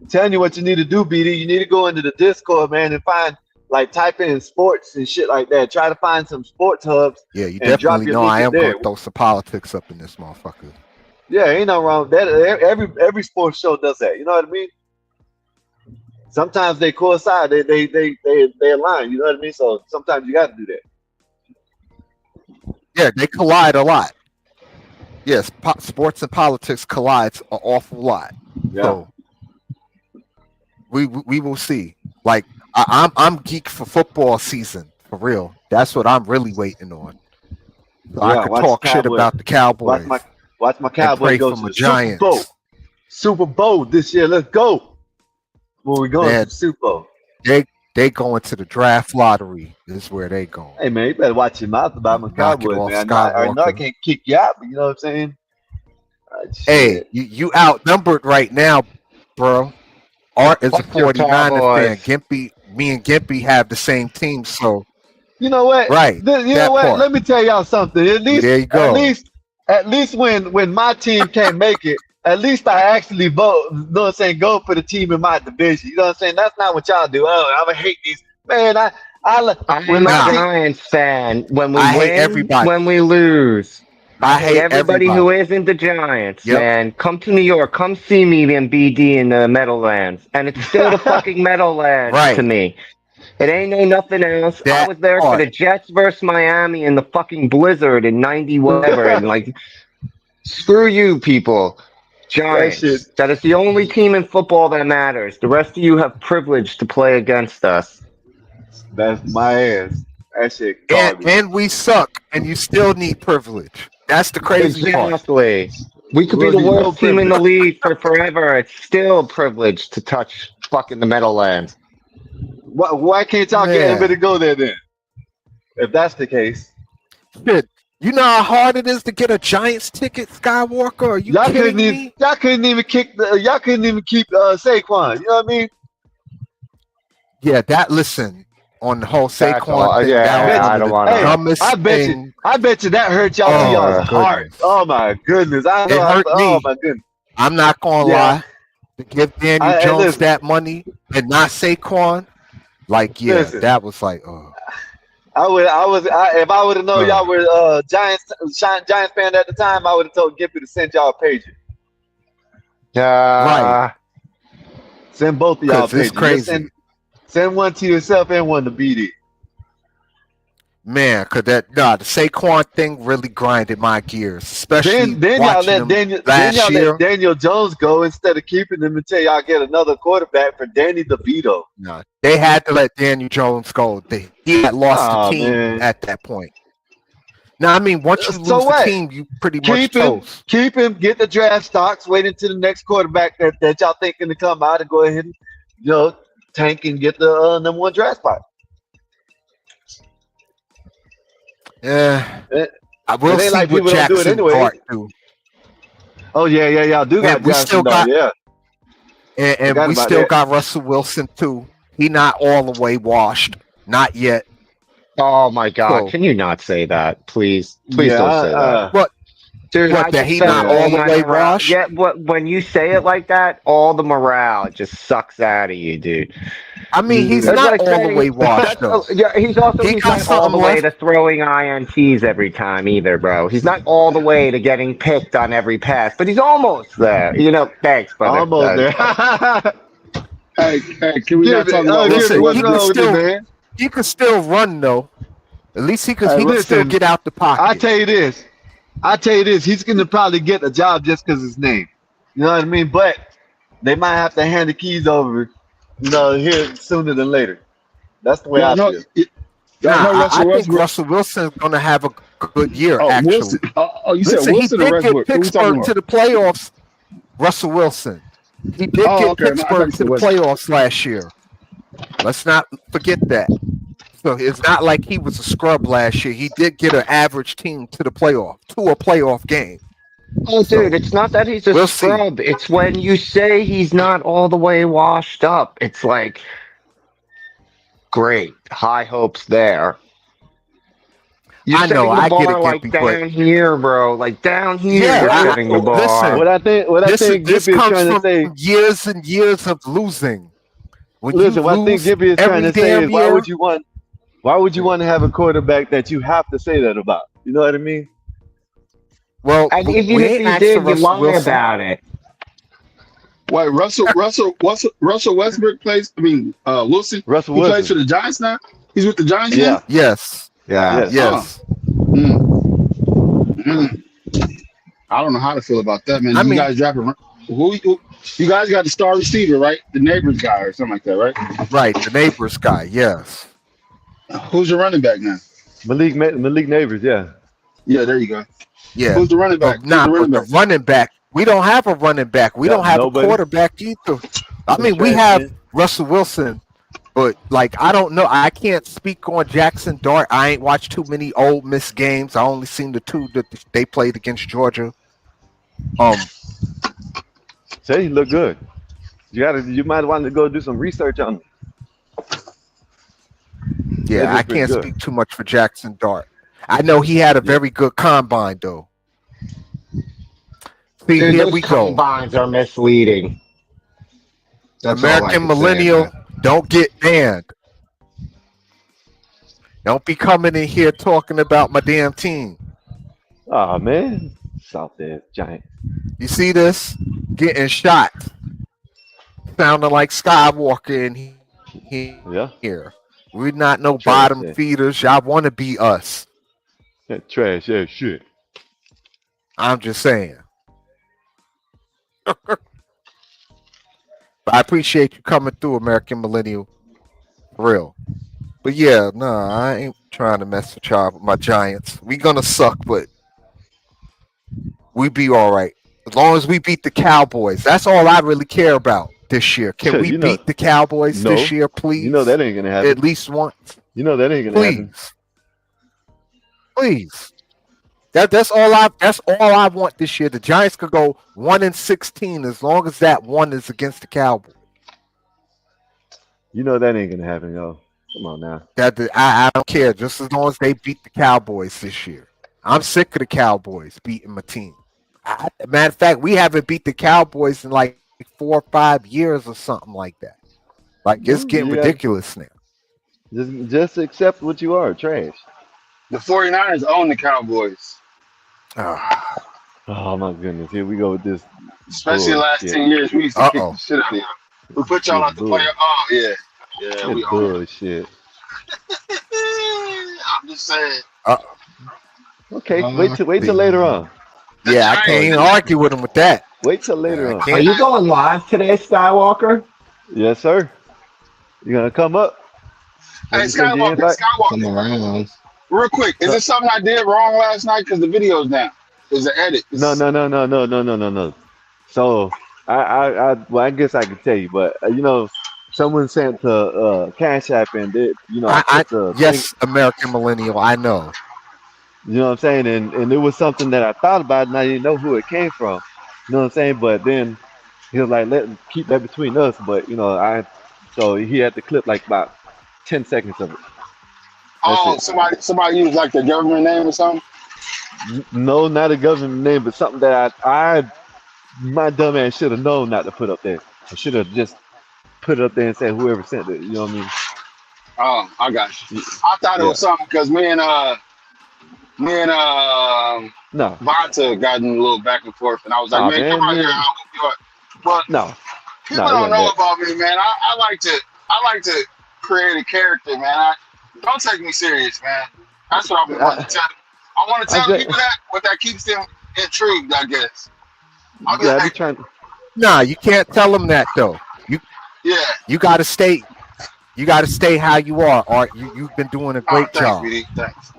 I'm telling you what you need to do, BD. You need to go into the Discord, man, and type in sports and shit like that. Try to find some sports hubs. Yeah, you And drop definitely your know link I in am there. gonna throw some politics up in this motherfucker. Yeah, ain't no wrong with that. Every sports show does that. You know what I mean? Sometimes they coincide. They align. You know what I mean? So sometimes you got to do that. Yeah, they collide a lot. Yes, sports and politics collides an awful lot. Yeah. So we will see. Like I'm geek for football season for real. That's what I'm really waiting on. So I Yeah, could watch talk the shit Cowboys. about the Cowboys. Watch my and Cowboys pray go for to my the Super Giants. Bowl. Super Bowl this year. Let's go. Where we going Man. to the Super Bowl? They going to the draft lottery. This is where they going. Hey man, you better watch your mouth about my Knock it Cowboys, off, man. I know I Skywalker. can't kick you out, but you know what I'm saying? Hey, Shit. you outnumbered right now, bro. Art is a Fuck your 49er fan. Cowboys. Me and Gimpy have the same team, so You know what? right. You that know what? part. Let me tell y'all something. There you go. At least when my team can't make it, at least I actually vote. You know what I'm saying? Go for the team in my division. You know what I'm saying? That's not what y'all do. Oh, I'm gonna hate these. Man, I'm when a my team, Giants fan. When we I hate win, everybody. when we lose. I hate Everybody who isn't the Giants, Yep. man. Come to New York. Come see me in BD in the Meadowlands. And it's still the fucking Meadowlands Right. to me. It ain't no nothing else. I That was there for part. the Jets versus Miami in the fucking blizzard in 90 whatever. And like, screw you, people. Giants. shit. That is the only team in football that matters. The rest of you have privilege to play against us. that's my ass. That shit garbage. And we suck, and you still need privilege. That's the crazy part. Exactly. We could be We'll the need no worst team in the privilege. league for forever. It's still a privilege to touch fucking the Meadowlands. Why can't y'all get anybody to go there then? If that's the case, Shit. You know how hard it is to get a Giants ticket, Skywalker? Are you y'all kidding couldn't me? even keep Saquon. You know what I mean? Yeah, listen. On the whole That's Saquon all- thing, yeah, that was I one of don't the wanna- dumbest I bet thing. you that hurt y'all Oh, to y'all's goodness. heart. Oh my goodness. I It know. hurt Oh me. my goodness. I'm not gonna Yeah. lie. To give Daniel Hey, Jones listen. that money and not Saquon, like Listen. that was like, oh. If I would have known y'all were Giants fan at the time, I would have told Gippy to send y'all a pager. Right. Send both of y'all a 'Cause it's pager. crazy. Just send one to yourself and one to BD. Man, cause the Saquon thing really grinded my gears, especially Then y'all watching let him last year. let Daniel Jones go instead of keeping him until y'all get another quarterback for Danny DeVito. No, they had to let Daniel Jones go. He had lost Oh, the team man. at that point. Now, I mean, once you So lose what? the team, you pretty much Keep him, toast. get the draft stocks, wait until the next quarterback that y'all thinking to come out and go ahead and tank and get the number one draft spot. Yeah, I will It ain't see like what people don't do it Jackson anyway. Dart do. Oh yeah, y'all do got And we still Jackson Dart, got yeah. and Forgot we about still that. got Russell Wilson too. He not all the way washed. Not yet. Oh my God! So Can you not say that, please? Please Yeah, don't say that. what Dude, what I that just he spent not yeah. all all the my way morale. washed? Yeah, when you say it like that, all the morale just sucks out of you, dude. I mean, he's That's not like all the saying way washed though. yeah. He's He got not all something the way left. to throwing INTs every time either, bro. He's not all the way to getting picked on every pass, but he's almost there. Thanks, brother. Almost there. Hey, can we not Gibby, talk about Gibby, Russell Listen, what's he Westbrook? could wrong with you, still man? run though. At least he could Hey, still Listen, get out the I pocket. tell you this. He's gonna probably get a job just because his name. You know what I mean? But they might have to hand the keys over, here sooner than later. That's the way y'all I know, feel. y'all know I Russell think Westbrook. Russell Wilson's gonna have a good year Oh, actually. Wilson. Oh, you said Listen, he Wilson or did get Westbrook? Who we talking Pittsburgh to about? the playoffs. Russell Wilson. He did Oh, get okay. No, I thought Pittsburgh you to said the Westbrook. playoffs last year. Let's not forget that. So it's not like he was a scrub last year. He did get an average team to a playoff game. Oh, So dude, it's not that he's a we'll see. scrub. It's when you say he's not all the way washed up. It's like, great, high hopes there. You're I know, setting the I get bar it, like Gippy, but down here, bro. Like down here, yeah, you're What I, setting the bar. what listen. I think This Gibby is comes trying to from say. years and years of losing. When you Listen, what I think lose Gibby is trying every to say damn is why year, would you want to have a quarterback that you have to say that about? You know what I mean? well, And we even if ain't he asked for did, you Russell lie Wilson. about it. Wait, Russell Westbrook plays. I mean, Wilson. Russell He plays for Wilson. the Giants now. He's with the Giants Yeah. now. Yes, Yeah. Yes. yes. Mm, mm. I don't know how to feel about that, man. I You mean, guys drafted who? You guys got the star receiver, right? The neighbors guy or something like that, right? right, the neighbors guy, yes. Who's your running back now? Malik Neighbors, yeah. Yeah, there you go. Yeah. Who's the running back? Who's the But running the back? running back, we don't have a running back. We don't have Nobody. a quarterback either. I That's mean, we trash, have man. Russell Wilson, but like I don't know. I can't speak on Jackson Dart. I ain't watched too many Ole Miss games. I only seen the two that they played against Georgia. Say he look good. You might want to go do some research on him. Yeah, They I look pretty can't good. speak too much for Jackson Dart. I know he had a very good combine though. See, Dude, here those we go. combines are misleading. That's all I American can say, millennial, man. don't get banned. Don't be coming in here talking about my damn team. Oh man. South there, Giant. You see this? Getting shot. Sounding like Skywalker in Yeah. here. We're not no Trash, bottom yeah. feeders. Y'all want to be us. That trash ass shit. I'm just saying. But I appreciate you coming through, American Millennial. For real. But yeah, no, I ain't trying to mess with y'all with my Giants. We gonna suck, but we be all right. As long as we beat the Cowboys. That's all I really care about this year. Can we You know- beat the Cowboys No. this year, please? You know that ain't gonna happen. At least once. You know that ain't gonna happen. Please. That's all I want this year. The Giants could go 1-16 as long as that one is against the Cowboys. You know that ain't gonna happen, yo. Come on now. I don't care. Just as long as they beat the Cowboys this year. I'm sick of the Cowboys beating my team. Matter of fact, we haven't beat the Cowboys in like 4 or 5 years or something like that. Like it's getting You ridiculous now. Just accept what you are, trash. The 49ers own the Cowboys, Ah, Oh my goodness, here we go with this. especially the last bullshit. 10 years. We used to kick Uh-oh. the shit out of you. We put y'all out the Bull. player. Oh yeah, yeah. That's We own. bullshit. I'm just saying. Okay, wait till later on. yeah, I can't even argue with him with that. Wait till later on. Are you going live today, Skywalker? Yes, sir. You gonna come up? Hey, Let me send you an Skywalker, invite. Skywalker. Real quick, is there something I did wrong last night? Because the video's down. There's an edit. No. So I guess I could tell you, but someone sent to Cash App and did I put the yes, American Millennial, I know. You know what I'm saying? And it was something that I thought about and I didn't know who it came from. You know what I'm saying? But then he was like, keep that between us. But so he had to clip like about 10 seconds of it. That's Oh, it. somebody used like the government name or something. No, not a government name, but something that I my dumb ass should have known not to put up there. I should have just put it up there and said whoever sent it. You know what I mean? Oh, I got you. Y- I thought it Yeah. was something because me and No. Vonta got in a little back and forth, and I was like, Nah, man, come man, out here, man. I'll whoop you up. But No. people No, it don't wasn't know that. about me, man. I like to create a character, man. Don't take me serious, man. That's what I've been wanting I, to tell. I want to I tell people just, that, but that keeps them intrigued, I guess. I'll be yeah, I be like, trying. Nah, you can't tell them that though. You yeah. you gotta stay. You gotta stay how you are. Art, you've been doing a Oh, great thanks, job. BD. Thanks.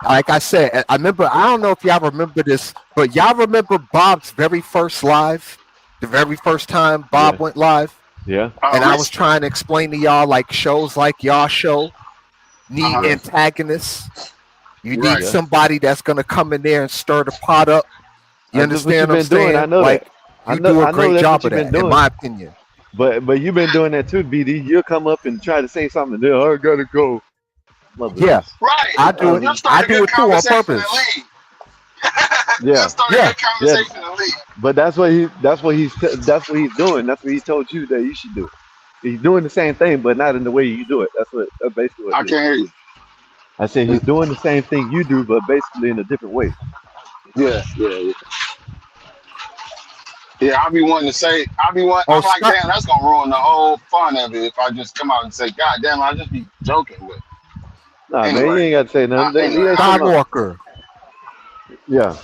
Like I said, I remember. I don't know if y'all remember this, but y'all remember Bob's very first live, the very first time Bob Yeah, went live, yeah, and I was Rich. trying to explain to y'all like shows like y'all show need Uh-huh. yeah, antagonists. You need Right. yeah. somebody that's gonna come in there and stir the pot up. You That's just what understand you've what I'm been doing. I saying? know that. Like you do a I know great that's what job of you've been that, in doing. my opinion. But you've been doing that too, BD. You'll come up and try to say something, and then I gotta go. Yeah, Motherfuckers. Right. I do it. You'll I start a do good it too on conversation and purpose. leave. You'll Yeah, start a Yeah, good yeah. conversation and leave. But that's what he's doing. That's what he told you that you should do. He's doing the same thing, but not in the way you do it. That's basically what I it is. can't hear you. I said he's doing the same thing you do, but basically in a different way. Yeah. Yeah, Oh, I'm like, Scott. damn, that's gonna ruin the whole fun of it if I just come out and say, God damn, I'll just be joking with. Nah, man, you Anyway, ain't got to say nothing. Leave that shit alone. Skywalker. Yeah,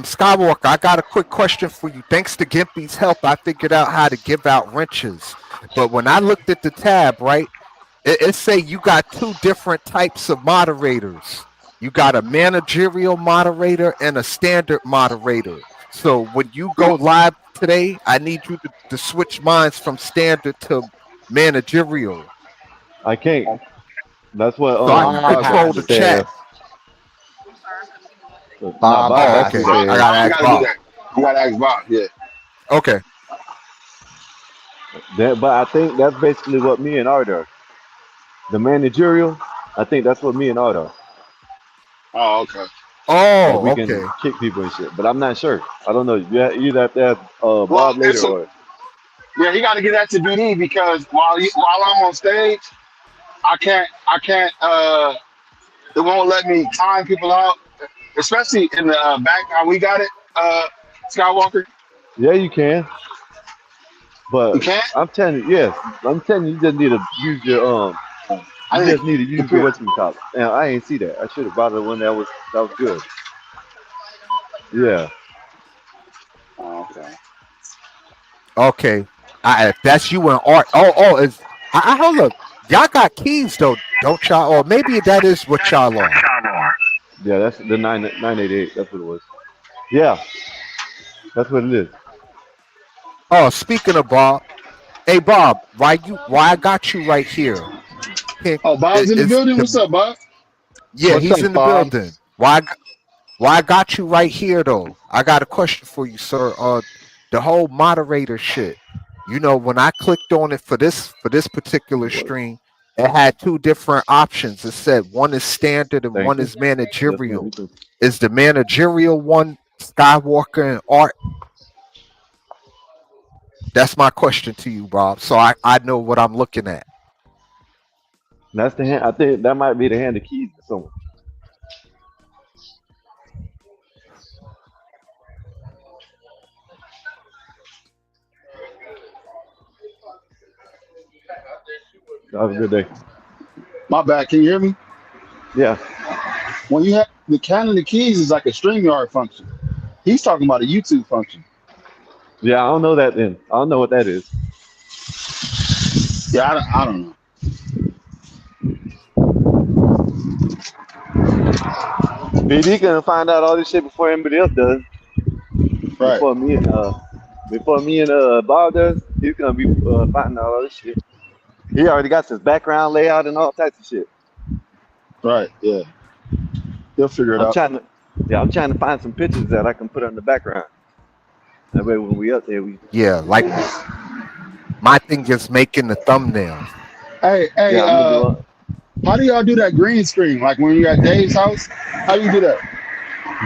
Skywalker, I got a quick question for you. Thanks to Gimpy's help, I figured out how to give out wrenches. But when I looked at the tab, right, it say you got two different types of moderators. You got a managerial moderator and a standard moderator. So when you go live today, I need you to switch minds from standard to managerial, I can't. That's what so I can Bob Bob got control you the has do. chat. to. Nah, Bob Bob Oh, got has you okay. do I to. that. gotta you ask gotta do Bob. that. You gotta ask Bob, yeah. Okay. But I think that's basically what me and Art are. The managerial. I think that's what me and Art are. Oh, okay. That we Oh, can okay. kick people and shit. But I'm not sure. I don't know. You have to ask Well, Bob later or yeah, he gotta get that to BD because while I'm on stage, I can't it won't let me time people out, especially in the back how we got it, Skywalker. yeah, you can. You But can't? I'm telling you, yes, I'm telling you, you just need to use your I you need just need to the use your computer. whatchamacallit. Now I ain't see that. I should have brought the one that was good. Yeah. Oh, okay. Okay. If that's you and Art. Is I hold up. Y'all got keys though, don't y'all? Or maybe that is what y'all are. Yeah, that's the 988. That's what it was. Yeah, that's what it is. Oh, speaking of Bob, hey Bob, why I got you right here? Can, Oh, Bob's in the is building. What's the up, Bob? yeah, What's he's up, in the Bob? building. Why I got you right here though? I got a question for you, sir. The whole moderator shit. You know, when I clicked on it for this particular stream, it had two different options. It said one is standard and Thank one you. is Yes, ma'am. You managerial. too. Is the managerial one Skywalker and Art? That's my question to you, Bob. So I know what I'm looking at. That's the hand. I think that might be the hand of keys to someone. Have a good day. My bad. Can you hear me? Yeah. When you have the Canada keys is like a StreamYard function. He's talking about a YouTube function. Yeah, I don't know that then. I don't know what that is. Yeah, I don't know. BD gonna find out all this shit before anybody else does. Right. Before me and Bob does, he's gonna be finding out all this shit. He already got his background layout and all types of shit. Right. Yeah. He'll figure it I'm out. trying to Yeah, I'm trying to find some pictures that I can put on the background. That way, when we up there, we Yeah, like my thing is making the thumbnails. Hey, yeah, I'm gonna do it. how do y'all do that green screen? Like when you're at Dave's house, how do you do that?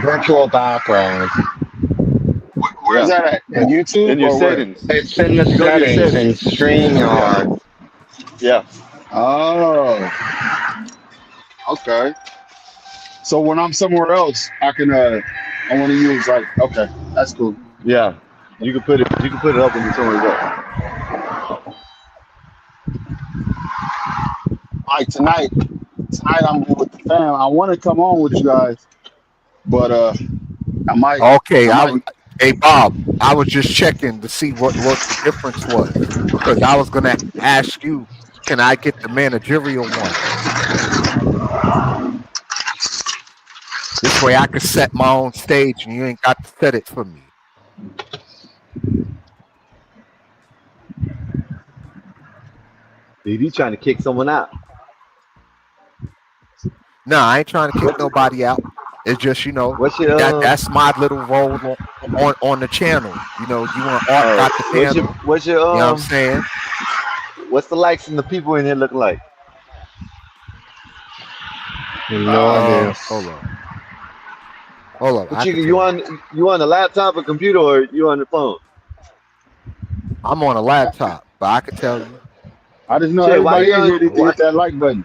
Virtual background. Where's Yeah, that at? In in YouTube your or where? settings. It's in the You go to your settings in settings. StreamYard. Yeah. Oh, okay. So when I'm somewhere else, I can I want to use like okay, that's cool. Yeah. You can put it. You can put it up when you're somewhere else. Like tonight I'm with the fam. I want to come on with you guys, but I might. Okay, I might. hey Bob, I was just checking to see what the difference was because I was gonna ask you, can I get the managerial one? This way I can set my own stage and you ain't got to set it for me. BD trying to kick someone out. No, I ain't trying to kick nobody out. It's just What's your that's my little role on the channel. You want Art got the panel. what's your You know what I'm saying? what's the likes and the people in here looking like? No idea. Hold on. But you on the laptop or computer or you on the phone? I'm on a laptop, but I can tell you. I just know Shit, why everybody you in on- here need to hit that like button.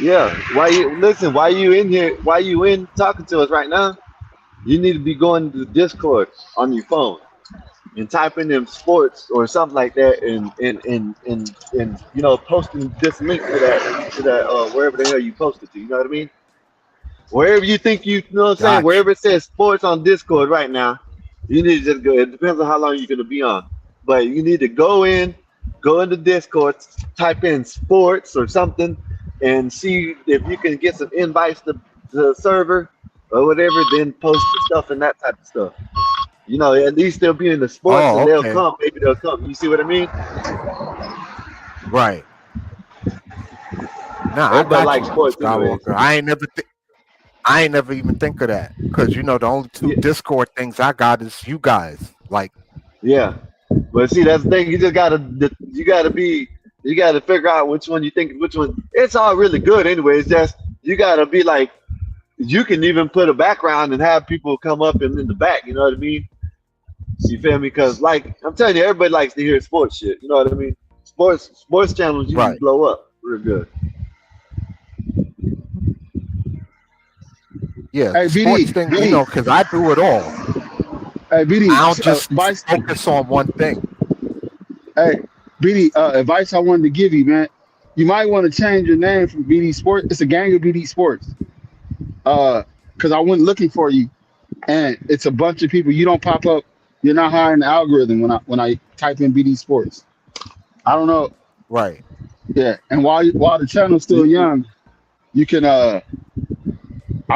Yeah. Why you in here? Why you in talking to us right now? You need to be going to the Discord on your phone and typing in sports or something like that and posting this link to that wherever the hell you posted to. You know what I mean? Wherever you think you know what I'm saying, Gotcha. wherever it says sports on Discord right now, you need to just go. It depends on how long you're gonna be on. But you need to go into Discord, type in sports or something, and see if you can get some invites to the server or whatever, then post the stuff and that type of stuff. At least they'll be in the sports and they'll okay. come. Maybe they'll come. You see what I mean? Right. Nah, I Everybody got likes you, sports anyways. Skywalker. I ain't never even think of that because the only two Discord things I got is you guys. Like, Yeah, but see, that's the thing. You gotta figure out which one you think, which one. It's all really good anyway. It's just you gotta be like, you can even put a background and have people come up and in the back. You know what I mean? You feel me? Because like I'm telling you, everybody likes to hear sports shit. You know what I mean? Sports channels usually Right. blow up real good. yeah, Hey, the sports BD, thing, BD. because I do it all. Hey, BD, I don't just advice. focus on one thing. Hey, BD, advice I wanted to give you, man. You might want to change your name from BD Sports. It's a gang of BD Sports. Because I went looking for you, and it's a bunch of people. You don't pop up. You're not high in the algorithm when I type in BD Sports. I don't know. Right. Yeah, and while the channel's still young, you can.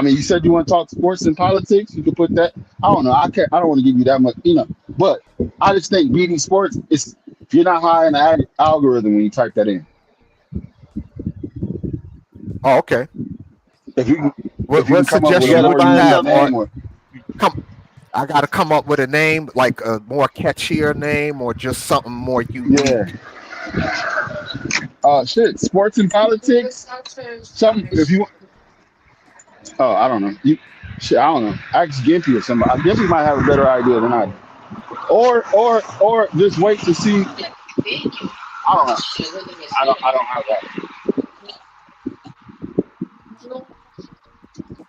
You said you want to talk sports and politics. You can put that. I don't know. I don't want to give you that much, But I just think BD Sports is. You're not high in the algorithm when you type that in. Oh, okay. If you can, What come up with suggestion a would more you unique have? name, or I got to come up with a name, like a more catchier name, or just something more unique. Shit, sports and politics. Something if you. Oh, I don't know. I don't know. Ask Gimpy or somebody. Gimpy might have a better idea than I do. Or just wait to see. I don't know. I don't have that.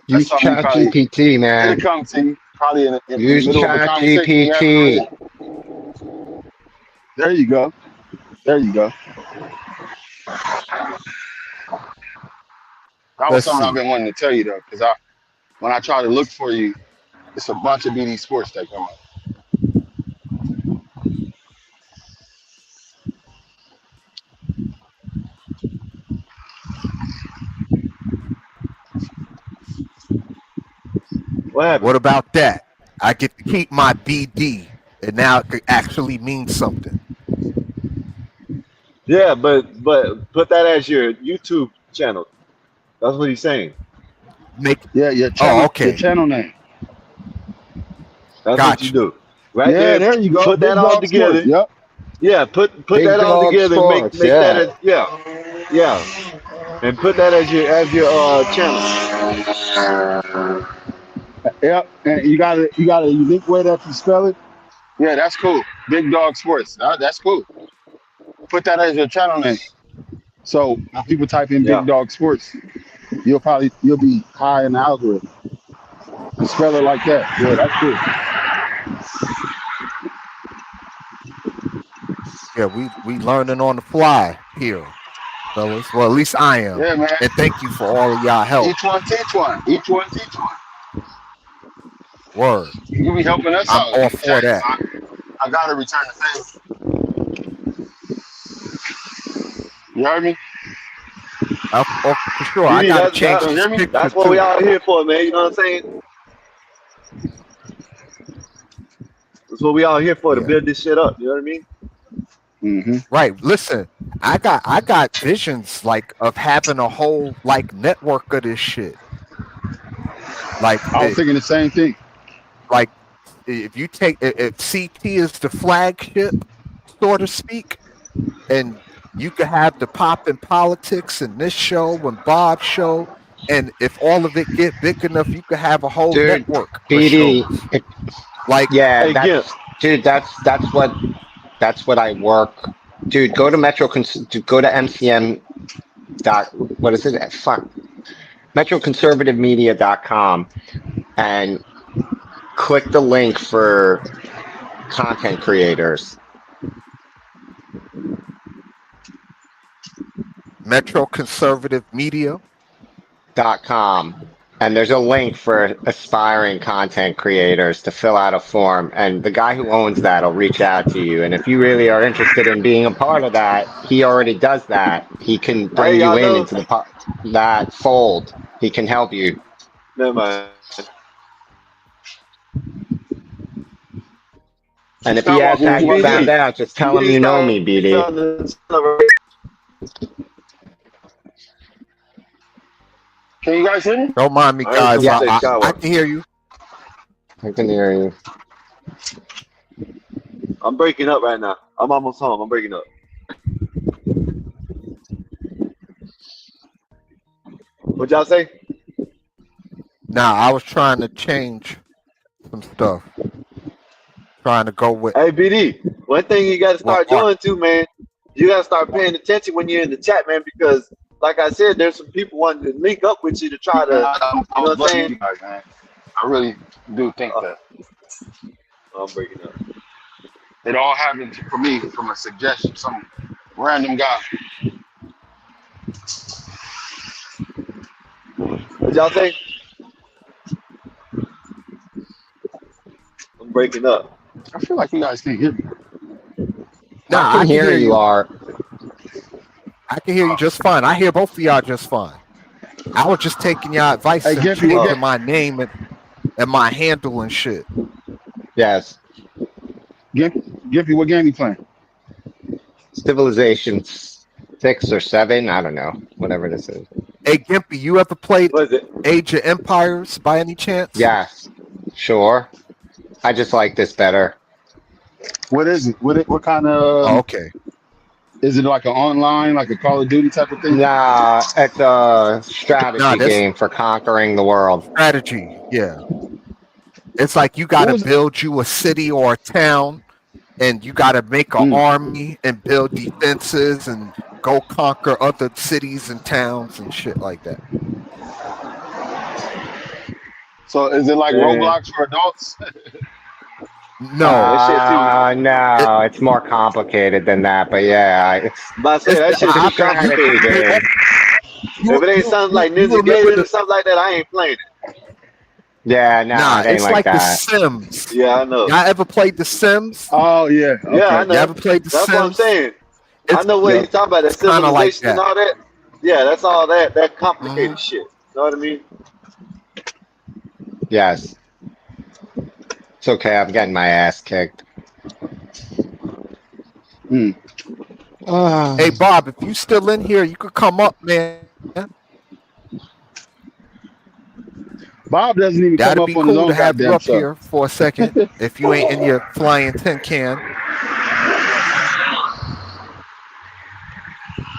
Use ChatGPT, man. It'll come to you probably in the Use middle of a conversation. ChatGPT. There you go. That was something I've been wanting to tell you though, because when I try to look for you, it's a bunch of BD Sports that come up. What happened? What about that? I get to keep my BD, and now it could actually mean something. Yeah, but put that as your YouTube channel. That's what he's saying. make. Yeah, your channel, Oh, okay. your channel name. That's what Got you you. do. Right Yeah, there. there you go. Put Big that all Dog Sports. together. Yep. Yeah, put Big that all Dog together and make Sports, make that yeah. as and put that as your channel. Yep. And you got a unique way that you spell it. Yeah, that's cool. Big Dog Sports. That's cool. Put that as your channel name. So when people type in Yeah. Big Dog Sports, you'll be high in the algorithm. You spell it like that. Yeah, that's cool. Yeah, we learning on the fly here, fellas. Well, at least I am. Yeah, man. And thank you for all of y'all help. Each one teach one. Each one teach one. Word. You be helping us I'm out. all for that. I gotta return the favor. You heard me? Oh, for sure. I BD, gotta change you this hear me? picture that's what we too. out here for, man. You know what I'm saying? That's what we out here for, to Yeah. build this shit up. You know what I mean? Mm-hmm. Right. Listen, I got visions like of having a whole like network of this shit. Like I was thinking the same thing. like if you take if CT is the flagship, so to speak, and you could have the pop in politics and this show and Bob's show, and if all of it get big enough, you could have a whole Dude, network of BD, shows. Like yeah, Hey, Gimp. that's what I work. Dude, go to go to MCM what is it? Fuck. MetroConservativeMedia.com and click the link for content creators. Metro Conservative Media. .com, and there's a link for aspiring content creators to fill out a form, and the guy who owns that will reach out to you, and if you really are interested in being a part of that, he already does that. He can bring Hey, you y'all in know. into that fold. He can help you. Never mind. And if he asks how you found out, just tell him you know me, BD. Can you guys hear me? Don't mind me, I ain't guys. gonna say I Skywalker. can hear you. I can hear you. I'm breaking up right now. I'm almost home. I'm breaking up. What y'all say? Nah, I was trying to change some stuff. Trying to go with Hey, BD, one thing you got to start What? doing too, man. You got to start paying attention when you're in the chat, man, because like I said, there's some people wanting to link up with you to try to, you know what I'm saying? I really do think that. I'm breaking up. It all happened for me from a suggestion, some random guy. What y'all say? I'm breaking up. I feel like you guys can't hear me. Nah, I can hear you, Art. I can hear you just fine. I hear both of y'all just fine. I was just taking y'all advice Hey, and Gimpy, changing my name and my handle and shit. Yes. Gimpy, what game you playing? Civilization 6 or 7, I don't know, whatever this is. Hey, Gimpy, you ever played What is it? Age of Empires by any chance? Yes, sure. I just like this better. What is it? What kind of? Oh, okay. Is it like an online, like a Call of Duty type of thing? Nah, it's a strategy this- game for conquering the world. Strategy, yeah. It's like you got to build you a city or a town, and you got to make an army and build defenses and go conquer other cities and towns and shit like that. So is it like Roblox for adults? No. No, it's more complicated than that. But yeah, it's. But I say that shit too complicated. If it ain't something like Ninja Gaiden or something like that, I ain't playing it. Yeah, nah, it ain't it's like that. The Sims. Yeah, I know. Y'all ever played The Sims? Oh yeah. Okay. Yeah, I know. You ever played The That's Sims? what I'm saying. I know what he's talking about. That It's kinda like civilization and all that. Yeah, that's all that complicated shit. You know what I mean? Yes. It's okay. I'm getting my ass kicked. Hey Bob, if you still in here, you could come up, man. Bob doesn't even come That'd up be on his cool own to have you goddamn up show. here for a second if you ain't in your flying tin can.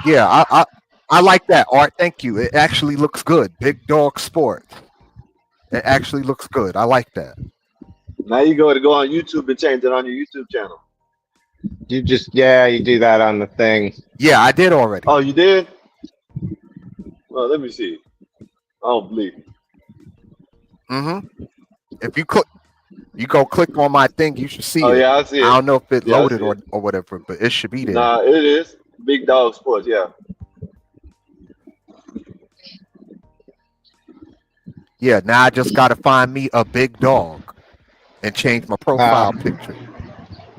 Yeah, I like that, Art. Thank you. It actually looks good. Big Dog Sports. It actually looks good. I like that. Now you go on YouTube and change it on your YouTube channel. You do that on the thing. Yeah, I did already. Oh, you did? Well, let me see. I don't believe you. If you go click on my thing, you should see Oh it. yeah, I see it. I don't know if it Yeah, I loaded see it. or whatever, but it should be there. Nah, it is Big Dog Sports. Yeah. Yeah, now I just gotta find me a big dog and change my profile picture.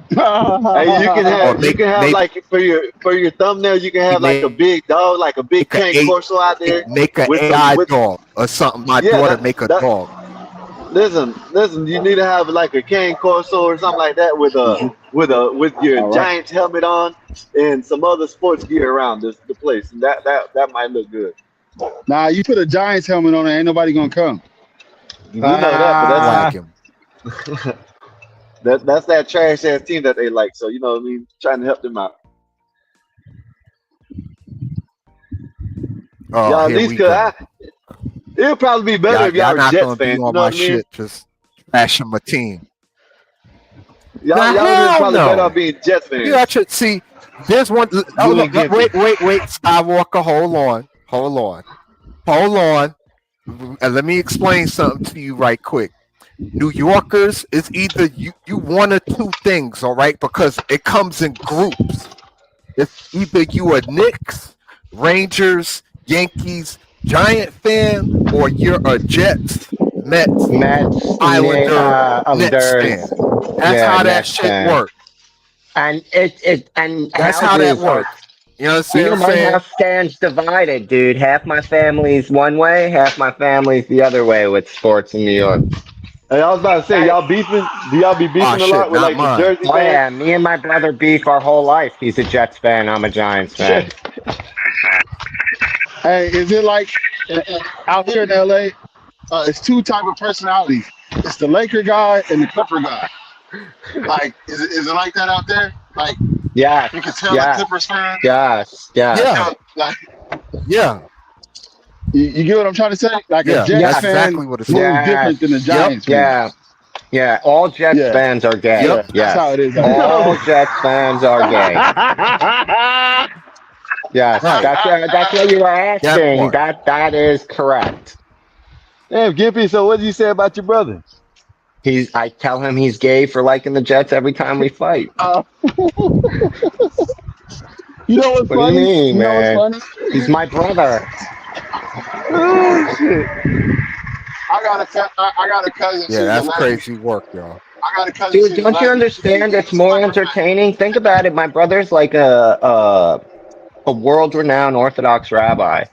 Hey, you can have maybe- like for your thumbnail, you can have like a big dog, like a big Make a cane corso out there. Make an with some- AI with- dog or something. My Yeah, daughter that- make a that- dog. Listen, you need to have like a cane corso or something like that with your All right. Giants helmet on and some other sports gear around the place, and that might look good. Nah, you put a Giants helmet on, ain't nobody gonna come. You know that, Like him. but that's that trash ass team that they like. So you know what I mean, trying to help them out. Oh, Y'all at here least we could. go. It'll probably be better if Y'all y'all not Jets gonna fans. be You on know my what I mean? shit, just trashing my team. Y'all Now, would hell probably no. better off being Jets fans. You got to see. There's one. Oh, You look, and wait, Skywalker, hold on. And let me explain something to you right quick. New Yorkers is either you one or two things, all right? Because it comes in groups. It's either you a Knicks, Rangers, Yankees, Giant fan, or you're a Jets, Mets, Islander, Nets fan. That's how that Nets shit fan. works. And That's how that works. You know what I'm My saying? house stands divided, dude. Half my family's one way, half my family's the other way with sports in New York. Hey, I was about to say, y'all beefing? Do y'all be beefing a shit, lot with not like mine. the Jersey Oh fans? yeah, me and my brother beef our whole life. He's a Jets fan. I'm a Giants fan. Hey, is it like out here in LA? It's two type of personalities. It's the Laker guy and the Clipper guy. Like, is it like that out there? Like, Yes, you can tell the yes, Clippers fan. yes. Yeah, Like, yeah, you get what I'm trying to say? Like yeah. a Jets That's fan exactly what it's moves like. different than the Giants fan. Yeah. All Jets Yeah. fans are gay. Yeah, that's Yes. how it is. All Jets fans are gay. Yes, Right. that's what you were asking. part. That is correct. Damn, Gimpy, so what did you say about your brother? I tell him he's gay for liking the Jets every time we fight. You know what's What do you funny? mean, You know man? what's funny? He's my brother. Oh shit! I got a cousin. Yeah, she's that's 11. crazy work, y'all. I got a cousin. Dude, she's don't you 11. understand? It's more entertaining. Think about it. My brother's like a world-renowned Orthodox rabbi,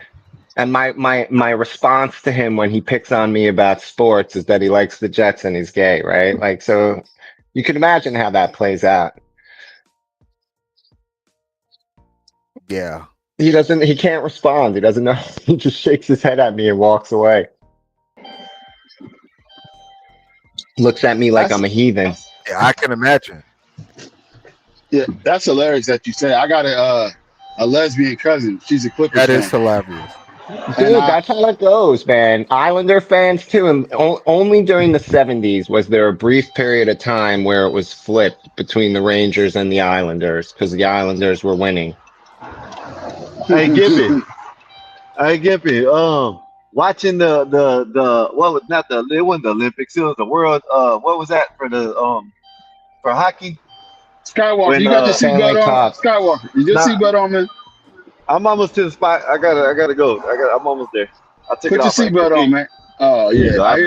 and my response to him when he picks on me about sports is that he likes the Jets and he's gay, right? Like, so you can imagine how that plays out. Yeah. He can't respond. He doesn't know. He just shakes his head at me and walks away. Looks at me like I'm a heathen. Yeah, I can imagine. Yeah, that's hilarious that you say. I got a lesbian cousin. She's a Clippers That fan. is hilarious. Dude, that's how it goes, man. Islander fans too, and only during the 70s was there a brief period of time where it was flipped between the Rangers and the Islanders because the Islanders were winning. Hey, Gimpy. Watching the what was not the it wasn't the Olympics, it was the world what was that for hockey? Skywalker, When, you got your Stanley seatbelt on? Cup. Skywalker, you just Nah. seatbelt on, man. I'm almost to the spot. I gotta go. I'm almost there. I'll take Put it your off right seatbelt quick. on, man. Oh yeah, Yeah, I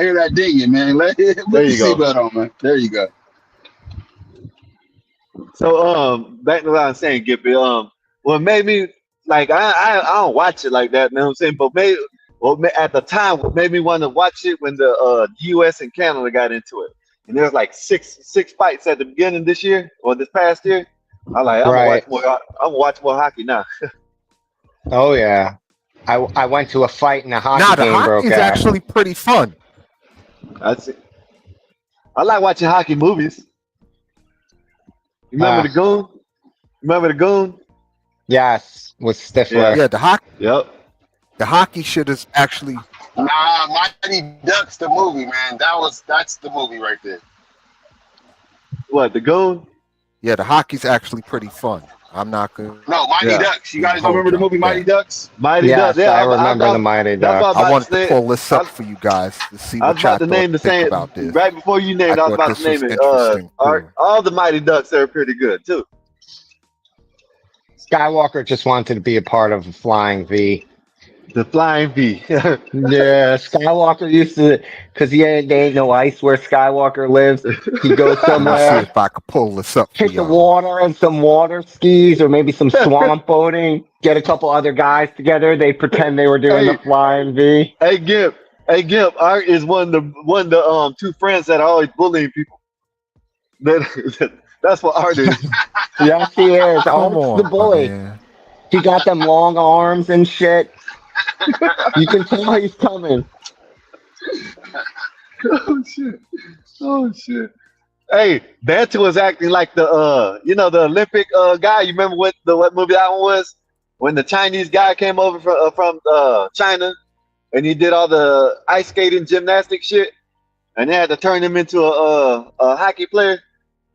hear that dinging, man. Put There your you go. seatbelt on, man. There you go. So back to what I was saying, Gippy. What made me like I don't watch it like that, you know what I'm saying? But at the time what made me want to watch it when the US and Canada got into it. And there was like six fights at the beginning this year or this past year. I'm Right. gonna watch more hockey now. Oh yeah. I went to a fight and a hockey Nah, the game broke hockey's out. actually pretty fun. That's it. I like watching hockey movies. Remember the Goon? Remember the Goon? Yes, with Stifler. Yeah, Yep. the hockey shit is actually Nah, Mighty Ducks, the movie, man. That's the movie right there. What, the Goon? the hockey's actually pretty fun. I'm not gonna. No, Mighty Yeah. Ducks. You guys don't remember the movie Mighty Ducks? Mighty Yes, Ducks. Yeah, I remember the Mighty that's Ducks. what I wanted to say- pull this up I- for you guys to see I was what y'all about to name the think same about this. right before you named. I was thought about this to name was it. interesting, too. All the Mighty Ducks are pretty good too. Skywalker just wanted to be a part of a Flying V. The Flying V. Yeah, Skywalker used to, because there ain't no ice where Skywalker lives. He goes I'm gonna see somewhere, if I could pull this up for hit the y'all. water and some water skis or maybe some swamp boating, get a couple other guys together. They pretend they were doing the Flying V. Hey Gimp. Art is one of the two friends that are always bullying people. That's what Art is. Yes, he is. Come Oh, on, the bully. man. He got them long arms and shit. You can tell he's coming. Oh shit. Hey, Bantu was acting like the the Olympic guy. You remember what movie that one was? When the Chinese guy came over from China and he did all the ice skating gymnastic shit and they had to turn him into a hockey player.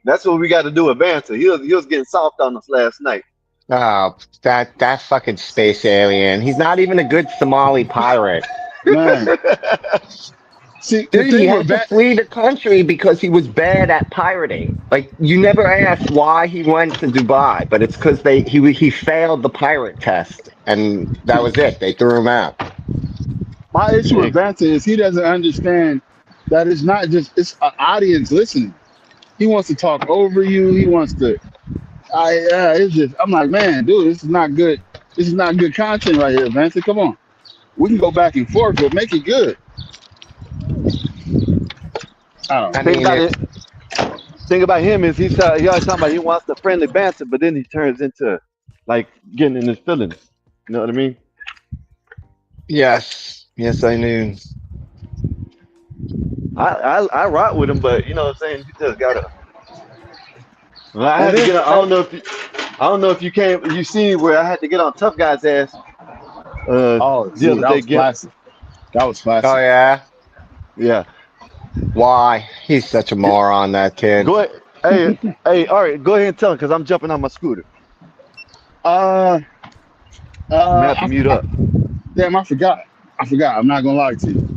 That's what we got to do with Bantu. He was getting soft on us last night. Oh, that fucking space alien. He's not even a good Somali pirate. Man. See, the Dude, he thing had with to Bat- flee the country because he was bad at pirating. Like, you never asked why he went to Dubai, but it's because he failed the pirate test, and that was it. They threw him out. my issue with Vanta is he doesn't understand that it's not just it's an audience listening. He wants to talk over you. He wants to. It's just. I'm like, man, dude, this is not good. This is not good content right here, Vanta. Come on, we can go back and forth, but make it good. I don't know. I mean, Thing about him is he always talking about he wants the friendly banter, but then he turns into like getting in his feelings. You know what I mean? yes, I knew. I rock with him, but you know what I'm saying? You just gotta. Well, I had to get. I don't know if you came. You see where I had to get on Tough Guy's ass. Oh, the other that day, was classic. That was classic. Oh, yeah? Yeah. Why? He's such a moron, that kid. Go ahead. Hey, all right. Go ahead and tell him because I'm jumping on my scooter. I'm gonna have to mute up. Damn, I forgot. I'm not gonna lie to you.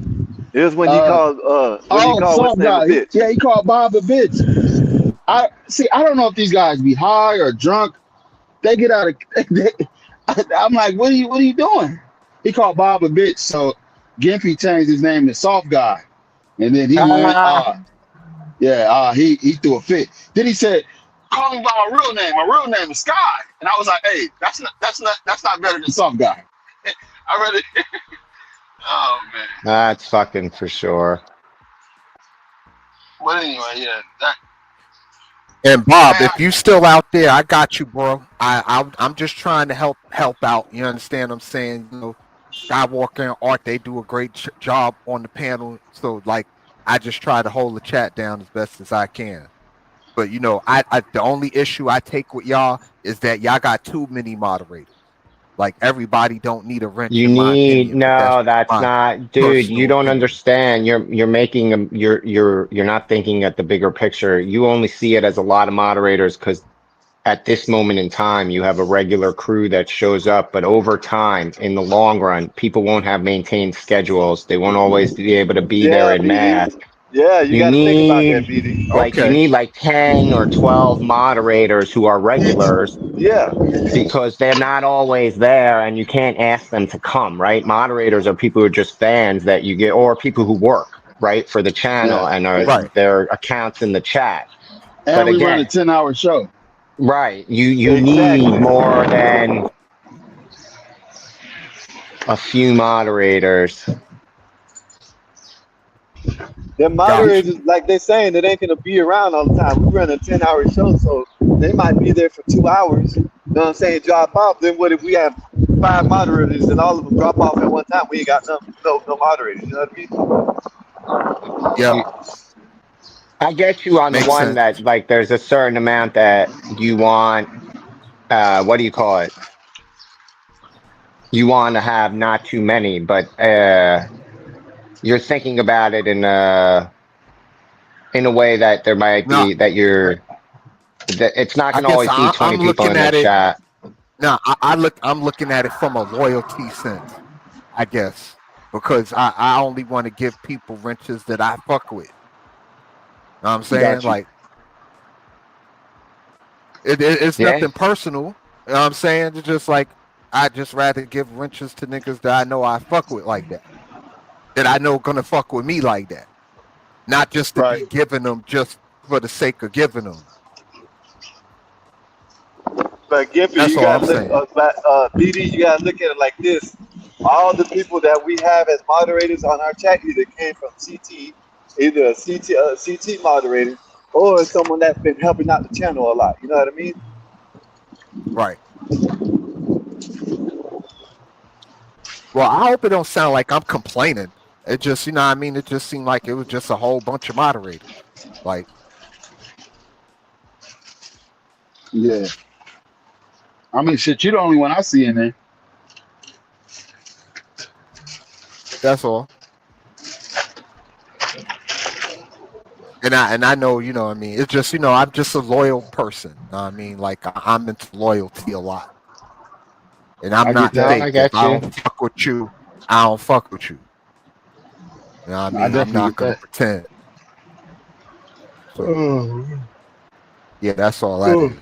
It was when he called. When he called what's some name a guy. bitch. Yeah, he called Bob a bitch. I don't know if these guys be high or drunk. They get out of. I'm like, what are you doing? He called Bob a bitch, so Gimpy changed his name to Soft Guy, and then he went. He threw a fit. Then he said, "Call me by my real name. My real name is Sky." And I was like, "Hey, that's not better than Soft Guy." I read it. Oh man. That's fucking for sure. But anyway, yeah, that. And Bob, if you still out there, I got you, bro. I'm just trying to help out. You understand what I'm saying? You know, Skywalker and Art, they do a great job on the panel. So like, I just try to hold the chat down as best as I can. But you know, I the only issue I take with y'all is that y'all got too many moderators. Like everybody don't need a wrench. You in my need opinion, no, but that's my not, dude. personal You don't opinion. understand. You're making you're not thinking at the bigger picture. You only see it as a lot of moderators because at this moment in time you have a regular crew that shows up. But over time, in the long run, people won't have maintained schedules. They won't always be able to be there in mass. Yeah, you got to think about that, BD. Like you need like 10 or 12 moderators who are regulars. Yeah. Because they're not always there and you can't ask them to come, right? Moderators are people who are just fans that you get, or people who work, right, for the channel and are their accounts in the chat. And but we again, run a 10-hour show. Right. You need more than a few moderators. The moderators, like they're saying, it ain't gonna be around all the time. We run a 10-hour show, so they might be there for 2 hours. You know what I'm saying? Drop off. Then what if we have 5 moderators and all of them drop off at one time, we ain't got no moderators. You know what I mean? Yeah, I get you on the makes one sense. that like there's a certain amount that you want. What do you call it? You want to have not too many, but you're thinking about it in a way that there might No, be that it's not I going to guess always be 20 I'm people looking in the at it. chat. No, I'm looking at it from a loyalty sense, I guess, because I only want to give people wrenches that I fuck with. Know what I'm saying? Got you. Like it's Yeah. nothing personal. You know what I'm saying? It's just like I just rather give wrenches to niggas that I know I fuck with like that. That I know gonna fuck with me like that. Not just to be Right. giving them just for the sake of giving them. But Giffy, That's you all gotta I'm look, saying. BD, you gotta look at it like this. All the people that we have as moderators on our chat either came from CT, either a CT moderator, or someone that's been helping out the channel a lot. You know what I mean? Right. Well, I hope it don't sound like I'm complaining. It just, you know what I mean? It just seemed like it was just a whole bunch of moderators. Like, Yeah. I mean, shit, you're the only one I see in there. that's all. And I know, you know what I mean? It's just, you know, I'm just a loyal person. You know what I mean? Like I'm into loyalty a lot. And I'm I get not No, that. I fake. If get I you. don't fuck with you, I don't fuck with you. You know what I I mean? I'm definitely not get gonna that. pretend. So Oh, yeah, that's all that oh. is.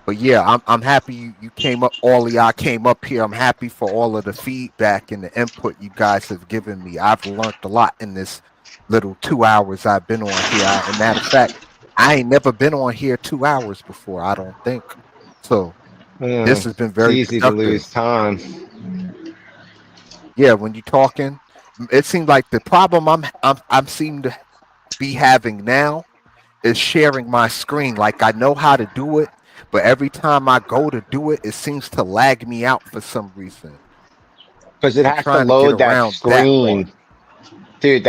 But yeah, I'm happy you came up. All of y'all came up here. I'm happy for all of the feedback and the input you guys have given me. I've learned a lot in this little 2 hours I've been on here. And matter of fact, I ain't never been on here 2 hours before. I don't think so. This has been It's very easy to productive. lose time. Yeah, when you talking, it seems like the problem I'm seem to be having now is sharing my screen. Like I know how to do it, but every time I go to do it, it seems to lag me out for some reason. Because it I'm has to trying to get load that around that part. screen. Dude,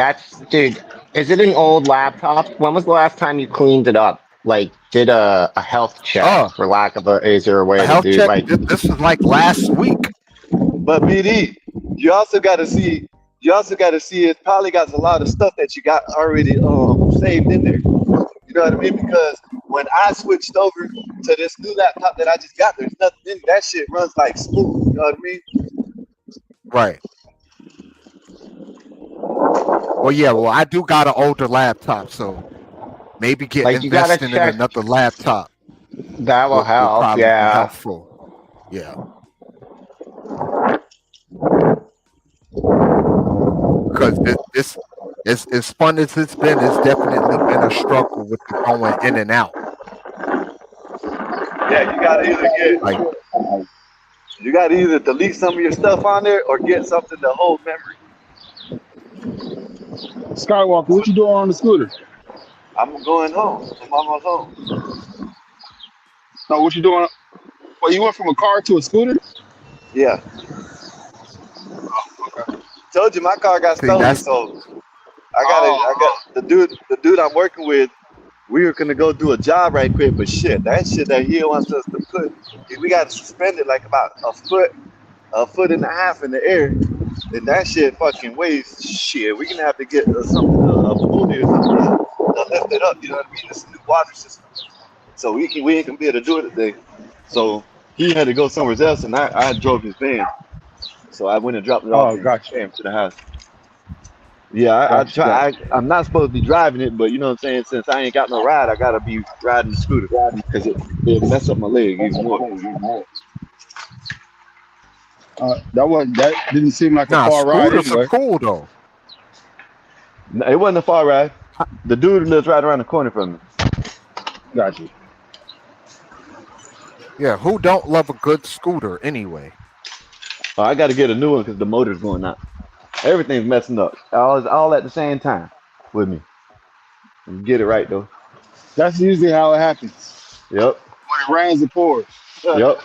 is it an old laptop? When was the last time you cleaned it up? Like, did a health check, Oh, for lack of a easier a way to health do, check. like, This was like last week. But BD, you also gotta see. You also gotta see it probably got a lot of stuff that you got already saved in there. You know what I mean? Because when I switched over to this new laptop that I just got, there's nothing in it. That shit runs like smooth. You know what I mean? Right. Well, yeah. Well, I do got an older laptop, so maybe you gotta investing in check. another laptop That will will help, probably be yeah. helpful. Yeah. Because this as fun as it's definitely been a struggle with the going in and out. Yeah, Like, you gotta either delete some of your stuff on there or get something to hold memory. Skywalker, what you doing on the scooter? I'm going home. I'm almost home. No, what you doing? Well, you went from a car to a scooter? Yeah. Told you my car got see, stolen, that's so I got the dude I'm working with. We were gonna go do a job right quick, but shit, that shit that he wants us to put, we got to suspend it like about a foot and a half in the air. And that shit fucking weighs shit. We're gonna have to get something, a pulley or something to lift it up. You know what I mean? It's a new water system, so we ain't gonna be able to do it today. So he had to go somewhere else, and I drove his van. So I went and dropped it off Oh, and gotcha. came to the house. Yeah, I Gotcha. try. I'm not supposed to be driving it, but you know what I'm saying. Since I ain't got no ride, I gotta be riding the scooter because it mess up my leg even more. That didn't seem like a nah. far ride Scooters are anyway. cool though. No, it wasn't a far ride. The dude lives right around the corner from me. Gotcha. Yeah, who don't love a good scooter anyway? Oh, I got to get a new one because the motor's going out. Everything's messing up. All at the same time with me. Get it right though. That's usually how it happens. Yep. When it rains, it pours. Yep.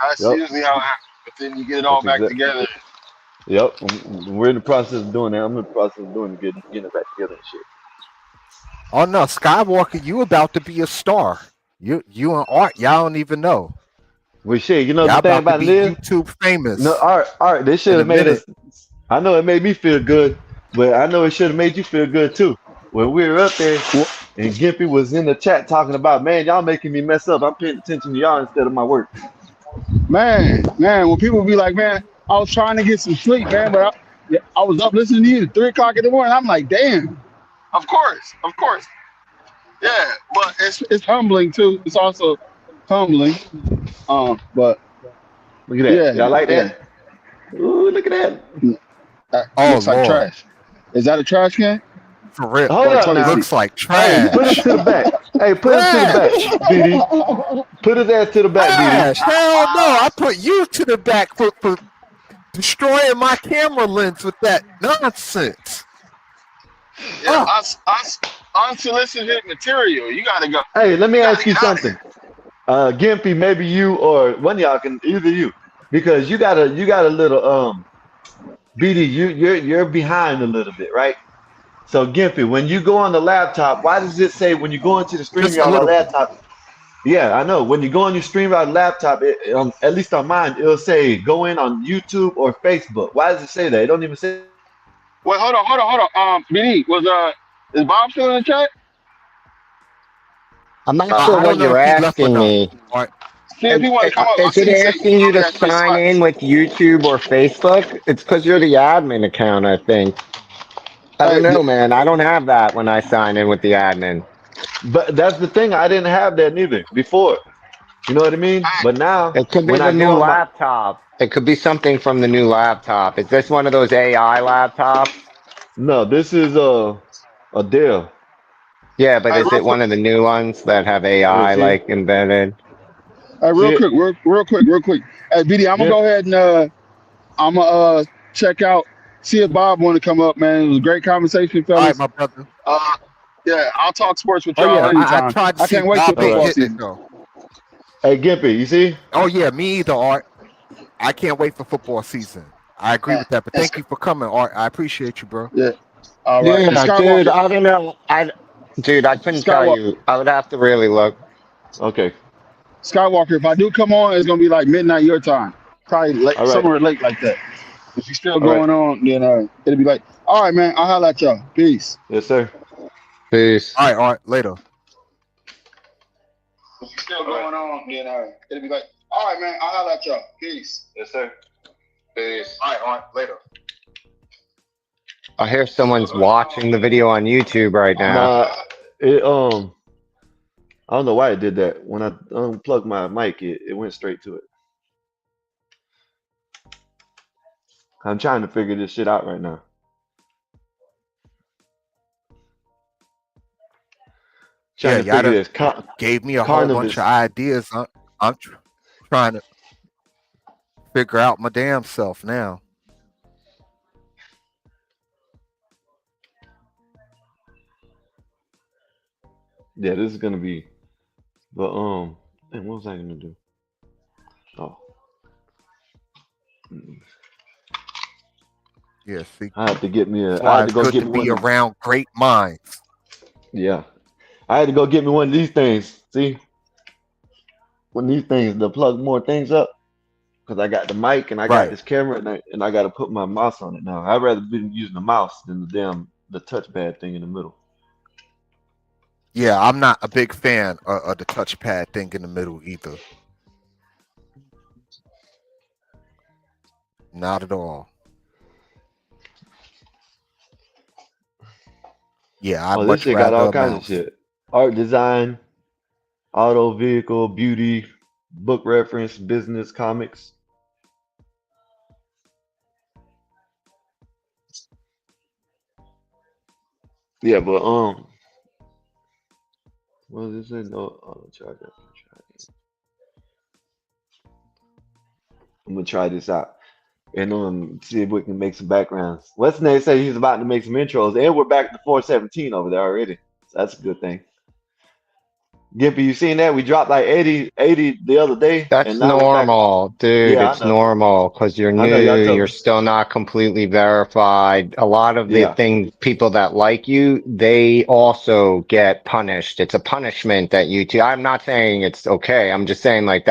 That's Yep. usually how it happens. But then you get it all That's back exact. together. Yep. We're in the process of doing that. I'm in the process of doing getting it back together and shit. Oh no, Skywalker, you about to be a star. You and Art, y'all don't even know. Well, shit, you know Y'all the thing about to about it be is, YouTube famous no, all right, they should in a have made minute. us. I know it made me feel good, but I know it should have made you feel good too. When we were up there and Gimpy was in the chat talking about, man, y'all making me mess up. I'm paying attention to y'all instead of my work. Man, when people be like, man, I was trying to get some sleep, man, but I was up listening to you at 3 o'clock in the morning. I'm like, damn. Of course. Yeah, but it's humbling too. It's also humbling. But Look at that. Y'all like that? Ooh, look at that. Oh Looks like Lord, trash. Is that a trash can? for real. Hold Or a up toilet now. seat? Looks like Hey, put him trash. to the back. Hey, put him to the Trash. back, BD. Put his ass to the back, BD. Trash. Hell no. I put you to the back for destroying my camera lens with that nonsense. Yeah, Oh, unsolicited material. You gotta go. Hey, let me You gotta ask you get out of something. here. Gimpy, maybe you or one of y'all can, either you, because you got a little BD. You're behind a little bit, right? So Gimpy, when you go on the laptop, why does it say when you go into the just a StreamYard on little bit. laptop? Yeah, I know. When you go on your StreamYard laptop, at least on mine, it'll say go in on YouTube or Facebook. Why does it say that? It don't even say. Wait, hold on. BD, is Bob still in the chat? I'm not sure I what don't know you're if he left or asking not. me. All right. See if he want to come up. I Is see it he said asking he you only to had 3 sign in slots. with YouTube or Facebook? It's because you're the admin account, I think. I don't know, man. I don't have that when I sign in with the admin. But that's the thing. I didn't have that neither before. You know what I mean? But now, It could be when the I go new on my laptop. It could be something from the new laptop. Is this one of those AI laptops? no, this is a Dell. Yeah, but is Real it quick. one of the new ones that have Yeah, AI see, like embedded? see it? Real quick. Hey, BD, I'm gonna Yeah. go ahead and I'm gonna check out, see if Bob want to come up, man. It was a great conversation, All right, fellas. my brother. Yeah, I'll talk sports with Oh y'all yeah, I anytime. tried to I see can't wait till Bob All ain't right. football hitting it season. though. Hey, Gimpy, you see? Oh yeah, me either, Art. I can't wait for football season. I agree Uh, with that, but and thank you for coming, Art. I appreciate you, bro. yeah, all right. And Yeah, dude. Skywalker, I don't know. I couldn't tell you. I would have to really look. Okay. Skywalker. If I do come on, it's gonna be like midnight your time, probably late, All right. somewhere late like that. If you're still All right. going on, then it'll be like, all right, man. I'll holler at y'all. Peace. Yes, sir. Peace. All right, Art. Later. If you're still going on, then it'll be like, all right, man. I'll holler at y'all. Peace. Yes, sir. Peace. All right, Art. Later. I hear someone's watching the video on YouTube right now. Nah, it I don't know why it did that. When I unplugged my mic, it went straight to it. I'm trying to figure this shit out right now. Yeah, Trying to y'all figure done this. gave me a whole bunch of Carnivus. ideas. I'm trying to figure out my damn self now. Yeah, this is gonna be. But man, what was I gonna do? Oh, Yeah, see, I had to get me a. that's I why had to it's go good get to me be one. around great minds. Yeah, I had to go get me one of these things. See, one of these things to plug more things up. Because I got the mic and I got Right. this camera and I got to put my mouse on it now. I'd rather be using the mouse than the touchpad thing in the middle. Yeah, I'm not a big fan of the touchpad thing in the middle either. Not at all. Yeah, I'd Oh, this much shit got rather all a kinds of mouse. shit. Art design, auto vehicle, beauty, book reference, business, comics. Yeah, but what is it? No, try that. I'm gonna try this out and see if we can make some backgrounds. What's name say he's about to make some intros, and we're back to 417 over there already. So that's a good thing. Gimpy, you seen that? We dropped like 80 the other day, and That's now we're back. normal, dude. Yeah, I It's know. normal because you're I know. Y'all new. told You're me. still not completely verified. A lot of the Yeah. things, people that like you, they also get punished. It's a punishment that I'm not saying it's okay. I'm just saying like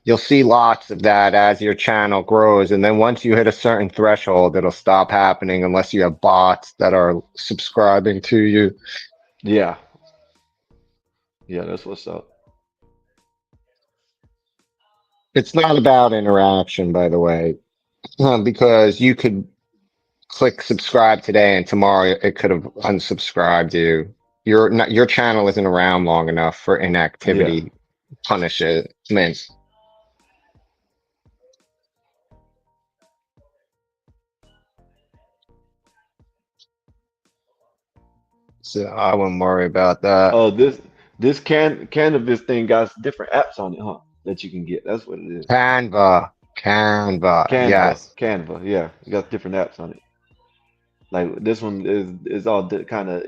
you'll see lots of that as your channel grows. And then once you hit a certain threshold, it'll stop happening unless you have bots that are subscribing to you. Yeah. Yeah. That's what's up. It's not about interaction, by the way, because you could click subscribe today and tomorrow it could have unsubscribed you. Your channel isn't around long enough for Yeah. inactivity punishment. So I wouldn't worry about that. Oh, this cannabis thing got different apps on it, huh? That you can get. That's what it is. Canva, yes. Canva. Yeah, you got different apps on it. Like this one is all kind of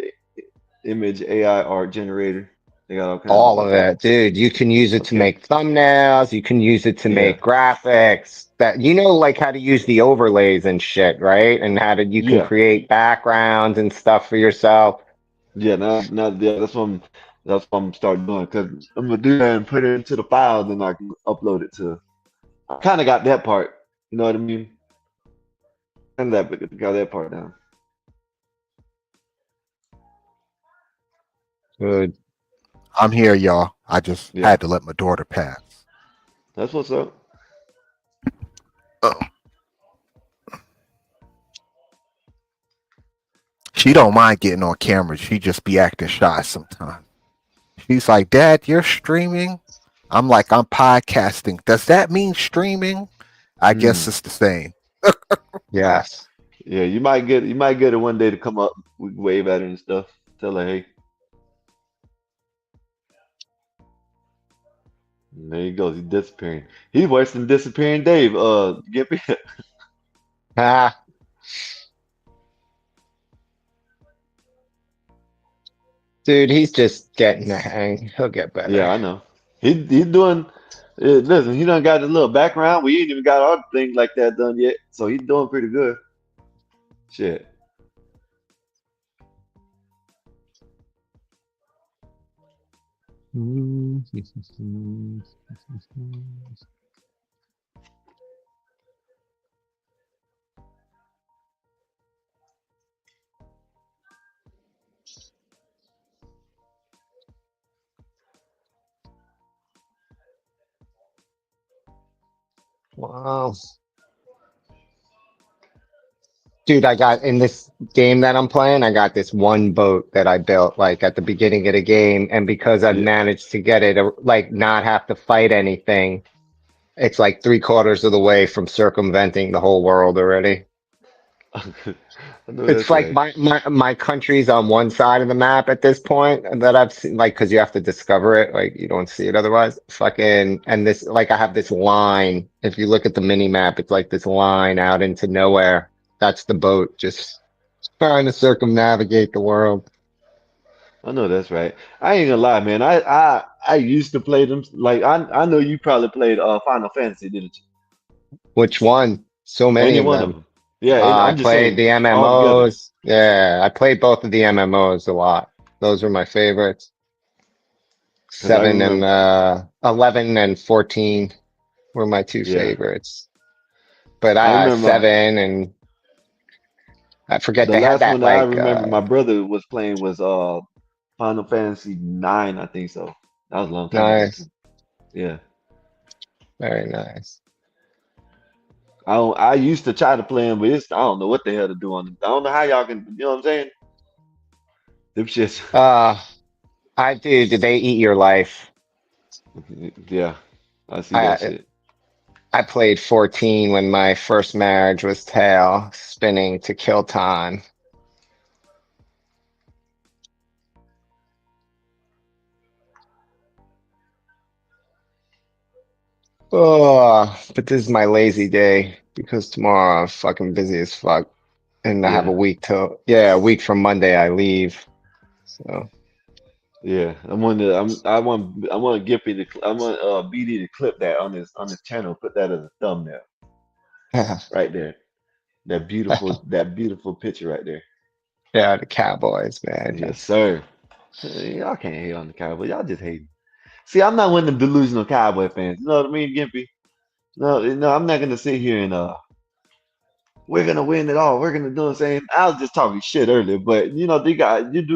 image AI art generator. They got all kinds of All of stuff on it. it, dude. You can use it to Okay. make thumbnails. You can use it to Yeah. make graphics that, like how to use the overlays and shit, right? And you can Yeah. create backgrounds and stuff for yourself. Yeah. Now, yeah. That's what I'm starting doing because I'm gonna do that and put it into the file, then I can upload it to. I kind of got that part. You know what I mean? And got that part down. Good. I'm here, y'all. I just Yeah. had to let my daughter pass. That's what's up. She don't mind getting on camera. She just be acting shy sometimes. She's like, "Dad, you're streaming." I'm like, "I'm podcasting." Does that mean streaming? I guess it's the same. Yes. Yeah, you might get it one day to come up. We can wave at her and stuff. Tell her, hey. And there he goes. He's disappearing. He's worse than disappearing Dave. Gimpy. Ah, dude, he's just getting the hang. He'll get better. Yeah, I know. He's doing. Listen, he done got a little background. We ain't even got our thing like that done yet. So he's doing pretty good. Shit. Wow. Dude, I got in this game that I'm playing, I got this one boat that I built like at the beginning of the game. And because I've Yeah. managed to get it, like not have to fight anything, it's like 3/4 of the way from circumventing the whole world already. I know It's that's like right. my country's on one side of the map at this point that I've seen, like, cause you have to discover it, like you don't see it otherwise. Fucking, and this, like I have this line. If you look at the mini map, it's like this line out into nowhere. That's the boat just trying to circumnavigate the world. I know that's right. I ain't gonna lie, man. I used to play them. Like I know you probably played Final Fantasy, didn't you? Which one? So many Any of one of them. them. Yeah, I I'm just played saying the all together. MMOs. Yeah, I played both of the MMOs a lot. Those were my favorites. Because I 7 and remember. 11 and 14 were my two Yeah, favorites. But I I remember 7 and I forget the they had last that one that I like remember my brother was playing was Final Fantasy 9, I think so. That was a long time ago too. nice, Yeah. very nice. I used to try to play them, but I don't know what the hell to do on them. I don't know how y'all can, you know what I'm saying? Them shits. Uh did they eat your life? Yeah, I see that I shit. I played 14 when my first marriage was tail spinning to kill time. Oh, but this is my lazy day because tomorrow I'm fucking busy as fuck. And I have Yeah. a week a week from Monday I leave. So Yeah, I want Gippy to I want BD to clip that on his channel, put that as a thumbnail right there. That beautiful picture right there. Yeah, the Cowboys, man. Yes, sir. Y'all can't hate on the Cowboys. Y'all just hating. See, I'm not one of them delusional Cowboy fans. You know what I mean, Gimpy? No, no, I'm not gonna sit here and we're gonna win it all. We're gonna do the same. I was just talking shit earlier, but you do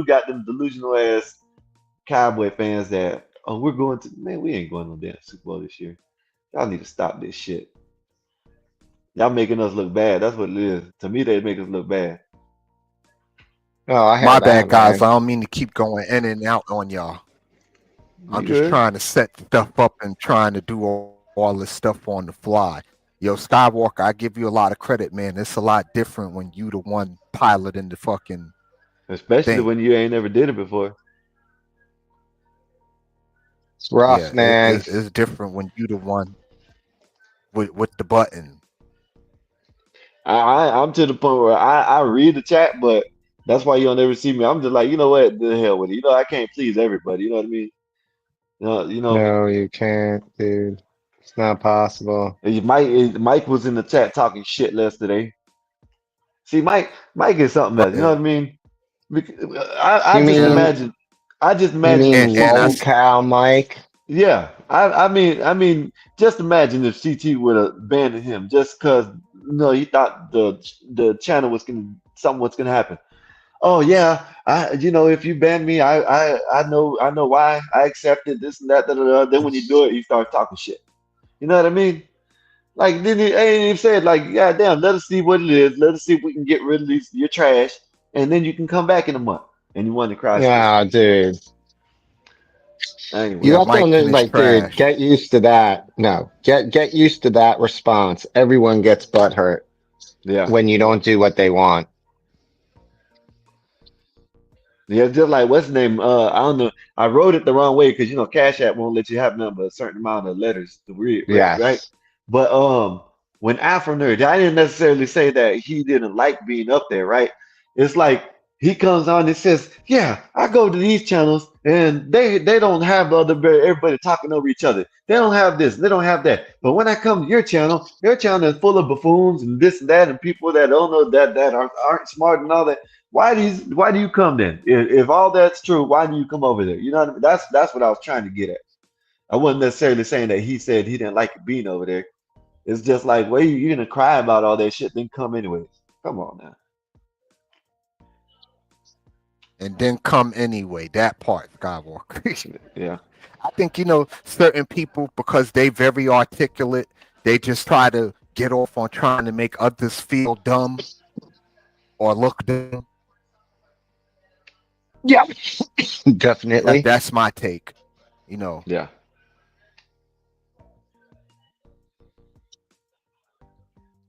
got them delusional ass Cowboy fans that we're going to man, we ain't going no damn Super Bowl this year. Y'all need to stop this shit. Y'all making us look bad. That's what it is. To me, they make us look bad. Oh, I My hear bad, that, guys. man. I don't mean to keep going in and out on y'all. I'm You just good? trying to set stuff up and trying to do all this stuff on the fly. Yo, Skywalker, I give you a lot of credit, man. It's a lot different when you the one piloting the fucking Especially thing. when you ain't never did it before. It's rough, Yeah, man. it's different when you the one with the button. I'm to the point where I read the chat, but that's why you don't ever see me. I'm just like, you know what? The hell with it. I can't please everybody. You know what I mean? No, you can't, dude. It's not possible. Mike was in the chat talking shit yesterday. See, Mike is something else. You know But what I mean? You mean I just you imagine if mean and I CT, low Mike? yeah, I mean, just imagine if CT would have abandoned him just because he thought the channel was something was gonna happen. Oh yeah, if you ban me, I know why I accepted this and that. Da, da, da. Then when you do it, you start talking shit. You know what I mean? Like then he said like, yeah, damn, let us see what it is. Let us see if we can get rid of your trash, and then you can come back in a month. And you want to cry still. Yeah, dude. You yeah, Anyways, have to Mike and his like, dude, trash. get used to that. No, get used to that response. Everyone gets butthurt yeah, when you don't do what they want. yeah, just like what's the name? I don't know. I wrote it the wrong way because Cash App won't let you have nothing but a certain amount of letters to read, right? Yes. But when Afro Nerd, I didn't necessarily say that he didn't like being up there, right? It's like he comes on and says, "Yeah, I go to these channels and they don't have everybody talking over each other. They don't have this, they don't have that. But when I come to your channel is full of buffoons and this and that and people that don't know that aren't smart and all that. Why do you come then? If all that's true, why do you come over there? You know what I mean? That's what I was trying to get at. I wasn't necessarily saying that he said he didn't like being over there. It's just like, well, you're gonna cry about all that shit, then come anyways. Come on now. And then come anyway. That part, Skywalker. Yeah. I think certain people because they very articulate, they just try to get off on trying to make others feel dumb or look dumb. Yeah. Definitely. That's my take. You know, Yeah.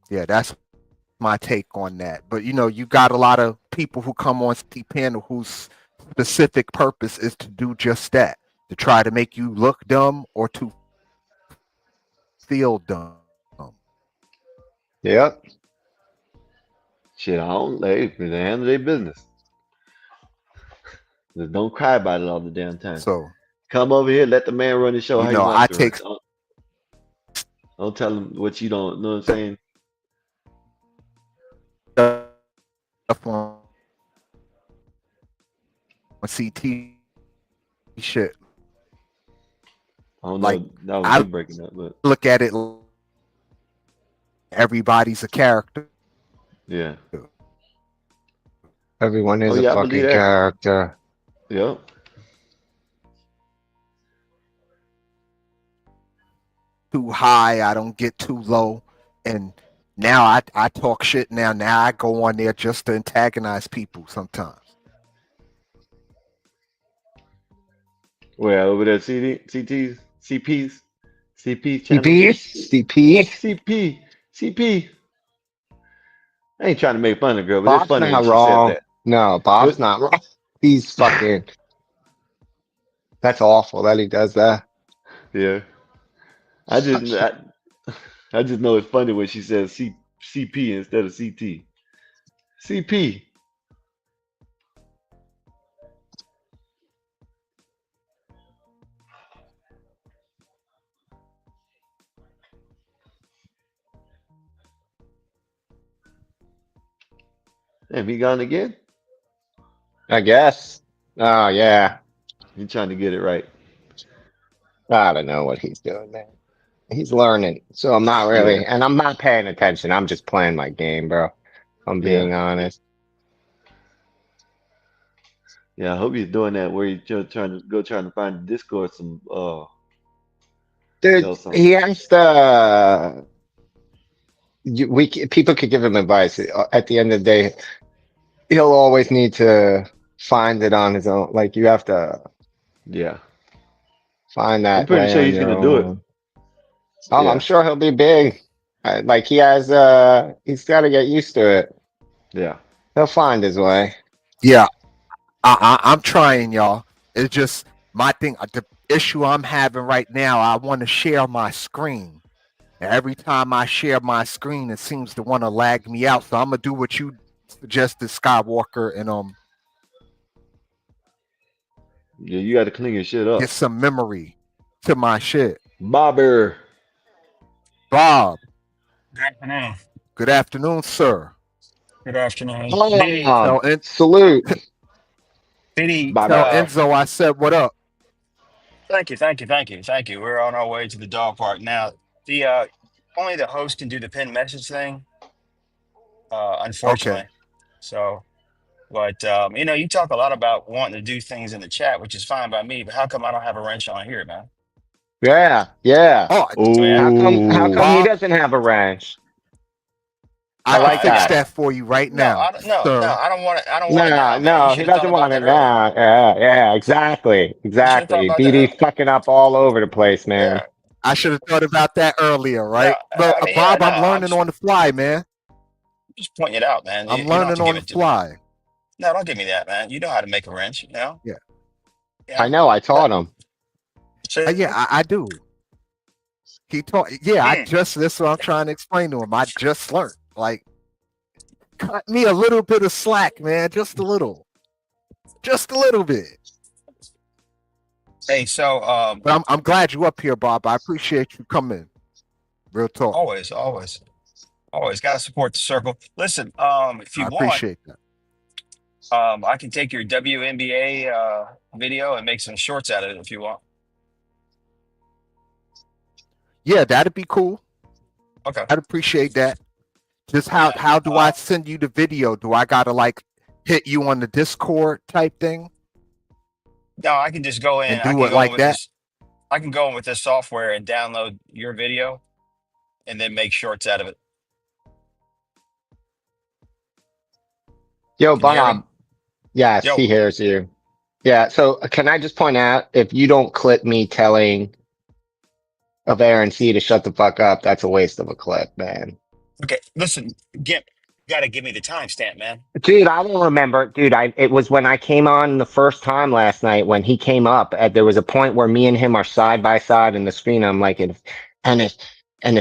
yeah, that's my take on that. But you got a lot of people who come on the panel whose specific purpose is to do just that, to try to make you look dumb or to feel dumb. Yep. Shit, I don't they handle their business. Just don't cry about it all the damn time. So, Come over here, let the man run the show how he wants I to run. take Don't tell him what you don't know what I'm saying? stuff on CT shit. I don't Like, know. That was I you breaking up, but look at it, everybody's a character. yeah. Everyone Oh is a yeah, I believe fucking that. character. Yep. Too high, I don't get too low. And now I talk shit now. Now I go on there just to antagonize people sometimes. Where over there, CTs, CPs, CP channel, CP? CP? CP. I ain't trying to make fun of the girl, but it's Bob's funny when not she says wrong. that. No, Bob's It, not wrong. He's fucking. That's awful that he does that. yeah. I just I, I just know it's funny when she says CP instead of CT. CP. Damn, he gone again? I guess. Oh yeah. He's trying to get it right. I don't know what he's doing, man. He's learning, so I'm not really, Yeah, and I'm not paying attention. I'm just playing my game, bro. I'm yeah, being honest. yeah. I hope he's doing that where he's trying to find the Discord some Dude, some. he has to. People could give him advice. At the end of the day, he'll always need to find it on his own. Like you have to Yeah, find I'm that pretty way sure on he's your gonna do it. own. I'm Yeah, sure he'll be big. Like he has. He's got to get used to it. yeah. He'll find his way. Yeah, I'm trying, y'all. It's just my thing. The issue I'm having right now, I want to share my screen. And every time I share my screen, it seems to want to lag me out. So I'm gonna do what you suggested, Skywalker, and Yeah, you got to clean your shit get up. some memory to my shit. Bobber. Bob, Good afternoon. good afternoon, sir. Good afternoon. Diddy, Oh, Tell salute. Diddy, tell Bobber. Enzo I said what up. thank you, thank you, thank you, thank you. We're on our way to the dog park now. The only the host can do the pin message thing, Okay. unfortunately. So, but you talk a lot about wanting to do things in the chat, which is fine by me. But how come I don't have a wrench on here, man? Yeah, yeah. Oh, I mean, How come he Bob, doesn't have a ranch? I I can like fix that. that for you right now, no. sir. I don't want it. I don't want it No, now, man. You no, he should have thought doesn't about want that it earlier. now. Yeah, exactly. You should have thought Exactly. about that. BD's fucking up all over the place, man. Yeah. I should have thought about that earlier, No, right? But I mean, yeah, Bob, no. I'm I'm learning on the fly, man. just pointing it out, man. I'm You don't have learning to give on the it to me. fly. No, don't give me that, man. You know how to make a wrench, you know? Yeah. I Yeah. know, I taught him. See? Yeah, I do. He taught. Yeah, Mm. that's what I'm trying to explain to him. I just learned. Like, cut me a little bit of slack, man. Just a little bit. Hey, so But I'm glad you up here, Bob. I appreciate you coming. Real talk. always got to support the circle. Listen, if you I want, appreciate that. I can take your WNBA video and make some shorts out of it if you want. Yeah, that'd be cool. Okay. I'd appreciate that. Just how do I send you the video? Do I gotta like hit you on the Discord type thing No, I can just go in. and I can do it go in like with that? this. I can go in with this software and download your video and then make shorts out of it. Yo, Can you hear me? Bob. Yes, Yo. he hears you. Yeah, so can I just point out, if you don't clip me telling of Aaron C to shut the fuck up, that's a waste of a clip, man. Okay, listen, got to give me the timestamp, man. Dude, I don't remember. Dude, it was when I came on the first time last night when he came up. There was a point where me and him are side by side in the screen. I'm like, if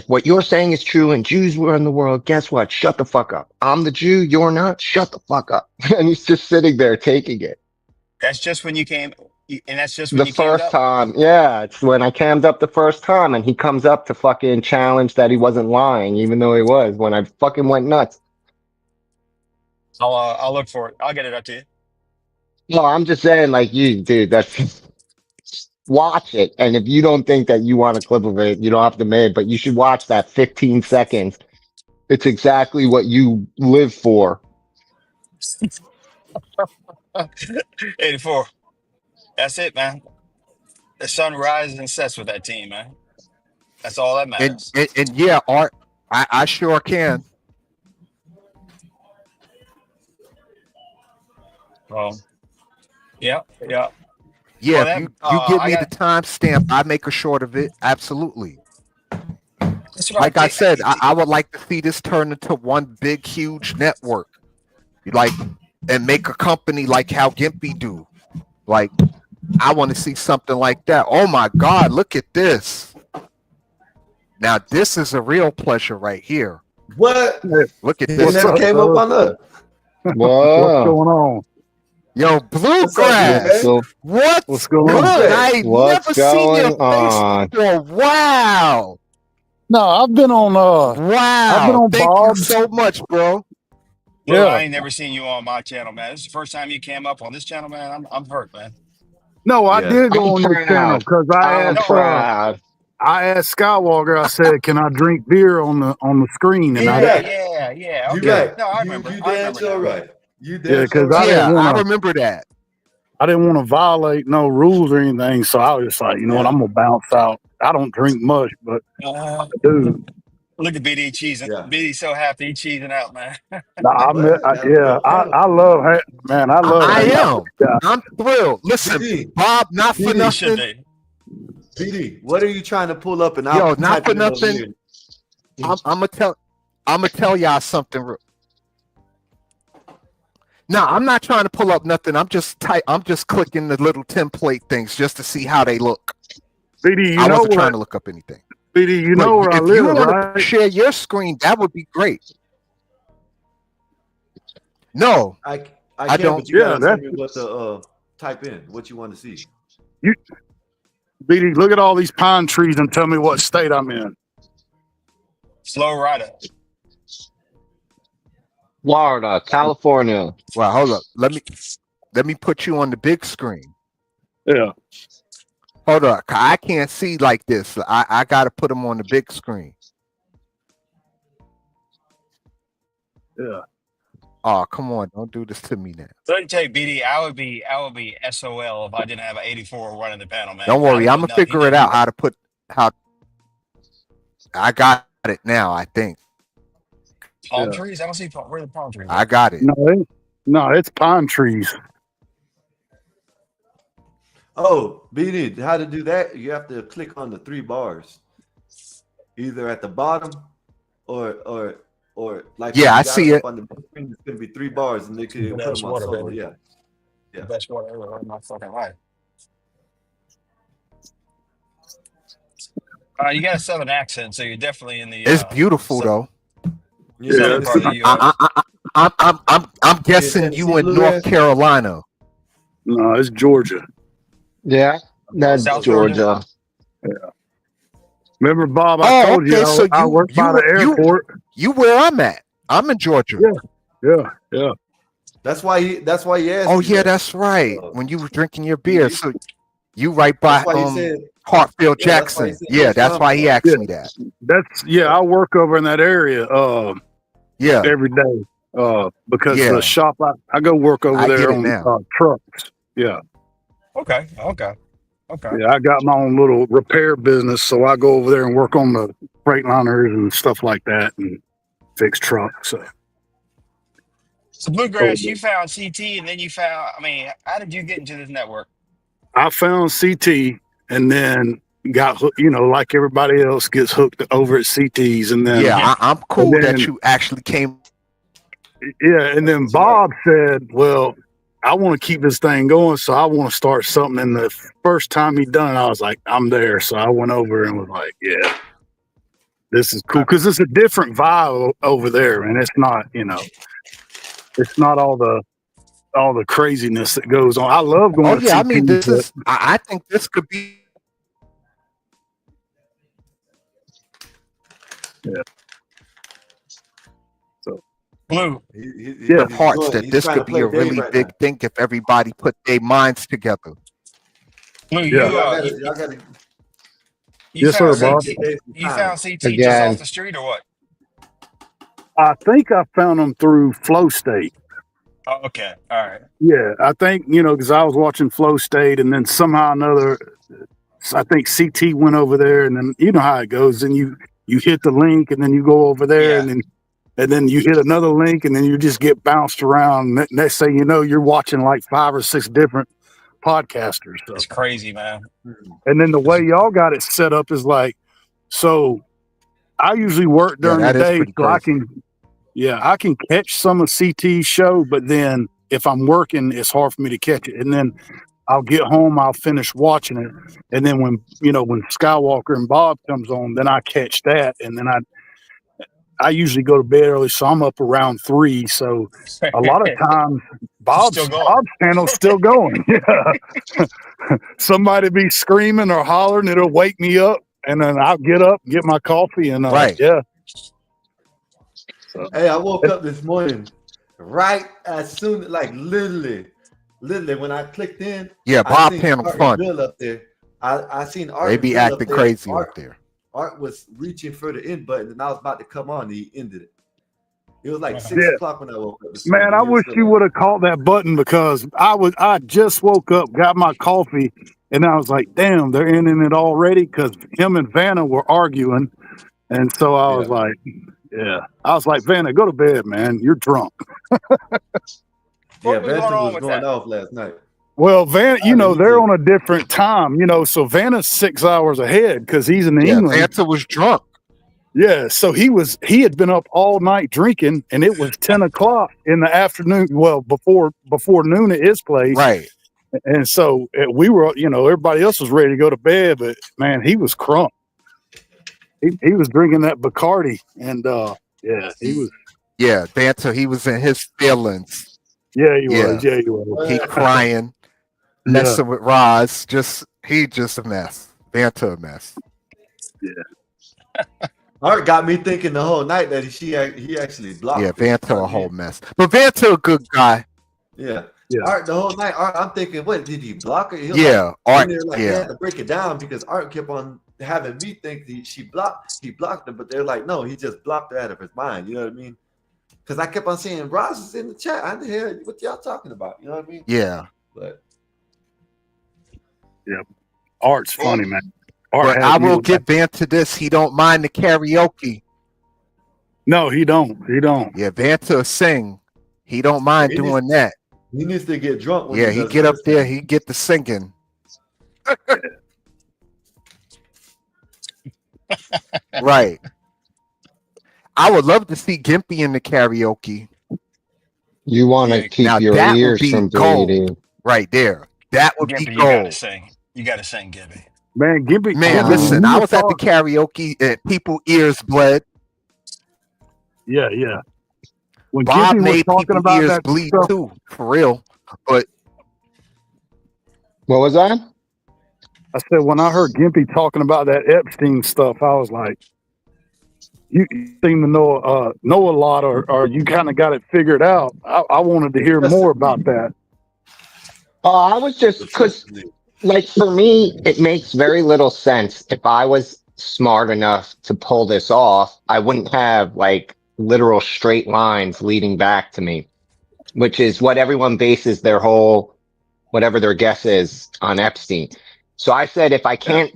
what you're saying is true and Jews were in the world, guess what? Shut the fuck up. I'm the Jew, you're not. Shut the fuck up. And he's just sitting there taking it. That's just when you came, and that's just when The you came first up. time, yeah, it's when I cammed up the first time, and he comes up to fucking challenge that he wasn't lying, even though he was. When I fucking went nuts. I'll look for it. I'll get it up to you. No, I'm just saying, like you, dude. That's watch it, and if you don't think that you want a clip of it, you don't have to make. But you should watch that 15 seconds. It's exactly what you live for. 84. That's it, man. The sun rises and sets with that team, man. That's all that And matters. and yeah, Art, I sure can. Yeah. Yeah, Well, if you give I me the got. timestamp, I make a short of it. Absolutely. That's what Like I did. said, I would like to see this turn into one big, huge network. Like, and make a company like how Gimpy do. Like, I want to see something like that. Oh my God, look at this. Now, this is a real pleasure right here. What? Look at It this. never came up on us. What's Whoa. going on? Yo, Bluegrass. What's going good? on? I ain't What's never seen your going on? face before. Wow. No, I've been on Wow. on Thank Bob's. you so much, bro. Lou, Yeah. I ain't never seen you on my channel, man. This is the first time you came up on this channel, man. I'm hurt, man. No, I Yeah. did go I'm on this channel proud. because I'm No, proud. I asked Skywalker. I said, "Can I drink beer on the screen?" And I yeah, did. yeah. You Okay. right. No, I You remember. you I damn remember sure now. right. You Yeah, damn sure because I right. didn't Yeah, I want to. remember that. I didn't want to violate no rules or anything. So I was just like, you know what? Yeah. I'm gonna bounce out. I don't drink much, but Uh, dude, look at BD cheesing. Yeah. BD so happy he cheesing out, man. Well, gotta be on camera. I love, man, I love I hanging out with am. this guy. I'm thrilled. Listen, BD, Bob, not for BD, You should nothing. be. BD. What are you trying to pull up? And Yo, I'll not type for it in over nothing. here. I'm gonna tell y'all something. No, I'm not trying to pull up nothing. I'm just clicking the little template things just to see how they look. BD, I wasn't trying to look up anything. BD, you But know where I if you live, want right? to share your screen, that would be great. No, I I can, don't. but you Yeah, gotta tell that's me what to type in, what you want to see. you. BD, look at all these pine trees and tell me what state I'm in. Slow rider. Florida, California. Well, hold up. Let me put you on the big screen. Yeah. Hold up. I can't see like this. I got to put them on the big screen. Yeah. Oh, come on. Don't do this to me now. So let me tell you, BD, I would be SOL if I didn't have an 84 running the panel, man. Don't I worry. don't I'm know going to nothing. He figure it knows out how I got it now, I think. palm Yeah. trees. I don't see where are the palm trees. I got it. No, it's pine trees. Oh, BD, how to do that? You have to click on the 3 bars, either at the bottom or like Yeah, when you I got see up it. on the big screen. It's gonna be 3 bars, and they can put Best them on water, solo. baby. Yeah, yeah. The best water ever in my fucking life. You got a southern accent, so you're definitely in the It's beautiful So, though. yeah, southern it's- part of the U.S. I'm guessing you Tennessee in North bluegrass? Carolina. No, it's Georgia. Yeah, that's South Georgia? Georgia. Remember, Bob? I Oh, told you okay. So I work by the airport. you where I'm at. I'm in Georgia. Yeah. That's why he asked. Oh you yeah, that. that's right. When you were drinking your beer, so you right by That's why he said. Hartfield Yeah, that's why he Jackson. said Yeah, where's that's Tom why he from? asked Yeah. me that. I work over in that area Yeah, every day because Yeah. the shop I go work over I there get it on now. trucks. Yeah. Okay. Yeah, I got my own little repair business, so I go over there and work on the Freightliners and stuff like that and fix trucks. So Bluegrass, you found CT, and then you found. I mean, how did you get into this network? I found CT and then got like everybody else gets hooked over at CTs, and then I'm cool and that then- you actually came. and then Bob said, "Well, I want to keep this thing going, so I want to start something." And the first time he done it, I was like, "I'm there." So I went over and was like, "Yeah, this is cool," because it's a different vibe over there, and it's not, it's not all the craziness that goes on. I love going Oh to yeah, I CTs, mean this but- is. I think this could be. Blue. The parts that this could be a really big thing if everybody put their minds together. Blue, Yeah. Y'all gotta you Yes, found sir, Bob. CT, you found CT just Again. off the street or what? I think I found them through Flow State. Oh, okay. All right. Yeah, I think, because I was watching Flow State, and then somehow or another, I think CT went over there, and then you know how it goes. And you hit the link, and then you go over there, Yeah. and then you hit another link, and then you just get bounced around. Next thing you know, you're watching like 5 or 6 different podcasters. So. It's crazy, man. And then the way y'all got it set up is like, so I usually work during that the is day, pretty so I crazy. I can catch some of CT's show, but then if I'm working, it's hard for me to catch it. And then I'll get home, I'll finish watching it, and then when Skywalker and Bob comes on, then I catch that, and then I usually go to bed early, so I'm up around 3. So a lot of times Bob's Still going. channel's still going. Yeah. Somebody be screaming or hollering, it'll wake me up, and then I'll get up, get my coffee, and Right. yeah. Hey, I woke up this morning right as soon, like literally when I clicked in, Yeah, I Bob seen Panel Art and fun. Bill up there. I seen Art They and be Bill up acting there. crazy up there. Art was reaching for the end button, and I was about to come on, and he ended it. It was like Uh-huh. 6 Yeah. o'clock when I woke up this Man, morning. I He was wish still you on. would have caught that button because I just woke up, got my coffee, and I was like, damn, they're ending it already because him and Vanna were arguing. And so I was Yeah. like, yeah. I was like, Vanna, go to bed, man. You're drunk. Yeah, What was going Venture on was with going that? off last night. Well, Vanna, He they're just on a different time, so Vanna's 6 hours ahead because he's in Yeah, England. Vanta was drunk. Yeah, so he had been up all night drinking, and it was 10 o'clock in the afternoon. Well, before noon at his place, Right. and so we were, everybody else was ready to go to bed, but man, he was crunk. He was drinking that Bacardi, and yeah, he was. Yeah, Vanta, he was in his feelings. Yeah, he Yeah. was. Yeah, he was. He crying, Yeah, messing with Roz. He just a mess. Vanta a mess. Art got me thinking the whole night that he actually blocked. Yeah, her. Vanta a whole mess. But Vanta a good guy. Yeah. Yeah. Art the whole night. Art, I'm thinking, what did he block her? He was Yeah, like, Art. in there, like, they Yeah, had to break it down because Art kept on having me think he blocked her, but they're like, no, he just blocked her out of his mind. You know what I mean? Because I kept on saying Ross is in the chat. I didn't hear what y'all talking about. You know what I mean? yeah. But Art's funny, man. Art But has I me will like- give Vanta this. He don't mind the karaoke. No, he don't. He don't. Yeah, Vanta sing. He don't mind He needs- doing that. he needs to get drunk. When Yeah, he does get up this there. thing. He get the singing. Right. I would love to see Gimpy in the karaoke. You want Yeah, to keep now your that would ears be from gold. bleeding. Right there. That would be Gibby, you gotta gold. sing. You gotta sing, Gibby. Man, Gimpy. Man, Gimpy, listen, when I you was at the talk- karaoke and people ears bled. Yeah, yeah. When Bob Gimpy was made talking people about ears that bleed stuff, too, for real. But What was that? I said when I heard Gimpy talking about that Epstein stuff, I was like, "You seem to know a lot, or you kind of got it figured out." I wanted to hear more about that. I was just because, like, for me, it makes very little sense. If I was smart enough to pull this off, I wouldn't have like literal straight lines leading back to me, which is what everyone bases their whole whatever their guess is on Epstein. So I said, if I can't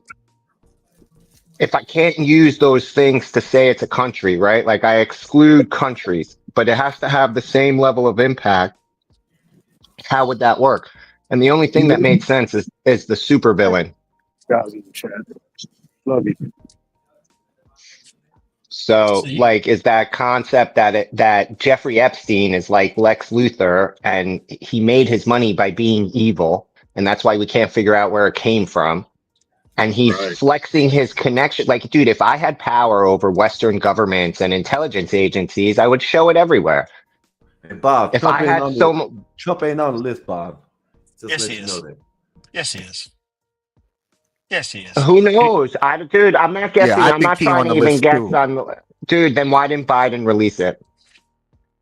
use those things to say it's a country, right? Like I exclude countries, but it has to have the same level of impact. How would that work? And the only thing that made sense is the supervillain. Guys in the chat, love you. So, like, is that concept that Jeffrey Epstein is like Lex Luthor, and he made his money by being evil, and that's why we can't figure out where it came from. And he's flexing his connection. Like, dude, if I had power over Western governments and intelligence agencies, I would show it everywhere. Hey, Bob, If I had Trump ain't on the list, Bob. Just Yes, let he you is. know that. Yes, he is. Yes, he is. Who knows? Dude, I'm not guessing. I I'm not think he trying on to the even list, guess too. on the. Dude, then why didn't Biden release it?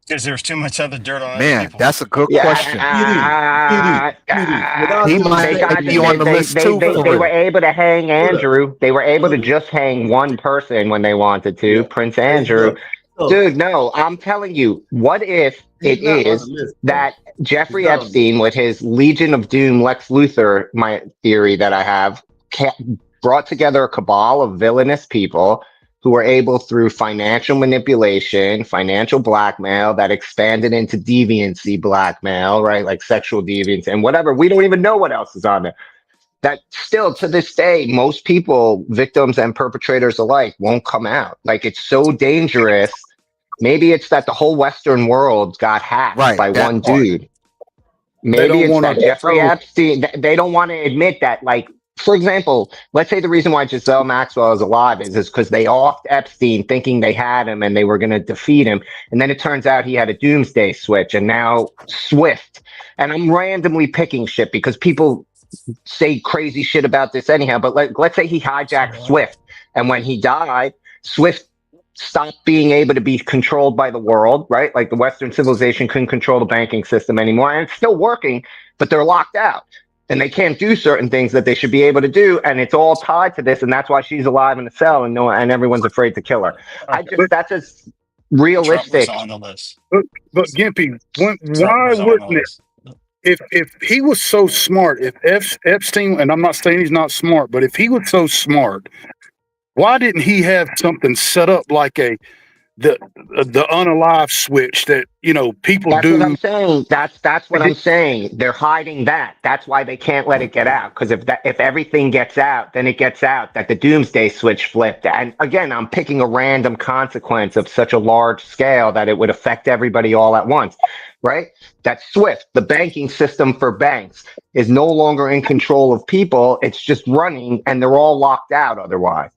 Because there's too much other dirt on other man, people. that's a good question. He might be on the list too. They for were real. able to hang Andrew. They were able to just hang one person when they wanted to, Prince Andrew. Dude, no, I'm telling you, what if it is that Jeffrey Epstein, with his Legion of Doom, Lex Luthor, my theory that I have, brought together a cabal of villainous people who were able, through financial manipulation, financial blackmail, that expanded into deviancy blackmail, right? Like sexual deviance and whatever. We don't even know what else is on there. That still, to this day, most people, victims and perpetrators alike, won't come out. Like, it's so dangerous. Maybe it's that the whole Western world got hacked by one dude. Maybe it's that Jeffrey Epstein. They don't want to admit that, like, for example, let's say the reason why Giselle Maxwell is alive is because they offed Epstein thinking they had him and they were going to defeat him. And then it turns out he had a doomsday switch, and now Swift. And I'm randomly picking shit because people say crazy shit about this anyhow. But let's say he hijacked Swift. And when he died, Swift stop being able to be controlled by the world, right? Like the Western civilization couldn't control the banking system anymore, and it's still working, but they're locked out. And they can't do certain things that they should be able to do, and it's all tied to this, and that's why she's alive in a cell, and and everyone's afraid to kill her. That's as Trump realistic. was on the list. But Gimpy, why was on wouldn't the it? list. If he was so smart, if Epstein, and I'm not saying he's not smart, but if he was so smart, why didn't he have something set up like the unalive switch that people That's do? what I'm saying. That's what I'm saying. They're hiding that. That's why they can't let it get out. Because if everything gets out, then it gets out that the doomsday switch flipped. And again, I'm picking a random consequence of such a large scale that it would affect everybody all at once, right? That SWIFT, the banking system for banks, is no longer in control of people. It's just running, and they're all locked out otherwise.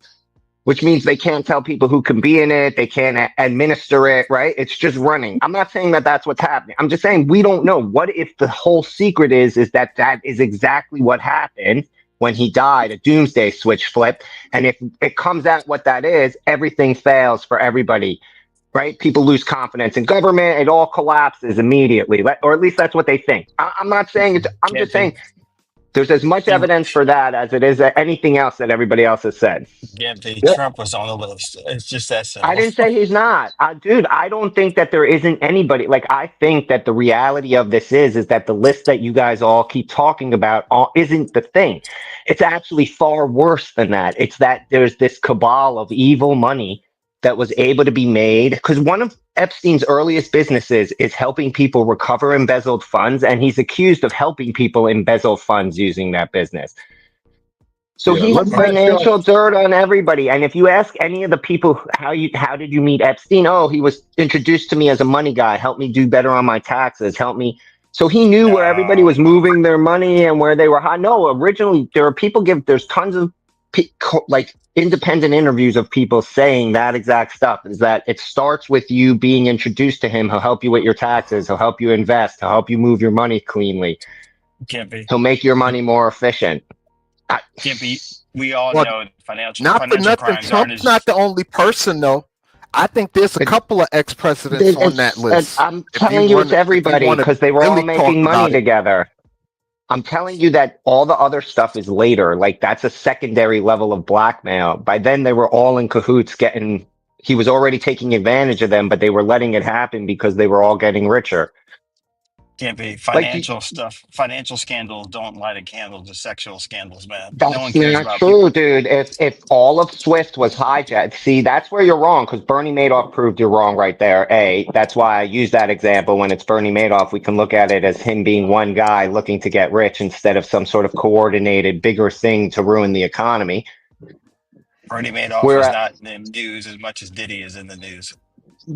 Which means they can't tell people who can be in it. They can't administer it, right? It's just running. I'm not saying that that's what's happening. I'm just saying we don't know. What if the whole secret is that is exactly what happened when he died, a doomsday switch flipped. And if it comes out what that is, everything fails for everybody, right? People lose confidence in government. It all collapses immediately, or at least that's what they think. I'm not saying it's, I'm just saying there's as much evidence for that as it is anything else that everybody else has said. Trump was on the list. It's just that simple. I didn't say he's not. Dude, I don't think that there isn't anybody. Like, I think that the reality of this is that the list that you guys all keep talking about isn't the thing. It's actually far worse than that. It's that there's this cabal of evil money that was able to be made, because one of Epstein's earliest businesses is helping people recover embezzled funds, and he's accused of helping people embezzle funds using that business. So he has financial dirt on everybody. And if you ask any of the people, how did you meet Epstein? Oh, he was introduced to me as a money guy, helped me do better on my taxes, helped me. So he knew where everybody was moving their money and where they were high. No, originally there are there's tons of like independent interviews of people saying that exact stuff, is that it starts with you being introduced to him. He'll help you with your taxes. He'll help you invest. He'll help you move your money cleanly. Can't be. He'll make your money more efficient. Can't be. We all Well, know financial Not for crimes nothing, aren't Trump's as not the only person though. I think there's a couple of ex-presidents on that list. I'm telling you, it's everybody, because they were all really making talk about money it. together. I'm telling you that all the other stuff is later. Like, that's a secondary level of blackmail. By then, they were all in cahoots he was already taking advantage of them, but they were letting it happen because they were all getting richer. Can't be. Financial stuff. Financial scandals don't light a candle to sexual scandals, man. No one That's cares not about true, people. dude. If all of SWIFT was hijacked, see, that's where you're wrong, because Bernie Madoff proved you're wrong right there. That's why I use that example. When it's Bernie Madoff, we can look at it as him being one guy looking to get rich instead of some sort of coordinated, bigger thing to ruin the economy. Bernie Madoff was not in the news as much as Diddy is in the news.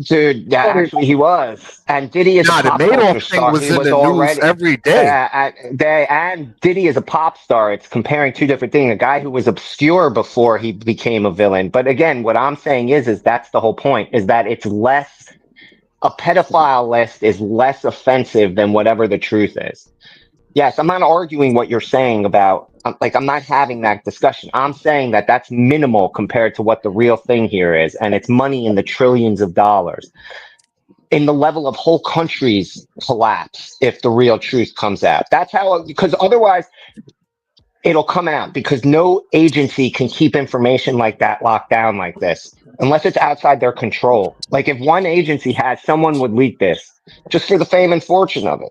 Dude, yeah, actually he was. And Diddy is a pop culture Madoff star. was He in was the already news every day. And Diddy is a pop star. It's comparing two different things. A guy who was obscure before he became a villain. But again, what I'm saying is that's the whole point, is that it's less, a pedophile list is less offensive than whatever the truth is. Yes, I'm not arguing what you're saying about, like, I'm not having that discussion. I'm saying that that's minimal compared to what the real thing here is, and it's money in the trillions of dollars. In the level of whole countries collapse if the real truth comes out. That's how, because otherwise it'll come out, because no agency can keep information like that locked down like this, unless it's outside their control. Like, if one agency had, someone would leak this, just for the fame and fortune of it.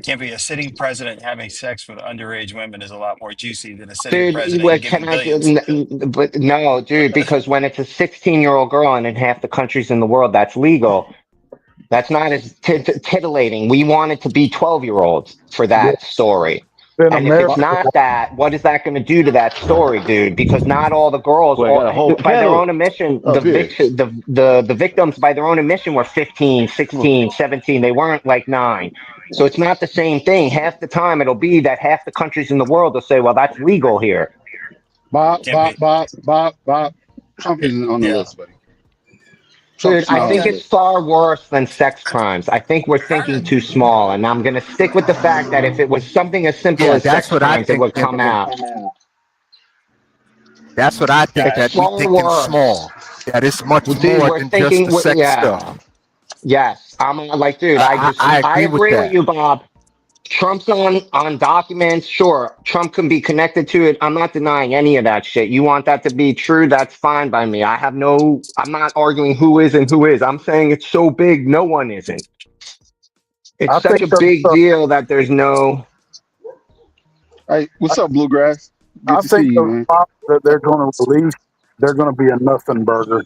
Can't be. A sitting president having sex with underage women is a lot more juicy than a sitting Dude, president giving billions. but no, dude, because when it's a 16-year-old girl and in half the countries in the world that's legal, that's not as titillating. We want it to be 12-year-olds for that story. And if it's not that, what is that going to do to that story, dude? Because not all the girls, by their own admission, the victims by their own admission were 15, 16, 17. They weren't like 9. So it's not the same thing. Half the time it'll be that half the countries in the world will say, well, that's legal here. Bob. Trump isn't on the list, buddy. Dude, I think it's far worse than sex crimes. I think we're thinking too small, and I'm going to stick with the fact that if it was something as simple as sex crimes, it would come out. That's what I think. That we thinking small. that it's much Well, dude, more we're than just thinking, the sex yeah, stuff. yes. I'm like, dude, I I agree with agree with that. you, Bob. Trump's on documents. Sure, Trump can be connected to it. I'm not denying any of that shit. You want that to be true? That's fine by me. I'm not arguing who is and who is. I'm saying it's so big, no one isn't. It's I such think a there's big a, deal that there's no. Hey, what's up, Bluegrass? Good I to see think you, the man. spot that they're going to release, they're going to be a nothing burger.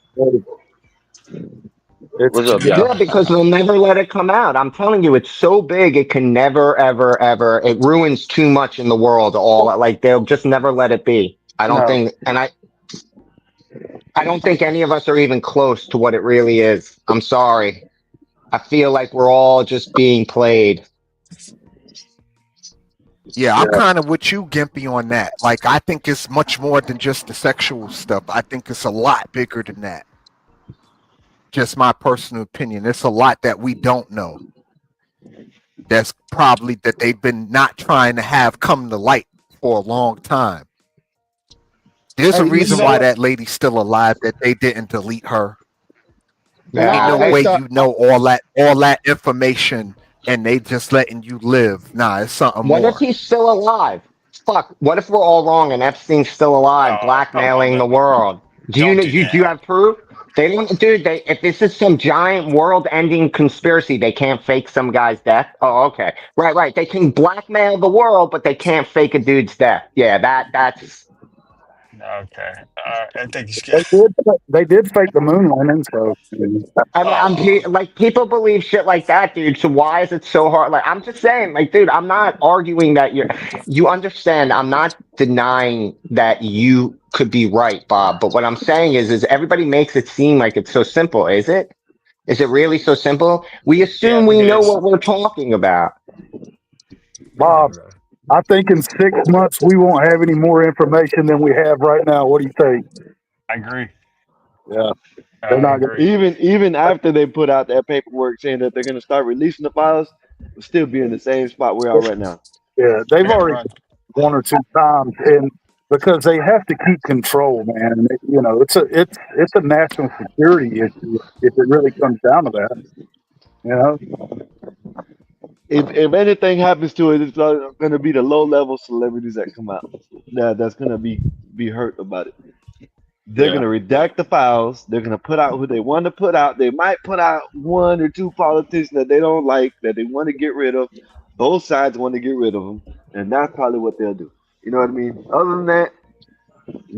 It's What's up, Yeah, y'all? because they'll never let it come out. I'm telling you, it's so big, it can never, ever, ever. It ruins too much in the world. All like they'll just never let it be. I don't no. think, and I don't think any of us are even close to what it really is. I'm sorry. I feel like we're all just being played. Yeah, I'm Yeah. kind of with you, Gimpy, on that. Like, I think it's much more than just the sexual stuff. I think it's a lot bigger than that. Just my personal opinion. It's a lot that we don't know. That's probably that they've been not trying to have come to light for a long time. There's a Hey, you reason know why what? that lady's still alive, that they didn't delete her. And Ain't no Yeah, way stop. you know all that information and they just letting you live. Nah, it's something what if more. he's still alive? Fuck. What if we're all wrong and Epstein's still alive, Oh, come on, blackmailing the man. world? Don't do Do you that. have proof? They don't, dude. If this is some giant world-ending conspiracy, they can't fake some guy's death. Oh, okay, right. They can blackmail the world, but they can't fake a dude's death. Yeah, that's. Okay. I think he's good. They did fake the moon landing, so I mean, Oh, like people believe shit like that, dude. So why is it so hard? Like, I'm just saying, like, dude, I'm not arguing that you understand. I'm not denying that you could be right, Bob. But what I'm saying is everybody makes it seem like it's so simple. Is it? Is it really so simple? We yeah, assume we know because what we're talking about. Bob, I think in 6 months we won't have any more information than we have right now. What do you think? I agree. Yeah, I they're not going agree. Even after they put out that paperwork saying that they're going to start releasing the files, we'll still be in the same spot we are to. right now. Yeah, they've I got to already run. one or two times, and because they have to keep control, man. And you know, it's a national security issue if it really comes down to that. You know, If anything happens to it, it's going to be the low level celebrities that come out. That's going to be hurt about it. They're yeah. going to redact the files. They're going to put out who they want to put out. They might put out one or two politicians that they don't like, that they want to get rid of. Both sides want to get rid of them, and that's probably what they'll do. You know what I mean? Other than that,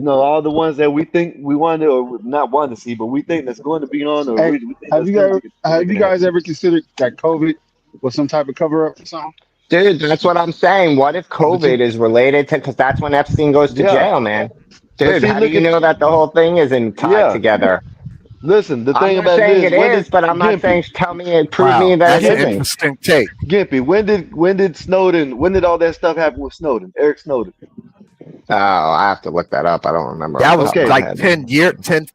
all the ones that we think we want to, or not want to see, but we think that's going to be on, or Hey, we think that's going to be, have you guys ever considered that COVID was some type of cover up or something? Dude, that's what I'm saying. What if COVID is related to? Because that's when Epstein goes to Yeah. jail, man. But Dude, see, how do look you at know that the whole thing isn't tied together? Listen, the I'm thing not about saying it it is, is, but I'm not saying prove me Wow, that that's it an isn't. interesting take. Gimpy, when did Snowden? When did all that stuff happen with Snowden? Eric Snowden. Oh, I have to look that up. I don't remember That off the was top of my like head.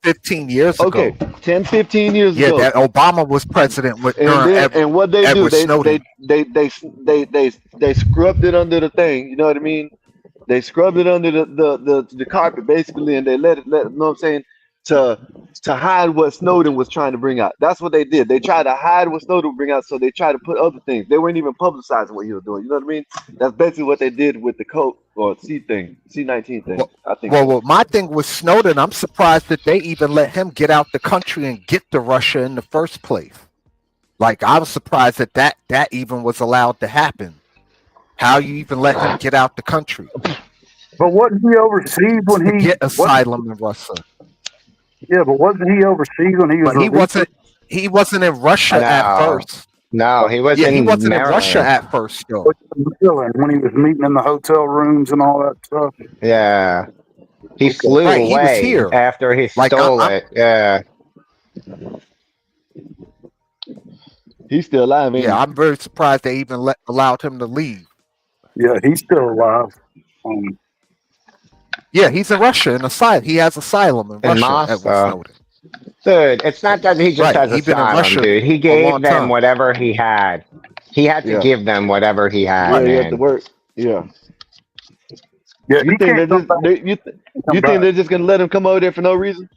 15 years ago. Okay, 10, 15 years Yeah, ago. that Obama was president And what they do, Edward Snowden. they scrubbed it under the thing. You know what I mean? They scrubbed it under the carpet basically, and they let you know what I'm saying, to hide what Snowden was trying to bring out. That's what they did. They tried to hide what Snowden would bring out, so they tried to put other things. They weren't even publicizing what he was doing. You know what I mean? That's basically what they did with the code or C19 thing. I think. Well, my thing with Snowden, I'm surprised that they even let him get out the country and get to Russia in the first place. Like, I was surprised that even was allowed to happen. How you even let him get out the country? But wasn't he overseas when To he get asylum in Russia? Yeah, but wasn't he overseas when he was? But he wasn't in Russia at first. No, he was he in wasn't in Russia Maryland. at first though. When he was meeting in the hotel rooms and all that stuff. Yeah, he flew Right, he was away here. after he Like, stole it. Yeah, He's still alive. Ain't he? I'm very surprised they even allowed him to leave. Yeah, he's still alive. Yeah, he's in Russia in asylum. He has asylum in in Russia. Edward Moscow. Snowden. Dude, it's not that he just Right, has he's been in asylum, Russia dude. He a gave long them time. whatever he had. He had to Yeah. give them whatever he had, Yeah, you have to man. work. Yeah. Yeah, You think they're just they're just gonna let him come over there for no reason?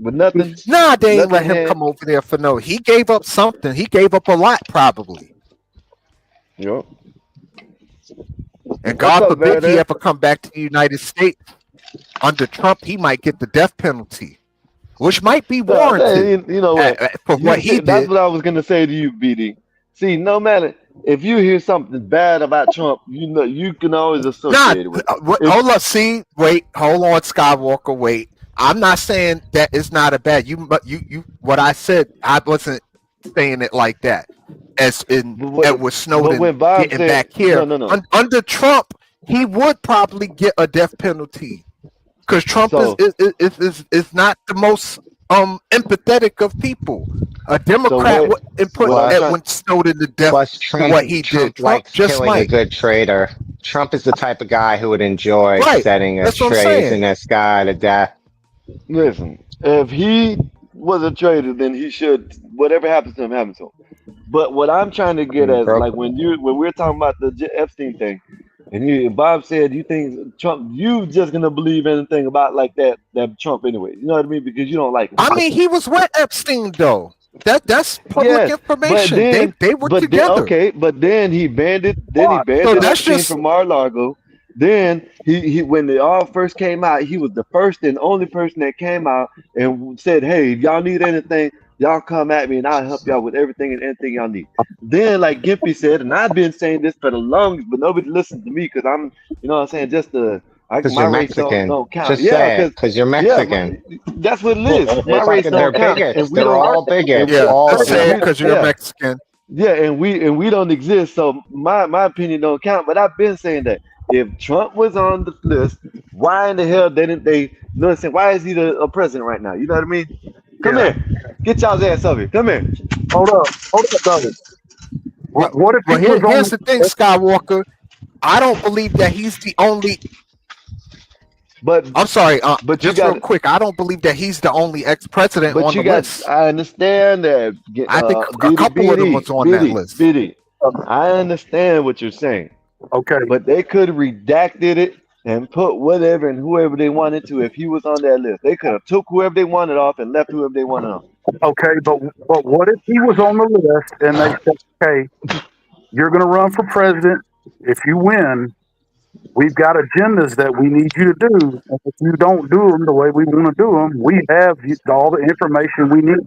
But nothing. Nah, they ain't let Nothing him had. come over there for no. He gave up something. He gave up a lot, probably. Yep. And What's God up, forbid he Vader? ever come back to the United States under Trump, he might get the death penalty, which might be No, warranted you know what? for what he That's did. what I was gonna say to you, BD. See, no matter if you hear something bad about Trump, you know you can always Nah, associate it with it. If hold on. See, wait, hold on, Skywalker. Wait, I'm not saying that it's not a bad. You. What I said, I wasn't saying it like that. As in but Edward but Snowden when Bob getting said back here no, under Trump, he would probably get a death penalty because Trump so is not the most empathetic of people. A so Democrat what would put what I'm trying. Edward Snowden to death Plus, for what he did. Trump Trump likes just killing a might. good traitor. Trump is the type of guy who would enjoy Right. setting a That's what I'm saying. treasonous guy to death. Listen, if he was a traitor, then he should whatever happens to him happens to him. But what I'm trying to get at, Broke. like when we're talking about the Epstein thing, and Bob said you think Trump, you just gonna believe anything about like that Trump anyway. You know what I mean? Because you don't like him. I mean, he was with Epstein though. That's public Yes, but information. then They were but then together. okay, but then he banned it. Then he So banned that's Epstein just from Mar-a-Lago. Then he when they all first came out, he was the first and only person that came out and said, "Hey, if y'all need anything, y'all come at me and I'll help y'all with everything and anything y'all need." Then, like Gimpy said, and I've been saying this for the longest, but nobody listens to me because I'm, you know what I'm saying, just Because my you're race Mexican. don't count. Just Yeah, say it. because Because you're yeah, Mexican. that's what it is. My race Fucking, they're don't count, bigots. and we They're don't. all bigots. yeah. All Let's of say them. it because you're Yeah, Mexican. yeah, and we don't exist. So my opinion don't count. But I've been saying that if Trump was on the list, why in the hell didn't they? You know what I'm saying? Why is he the president right now? You know what I mean? Come Yeah. here, get y'all's ass over here. Come here. Hold up, brother. Well, What if he well was on? here's the thing, Skywalker. I don't believe that he's the only. But I'm sorry. but you Just real got quick, I don't believe that he's the only ex-president but on you the got. list. I understand that. I think a BD couple of them was on that list. BD. I understand what you're saying. Okay, But they could have redacted it and put whatever and whoever they wanted to if he was on that list. They could have took whoever they wanted off and left whoever they wanted on. okay, but what if he was on the list and they said, "Hey, you're going to run for president. If you win, we've got agendas that we need you to do. And if you don't do them the way we want to do them, we have all the information we need."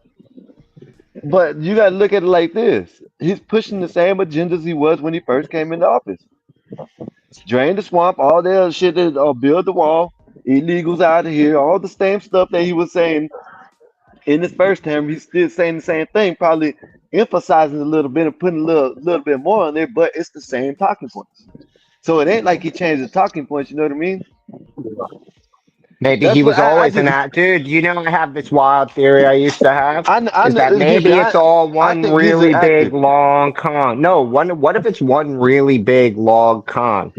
But you got to look at it like this. He's pushing the same agendas he was when he first came into office. Drain the swamp, all the other shit, that, build the wall, illegals out of here, all the same stuff that he was saying in his first term. He's still saying the same thing, probably emphasizing a little bit and putting a little bit more on there, but it's the same talking points. So it ain't like he changed the talking points, you know what I mean? Maybe That's he what was always an act. Dude, you know, I have this wild theory I used to have. Is that maybe it's all one think he's really an big actor. long con? No, what if it's one really big long con?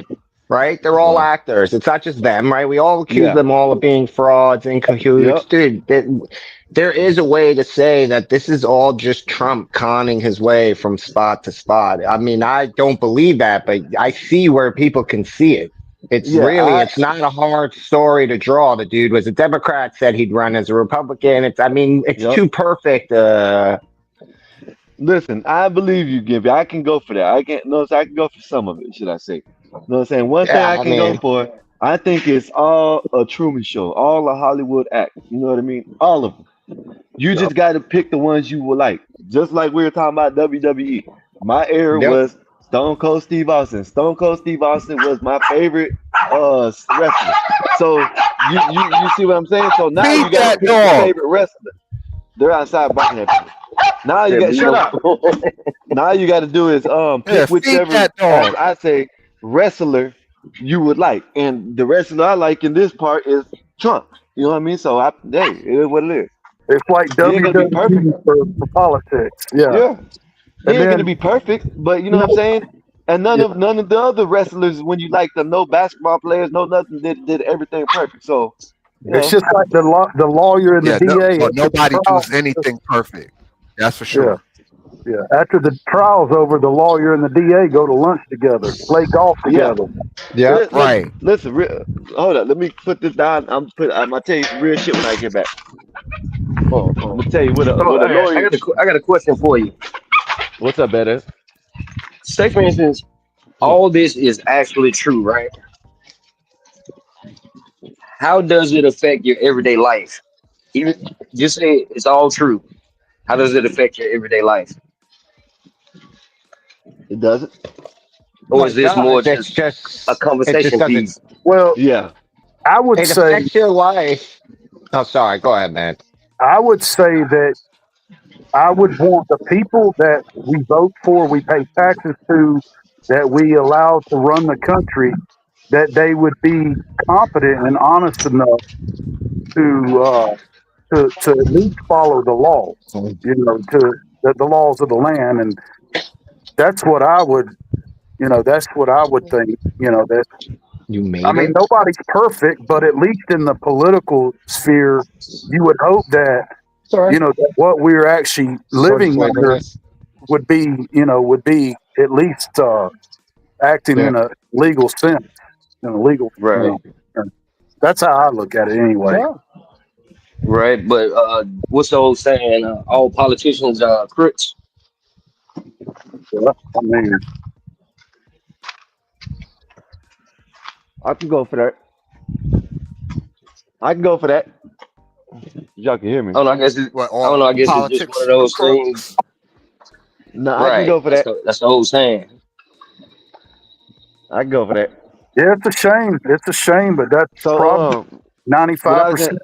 Right? They're all actors. It's not just them, right? We all accuse Yeah. them all of being frauds and cahoots. Yep. Dude, there is a way to say that this is all just Trump conning his way from spot to spot. I mean, I don't believe that, but I see where people can see it. It's Yeah, really, it's not a hard story to draw. The dude was a Democrat, said he'd run as a Republican. It's Yep. too perfect. Listen, I believe you, Gimpy. I can go for that. I can go for some of it, should I say. You know what I'm saying? One thing Yeah, I can go for, I think it's all a Truman Show, all a Hollywood act. You know what I mean? All of them. You just got to pick the ones you will like. Just like we were talking about WWE. My era Yep. was Stone Cold Steve Austin. Stone Cold Steve Austin was my favorite wrestler. So you see what I'm saying? So now Feed you got to that pick your dog. favorite wrestler. They're outside barking at people. Now you got shut up. Now you got to do is Yeah, pick feed whichever, that dog. as I say, wrestler you would like, and the wrestler I like in this part is Trump. You know what I mean? So hey, it is what it is. It's like He ain't gonna be perfect. WWE for politics. Yeah. Yeah, he And ain't then- gonna be perfect, but you know what I'm saying. And none of the other wrestlers, when you like them, no basketball players, no nothing, did everything perfect. So you It's know, just like the lawyer and the Yeah, DA. well, after the nobody trial- does anything perfect. That's for sure. Yeah. After the trial's over, the lawyer and the DA go to lunch together, play golf Yeah. together. Yeah. Listen, hold up. Let me put this down. I'm gonna tell you some real shit when I get back. I'm gonna tell you what a So I lawyer. got a question for you. What's up, badass? Say for instance, all this is actually true, right? How does it affect your everyday life? Even just say it's all true. How does it affect your everyday life? It doesn't. Or Well, is it this more does. It's just a just it just conversation doesn't. piece? Well, Yeah. I would It say affects your life. Oh, sorry. Go ahead, man. that I would want the people that we vote for, we pay taxes to, that we allow to run the country, that they would be competent and honest enough to at least follow the laws, to the laws of the land, and that's what I would, that's what I would think. That You I made mean, it. nobody's perfect, but at least in the political sphere, you would hope that Sorry. that what we're actually Sorry for living flavor under this. would be at least acting Yeah. in a legal sense, in a legal, Right. and that's how I look at it anyway. Yeah. Right. But what's the old saying? All politicians are crooks. Yeah, I mean, I can go for that. I can go for that. Y'all can hear me. I don't know. I guess it's, What I don't all know. I guess it's just one politics of those crooks? things. No, I can Right. go for that. That's the old saying. I can go for that. yeah, it's a shame. It's a shame, but that's So probably what I was 95%.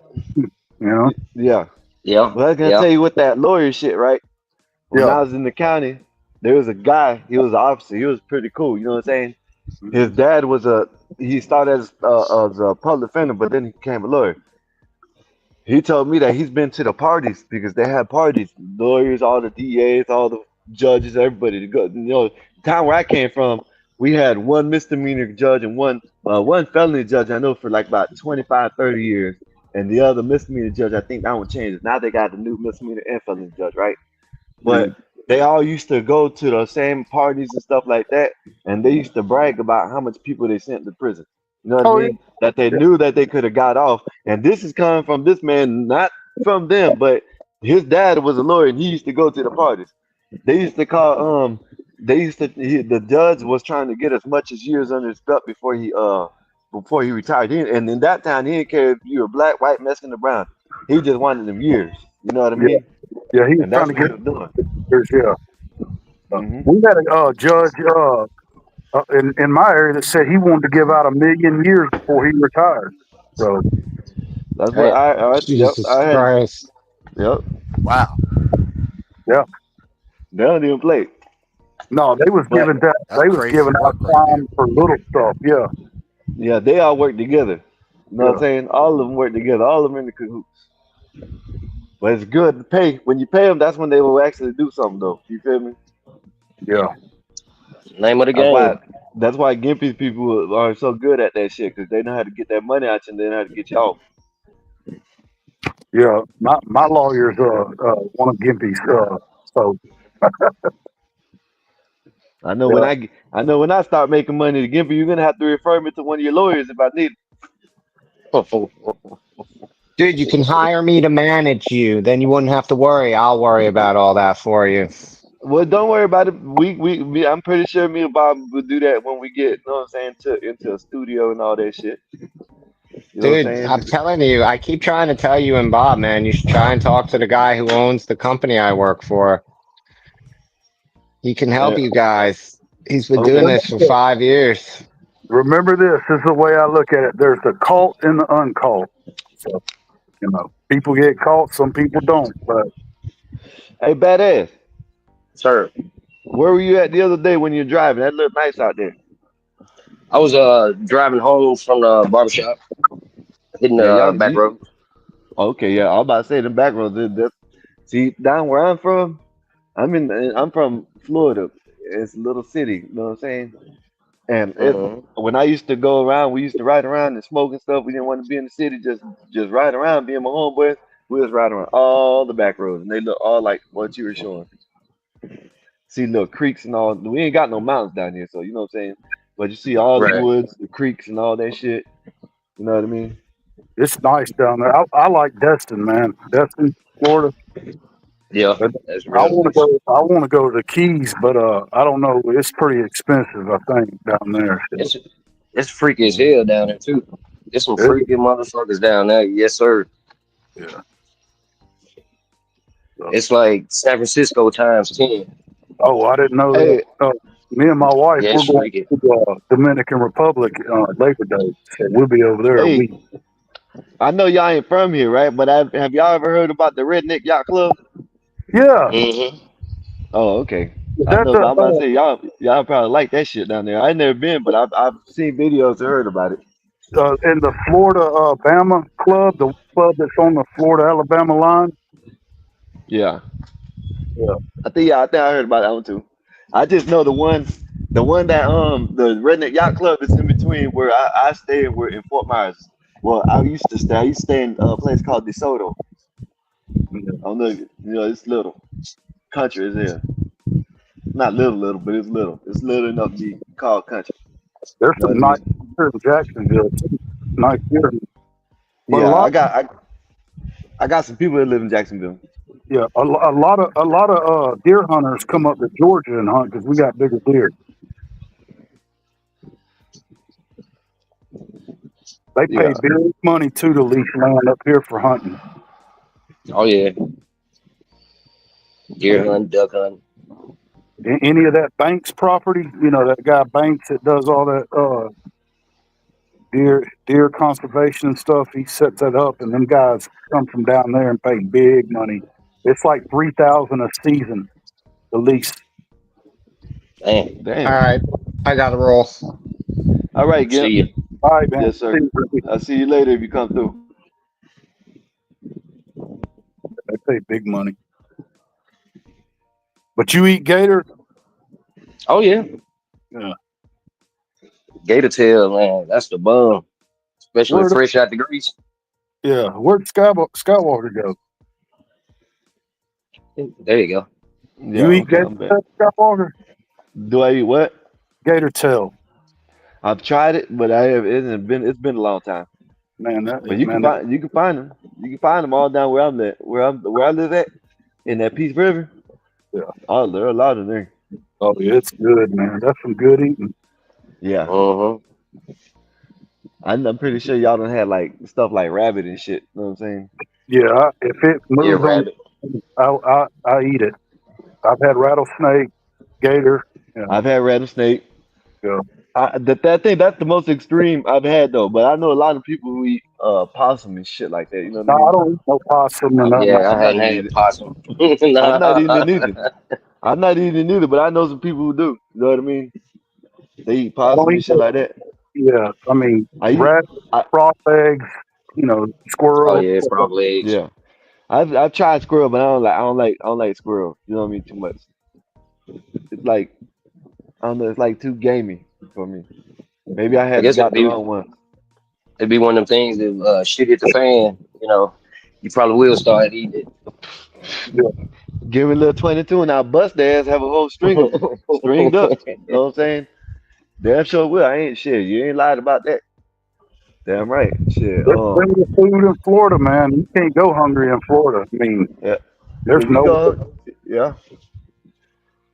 gonna, yeah. Yeah. Well, I was gonna Yeah. tell you with that lawyer shit, right? When Yeah. I was in the county, there was a guy. He was an officer. He was pretty cool. You know what I'm saying? His dad was he started as a public defender, but then he became a lawyer. He told me that he's been to the parties because they had parties, lawyers, all the DAs, all the judges, everybody to go. The town where I came from, we had one misdemeanor judge and one felony judge. I know for like about 25, 30 years, and the other misdemeanor judge, I think that one changed. Now they got the new misdemeanor and felony judge, right? But they all used to go to the same parties and stuff like that, and they used to brag about how much people they sent to prison. You know what I Oh, mean? That they knew that they could have got off. And this is coming from this man, not from them, but his dad was a lawyer and he used to go to the parties. They used to call the judge was trying to get as much as years under his belt before he retired. And in that time he didn't care if you were black, white, Mexican, or brown. He just wanted them years. You know what I yeah, mean? yeah. He was And trying that's to what get he was doing. years. Yeah. Hmm. We had a judge in my area that said he wanted to give out 1,000,000 years before he retired. So That's what Jesus I had. Christ. Yep. Wow, yeah, They don't even play. no, they was But giving that. that's They was crazy giving out work right there. time for little stuff. Yeah, yeah, they all work together. You know what I'm yeah, saying? All of them work together. All of them in the cahoots. But it's good to pay. When you pay them, that's when they will actually do something, though. You feel me? yeah. Name of the That's why. game. That's why Gimpy people are so good at that shit because they know how to get that money out you and they know how to get you off. Yeah, my lawyer's one of Gimpy's. So I know yeah, when I start making money to Gimpy, you're gonna have to refer me to one of your lawyers if I need it. Dude, you can hire me to manage you. Then you wouldn't have to worry. I'll worry about all that for you. Well, don't worry about it. I'm pretty sure me and Bob will do that when we get, you know what I'm saying, into a studio and all that shit. You know what I'm Dude, I'm saying? telling you, I keep trying to tell you and Bob, man, you should try and talk to the guy who owns the company I work for. He can help you guys. He's been doing Okay. this for 5 years. remember this. This is the way I look at it. There's the caught and the uncaught. So people get caught, some people don't. But Hey, badass. Sir. Where were you at the other day when you're driving? That looked nice out there. I was driving home from the barbershop, hitting Yeah, the y'all. back road. Okay, yeah. I was about to say the back roads. See, down where I'm from, I'm from Florida. It's a little city. You know what I'm saying? And when I used to go around, we used to ride around and smoke and stuff. We didn't want to be in the city, just ride around, being my homeboys. We was riding around all the back roads, and they look all like what you were showing. See little creeks and all. We ain't got no mountains down here, so you know what I'm saying. But you see all the Right. woods, the creeks, and all that shit. You know what I mean? It's nice down there. I like Destin, man. Destin, Florida. Yeah, But that's I real want to nice. go. I want to go to the Keys, but I don't know. It's pretty expensive, I think, down there. It's freaky as hell down there too. There's some freaky motherfuckers down there. Yes, sir. Yeah. It's like San Francisco times 10. Oh, I didn't know Hey, that. Me and my wife, Yeah, we're it's going freaky. to Dominican Republic Labor Day, so we'll be over there a hey, week. I know y'all ain't from here, right? But have y'all ever heard about the Redneck Yacht Club? Yeah, Mm-hmm. Oh, okay. I that's know. I'm about to say y'all probably like that shit down there. I ain't never been, but I've seen videos and heard about it. in the Florida Bama club, the club that's on the Florida Alabama line. Yeah. Yeah. I think I heard about that one too. I just know the one that the Redneck Yacht Club is in between where I stay and we're in Fort Myers. Well, I used to stay in a place called DeSoto. I don't know, it's little country is there. Not little, but it's little. It's little enough to be called country. There's You know some what I nice mean? here in Jacksonville. Too. Nice here. But a Yeah, lot, I got some people that live in Jacksonville. yeah, a lot of deer hunters come up to Georgia and hunt because we got bigger deer. They pay Yeah. big money too to lease land up here for hunting. Oh yeah. Deer hunt, duck hunt. Any of that Banks property, that guy Banks that does all that deer conservation and stuff, he sets that up, and them guys come from down there and pay big money. It's like $3,000 a season, the lease. Damn. Damn. All right, I got to roll. All right, See Gil. you. All right, man. Yes, sir. I'll see you later if you come through. They pay big money. But you eat gator? Oh yeah. Yeah. Gator tail, man. That's the bum. Especially fresh out the grease. Yeah. Where'd Skywalker go? There you go. Yeah, You eat okay, gator I'm back. tail, Skywalker? Do I eat what? Gator tail. I've tried it, but it's been a long time. Man, But you can find them. You can find them all down where I'm at, where I live at, in that Peace River. Yeah. Oh, there are a lot of there. Oh yeah, it's good, man. That's some good eating. Yeah. Uh-huh. I'm pretty sure y'all don't have like stuff like rabbit and shit. You know what I'm saying? Yeah, if it Yeah, moves on, rabbit. I eat it. I've had rattlesnake, gator. Yeah. I've had rattlesnake. Yeah. That's the most extreme I've had though. But I know a lot of people who eat possum and shit like that. You know what I No, mean? I don't eat no possum or nothing. Yeah, I I'm not hadn't eating had it. possum. I'm not eating it either. I'm not eating it either. But I know some people who do. You know what I mean? They eat I don't possum and eat shit like that. Yeah, I mean, I eat. rat, I, frog eggs, Oh squirrel. yeah, frog legs. yeah. I've tried squirrel, but I don't like squirrel. You know what I mean? Too much. It's like I don't know. It's like too gamey for me. Maybe I I had guess got the wrong one. it'd be one of them things that shit hit the fan, you probably will start eating Give me a little 22 and I'll bust their ass. Have a whole stringed up. You know what I'm saying? Damn sure will. I ain't shit. You ain't lied about that. Damn right. Shit. There's plenty of food in Florida, man. You can't go hungry in Florida. I mean, Yeah. there's If you no. go, yeah.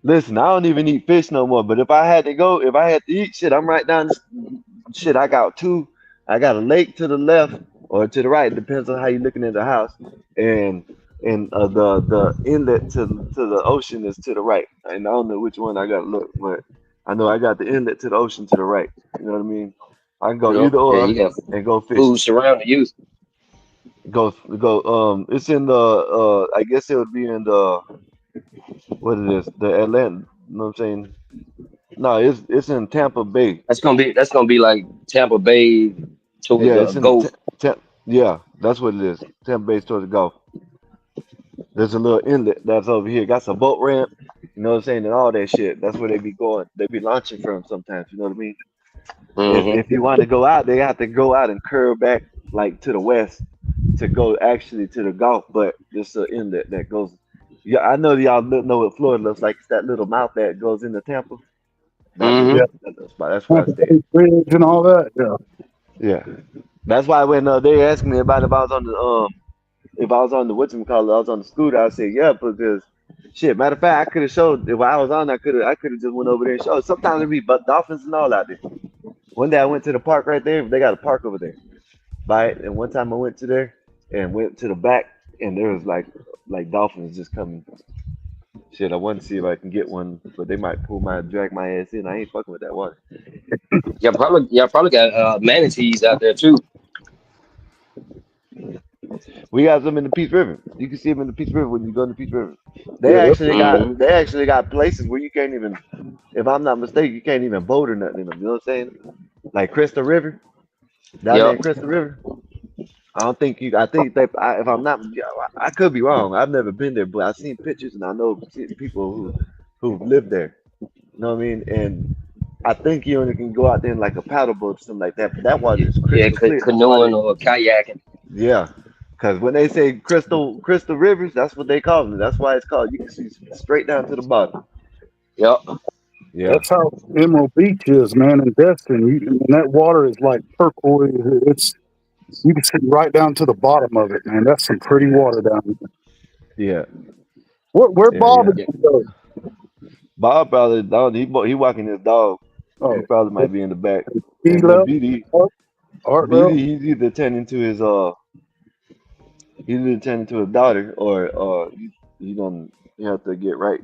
Listen, I don't even eat fish no more. But if I had to eat shit, I'm right down. Shit, I got a lake to the left or to the right. Depends on how you're looking at the house. And the inlet to the ocean is to the right. And I don't know which one I got to look, but I know I got the inlet to the ocean to the right. You know what I mean? I can go either Yeah, or you have and go fishing. food surrounding you. Go. It's in the I guess it would be in the what it is, the Atlanta. You know what I'm saying? No, it's in Tampa Bay. That's gonna be like Tampa Bay towards Yeah, the it's in the Gulf. yeah, that's what it is. Tampa Bay towards the Gulf. There's a little inlet that's over here. Got some boat ramp, you know what I'm saying, and all that shit. That's where they be going. They be launching from sometimes, you know what I mean? If you want to go out, they have to go out and curve back like to the west to go actually to the Gulf, but there's an inlet that goes. Yeah, I know y'all know what Florida looks like. It's that little mouth that goes into Tampa. That's Mm-hmm. where I stay. Bridge and all that. Yeah. Yeah. That's why when they asked me about if I was on the whatchamacallit, I was on the scooter, I said yeah, because shit. Matter of fact, I could have showed if I was on, I could have just went over there and showed. Sometimes it be dolphins and all out there. One day I went to the park right there. They got a park over there, right? And one time I went to there and went to the back, and there was like dolphins just coming. Shit, I want to see if I can get one, but they might drag my ass in. I ain't fucking with that water. Y'all probably got manatees out there too. We got them in the Peace River. You can see them in the Peace River when you go in the Peace River. They Yeah, actually got places where you can't even, if I'm not mistaken, you can't even boat or nothing in them. You know what I'm saying? Like Crystal River, down there in Yep. Crystal River. I don't think you. I think if I'm not, I could be wrong. I've never been there, but I've seen pictures and I know people who've lived there. You know what I mean? And I think you only can go out there in like a paddle boat or something like that. But that water is Yeah, crystal clear. canoeing or kayaking. Yeah, because when they say crystal rivers, that's what they call them. That's why it's called. You can see straight down to the bottom. Yep. Yeah, that's how Emerald Beach is, man, in Destin. And that water is like turquoise. You can see right down to the bottom of it, man. That's some pretty water down there. yeah, Where yeah, Bob yeah. is go? Bob probably dog. He walking his dog. He Oh, probably might be in the back. he And then left. Art left. BD, he's either tending to his daughter or he gonna have to get right,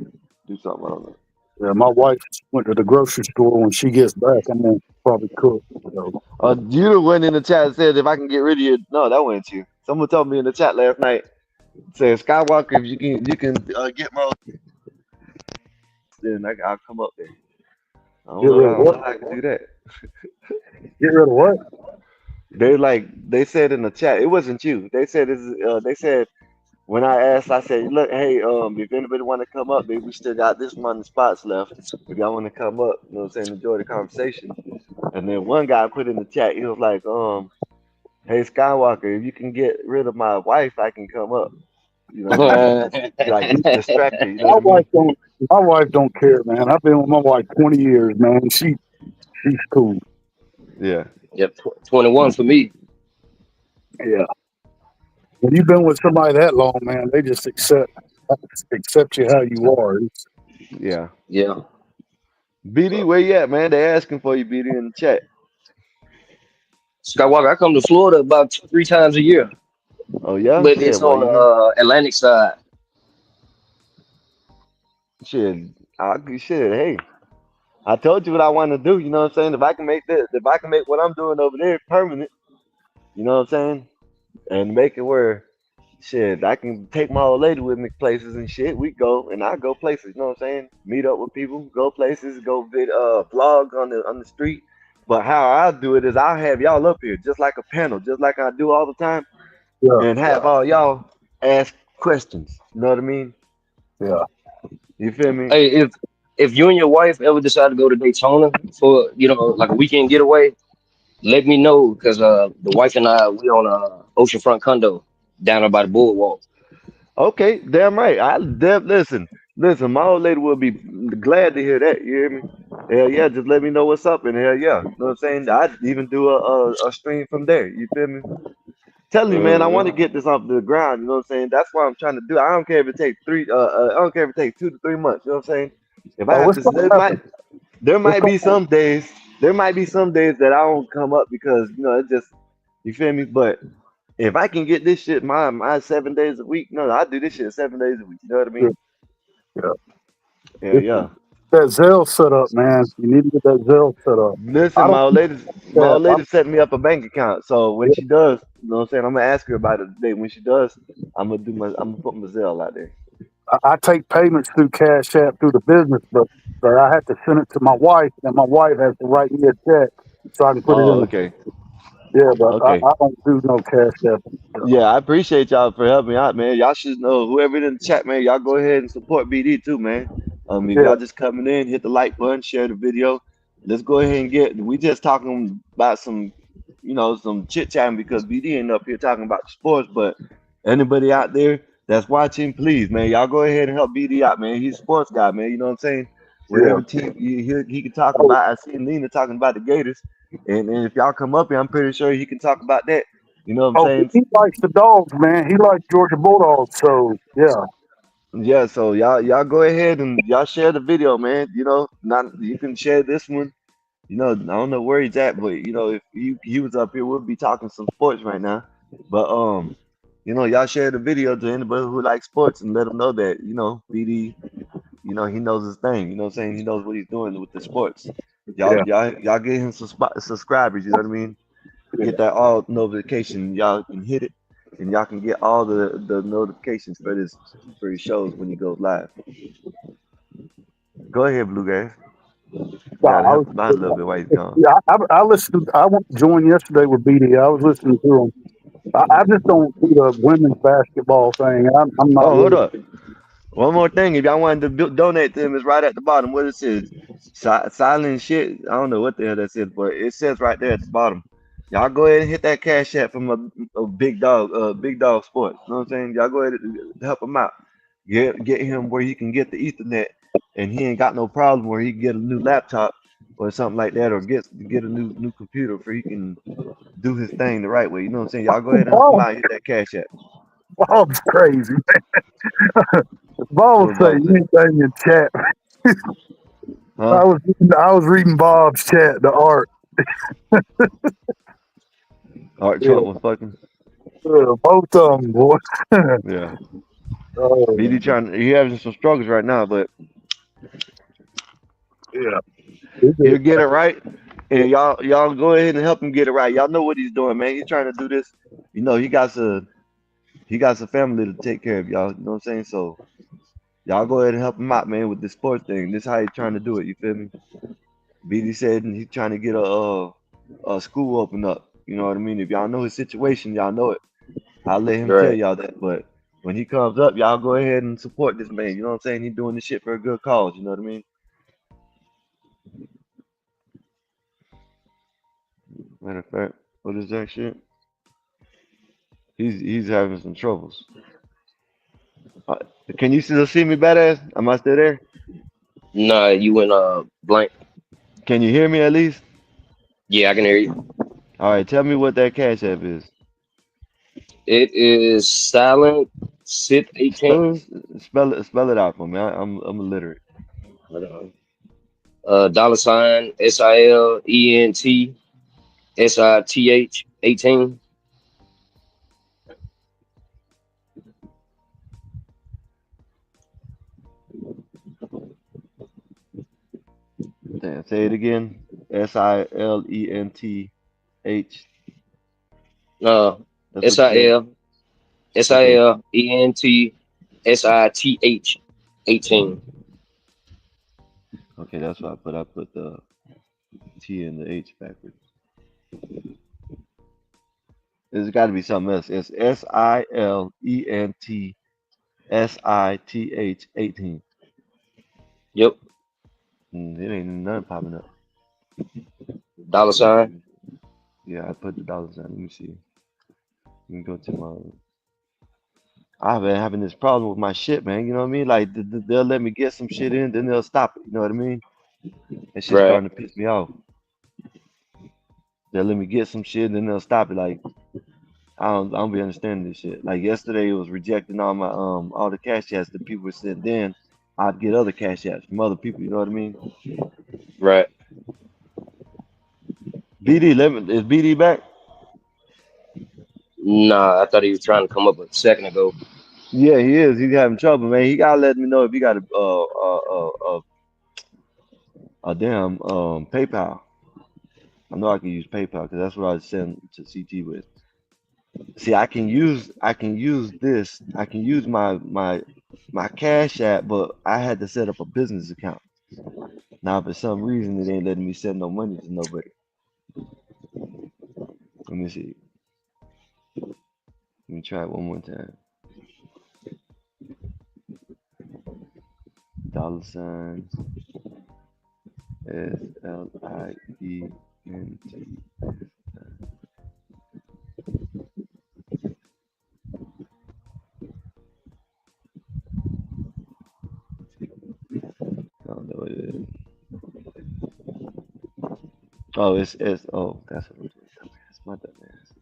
do something. I don't know. Yeah, my wife went to the grocery store. When she gets back, I'm gonna probably cook. So. You the one in the chat that said if I can get rid of you. No, that wasn't you. Someone told me in the chat last night. Said Skywalker, if you can get more, then I'll come up there. I don't Get rid of know what? how I can do that. Get rid of what? They said in the chat, it wasn't you. They said when I asked, I said, look, hey, if anybody want to come up, we still got this many spots left. If y'all want to come up, you know what I'm saying, enjoy the conversation. And then one guy put in the chat, he was like, hey Skywalker, if you can get rid of my wife, I can come up. You know what I mean? Like distracted, you know what I mean? My wife don't care, man. I've been with my wife 20 years, man. She's cool. Yeah. Yep. 21 for me. Yeah. When you've been with somebody that long, man, they just accept you how you are. Yeah. Yeah. BD, where you at, man? They asking for you, BD, in the chat. Skywalker, I come to Florida about 2-3 times a year. Oh yeah, But it's on the Atlantic side. Shit, hey, I told you what I want to do. You know what I'm saying? If I can make what I'm doing over there permanent, you know what I'm saying, and make it where, shit, I can take my old lady with me places and shit. We go and I go places. You know what I'm saying? Meet up with people, go places, go vlog on the street. But how I do it is I'll have y'all up here just like a panel, just like I do all the time, and have all y'all ask questions. You know what I mean? Yeah. You feel me? Hey, if you and your wife ever decide to go to Daytona for like a weekend getaway, let me know because the wife and I we on a oceanfront condo down there by the boardwalk. Okay, damn right. Listen. My old lady will be glad to hear that. You hear me? Hell yeah, just let me know what's up, and hell yeah, you know what I'm saying? I'd even do a stream from there. You feel me? Tell you, man, I want to get this off the ground. You know what I'm saying? That's what I'm trying to do. I don't care if it takes I don't care if it takes 2 to 3 months. You know what I'm saying? If I have to, there might be some days that I don't come up because it just, you feel me? But if I can get this shit my 7 days a week, I do this shit 7 days a week. You know what I mean? Yeah. That Zelle set up, man. You need to get that Zelle set up. Listen, my old lady set me up a bank account. So when she does, you know what I'm saying, I'm gonna ask her about it today. When she does, I'm gonna put my Zelle out there. I take payments through Cash App through the business, but I have to send it to my wife, and my wife has to write me a check so I can put it in. Okay. Yeah, but okay. I don't do no Cash App. Yeah, I appreciate y'all for helping out, man. Y'all should know whoever in the chat, man. Y'all go ahead and support BD too, man. If y'all just coming in, hit the like button, share the video. Let's go ahead and we just talking about some chit chatting because BD ain't up here talking about the sports, but anybody out there that's watching, please, man, y'all go ahead and help BD out, man. He's a sports guy, man. You know what I'm saying? Whatever team he can talk about. I see Nina talking about the Gators. And if y'all come up here, I'm pretty sure he can talk about that. You know what I'm Oh, saying? he likes the dogs, man. He likes Georgia Bulldogs. So yeah. Yeah, so y'all go ahead and y'all share the video, man. You know, not you can share this one. You know, I don't know where he's at, but you know, if he was up here, we'll be talking some sports right now. But you know, y'all share the video to anybody who likes sports and let them know that, you know, BD, you know, he knows his thing. You know what I'm saying? He knows what he's doing with the sports. Yeah. Y'all get him some subscribers, you know what I mean? Get that all notification. Y'all can hit it and y'all can get all the notifications for his shows when he goes live. Go ahead, Bluegrass. Gotta I help was, him out a little bit while he's gone. yeah, I listened. I went to join yesterday with BD. I was listening to him. I just don't do the women's basketball thing. I'm not Oh, hold really. up. One more thing, if y'all wanted to donate to him, it's right at the bottom. What it says, silent shit. I don't know what the hell that says, but it says right there at the bottom. Y'all go ahead and hit that cash app from a big dog sports. You know what I'm saying? Y'all go ahead and help him out. Get him where he can get the Ethernet, and he ain't got no problem where he can get a new laptop or something like that, or get a new computer where he can do his thing the right way. You know what I'm saying? Y'all go ahead and help him out. Hit that cash app. Bob's crazy. Bob What say Bob say? anything in chat. Huh? I was reading Bob's chat. The art. Art Yeah, Trump was fucking. both of them, boy. Yeah. Oh, He having some struggles right now, but yeah. he'll get it right. And y'all go ahead and help him get it right. Y'all know what he's doing, man. He's trying to do this. You know, he got a family to take care of, y'all. You know what I'm saying? So y'all go ahead and help him out, man, with this sports thing. This is how he's trying to do it. You feel me? BD said and he's trying to get a school open up. You know what I mean? If y'all know his situation, y'all know it. I'll let him tell Right. y'all that. But when he comes up, y'all go ahead and support this man. You know what I'm saying? He's doing this shit for a good cause. You know what I mean? Matter of fact, what is that shit? He's having some troubles. Uh, can you still see me, badass? Am I still there? Nah, you went blank. Can you hear me at least? Yeah, I can hear you. All right, tell me what that cash app is. It is silent Sith Spell 18. spell it out for me. I'm illiterate. Hold on. $sign SILENT SITH 18. Damn, say it again. SILENTH. Uh, That's what you said. SIL Okay, SILENT SITH 18. okay, that's what I put. I put the T and the H backwards. There's got to be something else. It's SILENT SITH 18. Yep. It ain't nothing popping up. $sign. Yeah, I put the dollars down. Let me see. Let me go to my. I've been having this problem with my shit, man. You know what I mean? Like they'll let me get some shit in, then they'll stop it. You know what I mean? That shit's Right. starting to piss me off. They'll let me get some shit, then they'll stop it. Like I don't be understanding this shit. Like yesterday, it was rejecting all the cash apps that people were sent. Then I'd get other cash apps from other people. You know what I mean? Right. Is BD back? Nah, I thought he was trying to come up a second ago. Yeah, he is. He's having trouble, man. He gotta let me know if he got a damn PayPal. I know I can use PayPal because that's what I send to CT with. See, I can use this. I can use my Cash App, but I had to set up a business account. Now, for some reason, it ain't letting me send no money to nobody. Let me see. Let me try it one more time. $sign SLIENT. I don't know what it is. Oh, it's oh, that's what that's my dumbass.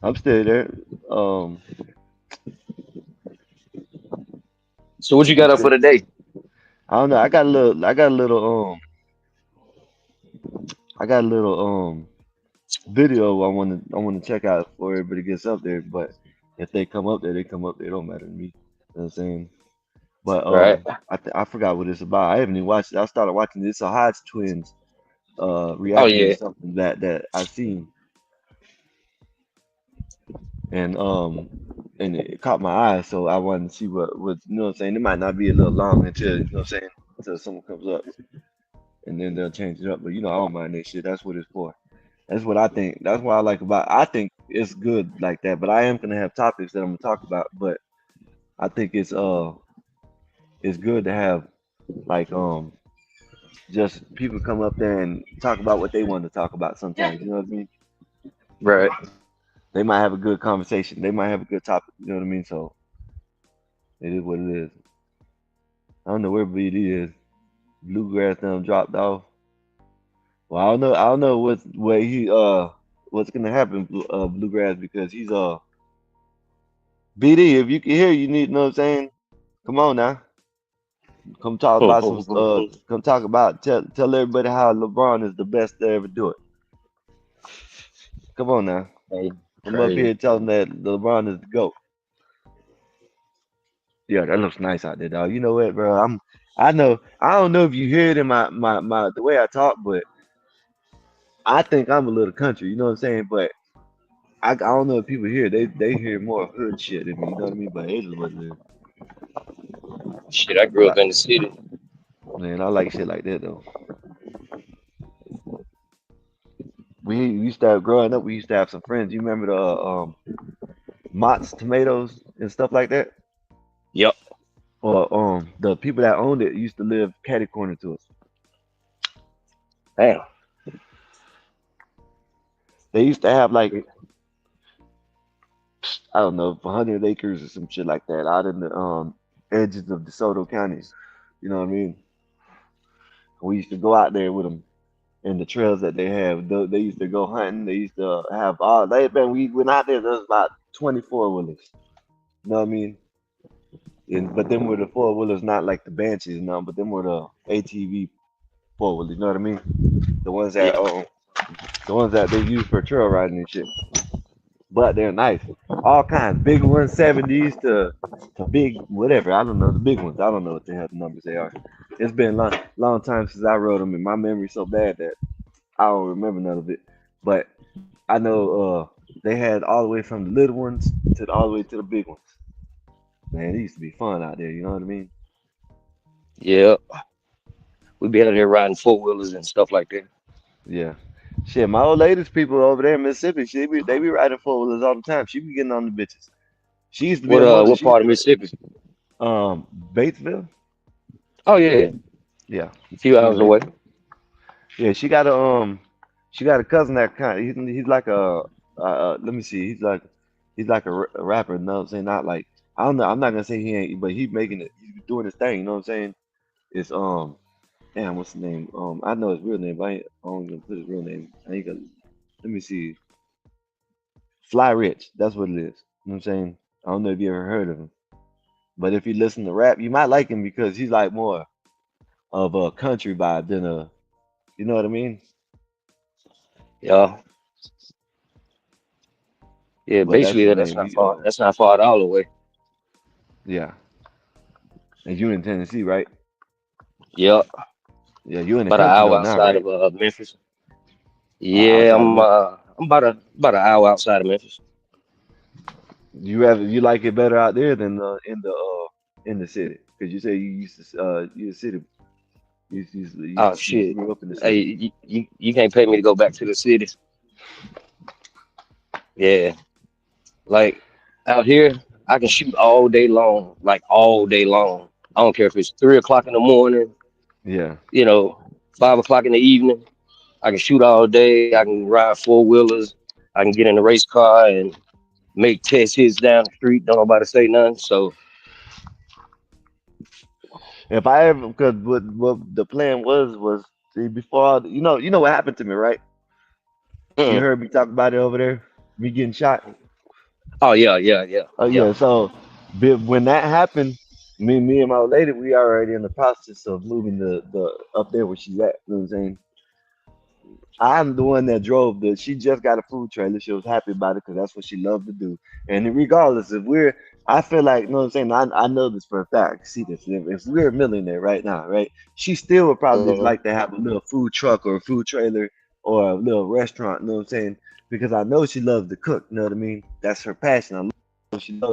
I'm still there. Um, So what you I'm got up still. for today? I don't know. I got a little video I want to check out before everybody gets up there. But if they come up there, they come up there. It don't matter to me. You know what I'm saying? But Right. I forgot what it's about. I haven't even watched it. I started watching this. So Hodge twins Oh reacting to yeah. something that I seen, and it caught my eye. So I wanted to see what you know what I'm saying. It might not be a little long until you know what I'm saying until someone comes up, and then they'll change it up. But you know I don't mind that shit. That's what it's for. That's what I think. That's what I like about. I think it's good like that. But I am gonna have topics that I'm gonna talk about. But I think it's good to have like just people come up there and talk about what they want to talk about sometimes. You know what I mean? Right. They might have a good conversation. They might have a good topic. You know what I mean? So it is what it is. I don't know where BD is. Bluegrass done dropped off. Well, I don't know what's gonna happen, Bluegrass, because he's BD. If you can hear, you need to know what I'm saying. Come on now, come talk about some come talk about tell everybody how LeBron is the best to ever do it. Come on now, Hey, come up here crazy. and tell them that LeBron is the GOAT. Yeah, that looks nice out there, dog. You know what, bro? I know. I don't know if you hear it in my the way I talk, but I think I'm a little country. You know what I'm saying? But I don't know if people hear. They hear more hood shit than me. You know what I mean? But it is what it is. Shit, I grew But up in the city. man, I like shit like that though. We used to have growing up. We used to have some friends. You remember the Mott's tomatoes and stuff like that? Yep. Or the people that owned it used to live catty corner to us. Damn. They used to have like I don't know 100 acres or some shit like that out in the edges of DeSoto County. You know what I mean? We used to go out there with them and the trails that they have. They used to go hunting. They used to have all. We went out there. There was about 24 wheelers. You know what I mean? But them were the four wheelers, not like the Banshees, no. But them were the ATV four wheelers. You know what I mean? The ones that Yep. the ones that they use for trail riding and shit. But they're nice. All kinds, big 170s to big whatever. I don't know the big ones. I don't know what the hell the numbers they are. It's been long time since I rode them, and my memory's so bad that I don't remember none of it. But I know they had all the way from the little ones to all the way to the big ones. Man, it used to be fun out there. You know what I mean? Yep. We be out here riding four wheelers and stuff like that. Yeah. Shit, my old lady's people over there in Mississippi, they be riding four wheelers all the time. She be getting on the bitches. She used to be a model. What She used part of to Mississippi? Batesville. Oh yeah, Yeah, a few she hours in away. Batesville. Yeah, she got a cousin that he's like let me see, he's like a rapper. You know what I'm saying? Not like I don't know. I'm not gonna say he ain't, but he's making it. He's doing his thing. You know what I'm saying? It's damn, what's his name? I know his real name, but I don't even put his real name. I ain't gonna. Let me see. Fly Rich. That's what it is. You know what I'm saying? I don't know if you ever heard of him, but if you listen to rap, you might like him because he's like more of a country vibe than a, you know what I mean? Yeah, yeah. But that's Basically, his that's name. not far. That's not far at all away. Yeah. And you in Tennessee, right? Yep. Yeah, you in the About an country hour though now, outside right? of Memphis. Yeah, Outside of Memphis. I'm about an hour outside of Memphis. You like it better out there than in the city? Because you say you used to you a city Oh you shit. grew up in the Hey, city. you can't pay me to go back to the city. Yeah, like out here, I can shoot all day long, like all day long. I don't care if it's 3 o'clock in the morning, Yeah. 5 o'clock in the evening. I can shoot all day. I can ride four wheelers. I can get in a race car and make test hits down the street. Don't nobody say nothing. So If I ever, because what the plan was see, before all you know what happened to me, right? You mm. heard me talk about it over there, me getting shot. Oh yeah. Oh Yeah. yeah, so when that happened, me and my old lady, we already in the process of moving the up there where she's at. You know what I'm saying? I'm the one that drove the. She just got a food trailer. She was happy about it because that's what she loved to do. And regardless, if we're, I feel like, you know what I'm saying? I know this for a fact. See this? If we're a millionaire right now, right? She still would probably Mhm. like to have a little food truck or a food trailer or a little restaurant. You know what I'm saying? Because I know she loves to cook. You know what I mean? That's her passion. I know she loves.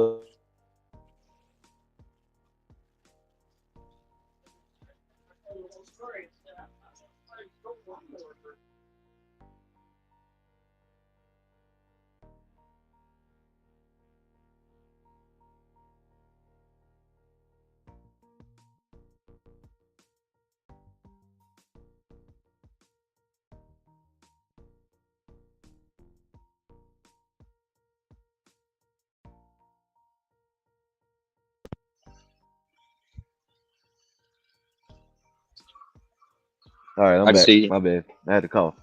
All right, I'm I can back. see you. My bad. I had to call.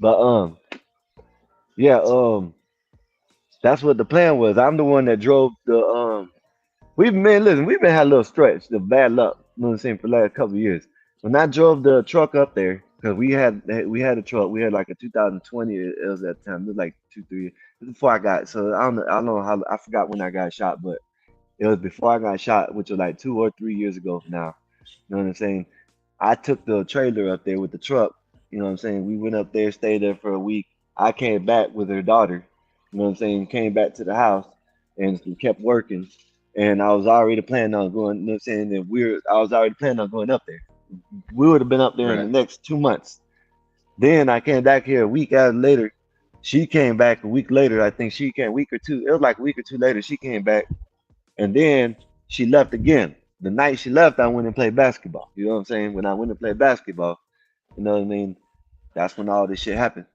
But yeah, that's what the plan was. I'm the one that drove the. We've been had a little stretch, the bad luck, you know what I'm saying, for the last couple of years. When I drove the truck up there, because we had a truck, we had like a 2020, it was at the time, it was like 2, 3 years before I got. So I don't know how I forgot when I got shot, but it was before I got shot, which was like 2 or 3 years ago now. You know what I'm saying? I took the trailer up there with the truck. You know what I'm saying? We went up there, stayed there for a week. I came back with her daughter. You know what I'm saying? Came back to the house and we kept working. And I was already planning on going. You know what I'm saying? I was already planning on going up there. We would have been up there in the Right. next 2 months. Then I came back here a week out later. She came back a week later. I think she came a week or two. It was like a week or two later. She came back and then she left again. The night she left, I went and played basketball. You know what I'm saying? When I went to play basketball, you know what I mean? That's when all this shit happened.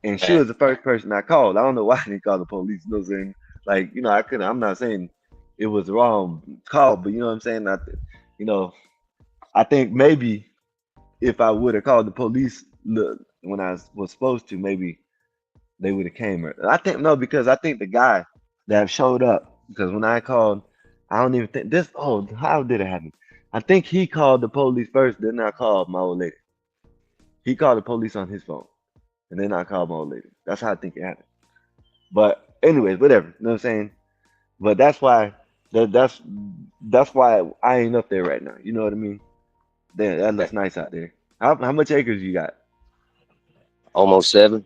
And she Man. was the first person I called. I don't know why I didn't call the police. You know what I'm saying? Like, I couldn't, I'm not saying it was the wrong call, but you know what I'm saying? You know, I think maybe if I would have called the police when I was supposed to, maybe they would have came. I think no, because I think the guy that showed up, because when I called, I don't even think this. Oh, how did it happen? I think he called the police first, then I called my old lady. He called the police on his phone, and then I called my old lady. That's how I think it happened. But anyways, whatever. You know what I'm saying? But that, that's that's why I ain't up there right now. You know what I mean? That looks nice out there. How much acres you got? Almost 7.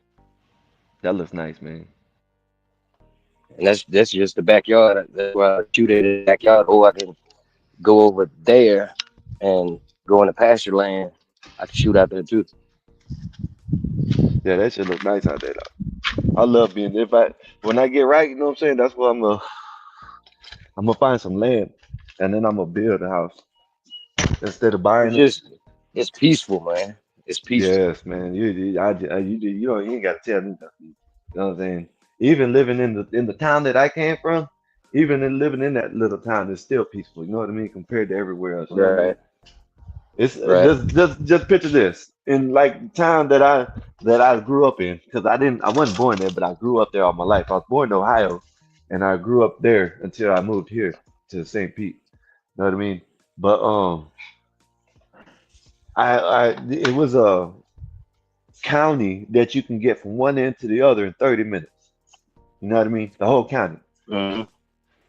That looks nice, man. And that's just the backyard. That's why I shoot it in the backyard, or I can go over there and go in the pasture land. I can shoot out there too. Yeah, that shit look nice out there though. I love being if I when I get right, you know what I'm saying? That's what I'm gonna find some land and then I'm gonna build a house instead of It's buying it. just it's peaceful, man. It's peaceful. Yes, man. You ain't gotta tell me nothing. You know what I'm saying? Even living in the town that I came from, even in living in that little town, it's still peaceful. You know what I mean? Compared to everywhere else. You know what I mean? Right, It's right. just picture this in like the town that I grew up in because I wasn't born there, but I grew up there all my life. I was born in Ohio, and I grew up there until I moved here to St. Pete. You know what I mean? But I it was a county that you can get from one end to the other in 30 minutes. You know what I mean? The whole county. Hmm.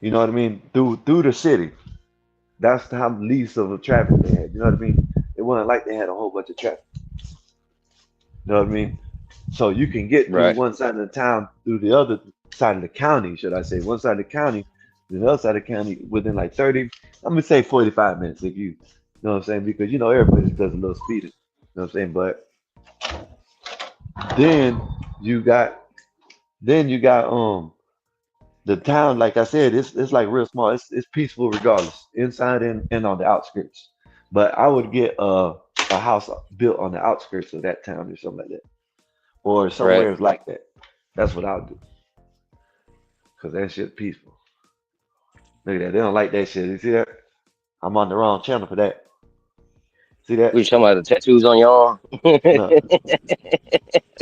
You know what I mean? Through the city. That's how least of a traffic they had. You know what I mean? It wasn't like they had a whole bunch of traffic. You know what I mean? So you can get through Right. one side of the town through the other side of the county, should I say? One side of the county, the other side of the county within like 30, I'm gonna say 45 minutes if you know what I'm saying? Because everybody does a little speeding. You know what I'm saying? But then you got the town, like I said, it's like real small. It's peaceful regardless, inside and on the outskirts. But I would get a house built on the outskirts of that town or something like that, or Right. somewhere like that. That's what I would do. Cause that shit peaceful. Look at that. They don't like that shit. You see that? I'm on the wrong channel for that. See that? We talking about the tattoos on your arm. No.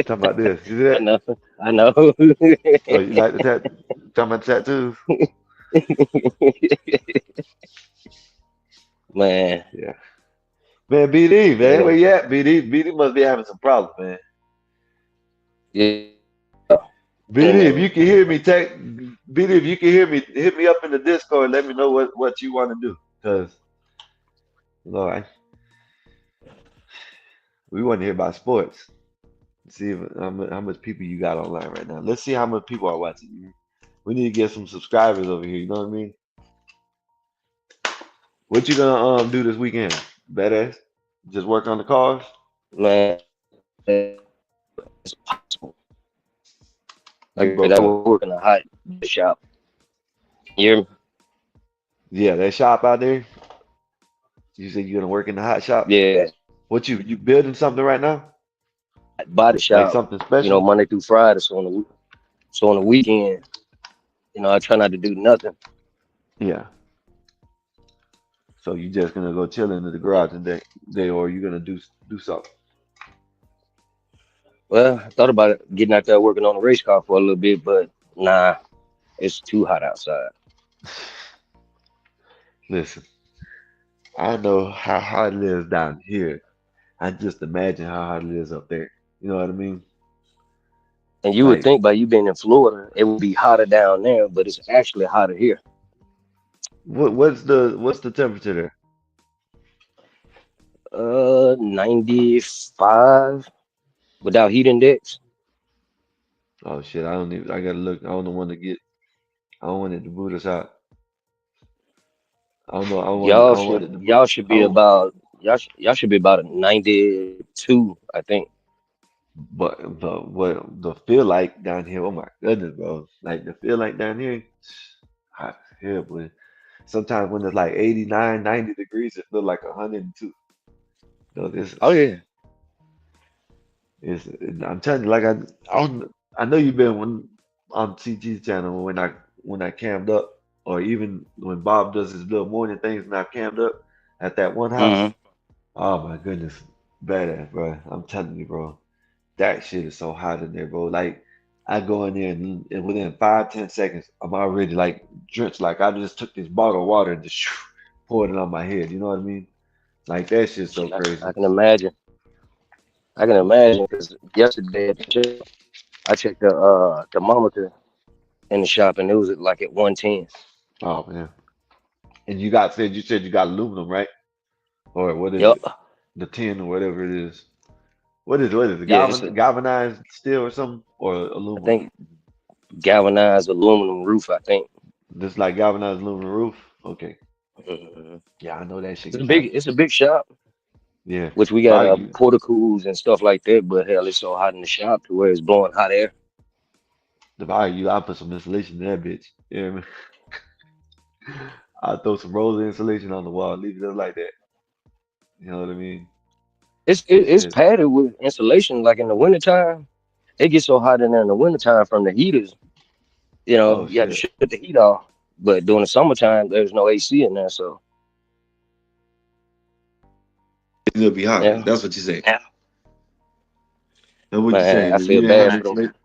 Talking about this. You see I that? know. I know. Oh, you like the talking about tattoos? Man, Yeah. Man, BD, man. Where yeah, you at, BD? BD must be having some problems, man. yeah. BD, if you can hear me, BD, if you can hear me, hit me up in the Discord. Let me know what you want to do. Cause, Lord, we want to hear about sports. See how much people you got online right now. Let's see how much people are watching you. We need to get some subscribers over here. You know what I mean? What you gonna do this weekend, badass? Just work on the cars? Man, it's possible. You Like broke that up. would work in a hot shop. You hear me? Yeah, that shop out there. You said you're gonna work in the hot shop. Yeah, What you building something right now? body Like shop. something special? Monday through Friday. So on the weekend, I try not to do nothing. Yeah. So you just gonna go chill into the garage today, or you gonna do something? Well, I thought about it, getting out there working on a race car for a little bit, but nah, it's too hot outside. Listen, I know how hot it is down here. I just imagine how hot it is up there. You know what I mean? And you would Like, think by you being in Florida, it would be hotter down there, but it's actually hotter here. what's the temperature there? 95 without heat index. Oh shit, I don't even. I gotta look. I don't want to get. I don't want it to boot us out. I don't know. I Y'all don't want should it to boot. y'all should I be don't, about y'all should be about a 92, I think. but what the feel like down here? Oh my goodness, bro! Like the feel like down here, hot as hell, boy. Sometimes when it's like 89, 90 degrees, it feels like 102. No, this Oh yeah. is. I'm telling you, like I know you've been on TG's channel when I cammed up, or even when Bob does his little morning things and I cammed up at that one house. Hmm. Oh my goodness, badass, bro. I'm telling you, bro. That shit is so hot in there, bro. Like I go in there and within 5, 10 seconds, I'm already like drenched. Like I just took this bottle of water and just poured it on my head. You know what I mean? Like that shit's so Shit, I crazy. can imagine. I can imagine because yesterday at the shop, I checked the thermometer in the shop and it was like at 110. Oh man. And you said you got aluminum, right? Or what is Yep. it? The tin or whatever it is. What is it? Yeah, it's Galvanized steel or something? Or I aluminum? think galvanized aluminum roof, I think. Just like galvanized aluminum roof? Okay. Mhm. Yeah, I know that shit It's a get hot big as it's a shit. big shop, Yeah. which we If got I you porticos and stuff like that, but hell, it's so hot in the shop to where it's blowing hot air. if I you, I'll put some insulation in that bitch. You know what I mean? I'll throw some rolls of insulation on the wall, leave it just like that. You know what I mean? Cause It's shit. padded with insulation like in the wintertime. It gets so hot in there in the wintertime from the heaters, Oh you have to shit. shut the heat off. But during the summertime, there's no AC in there, so It'll be hot. yeah. That's what you say. That's what you're Man, saying. I If you feel didn't bad have for them. insulation.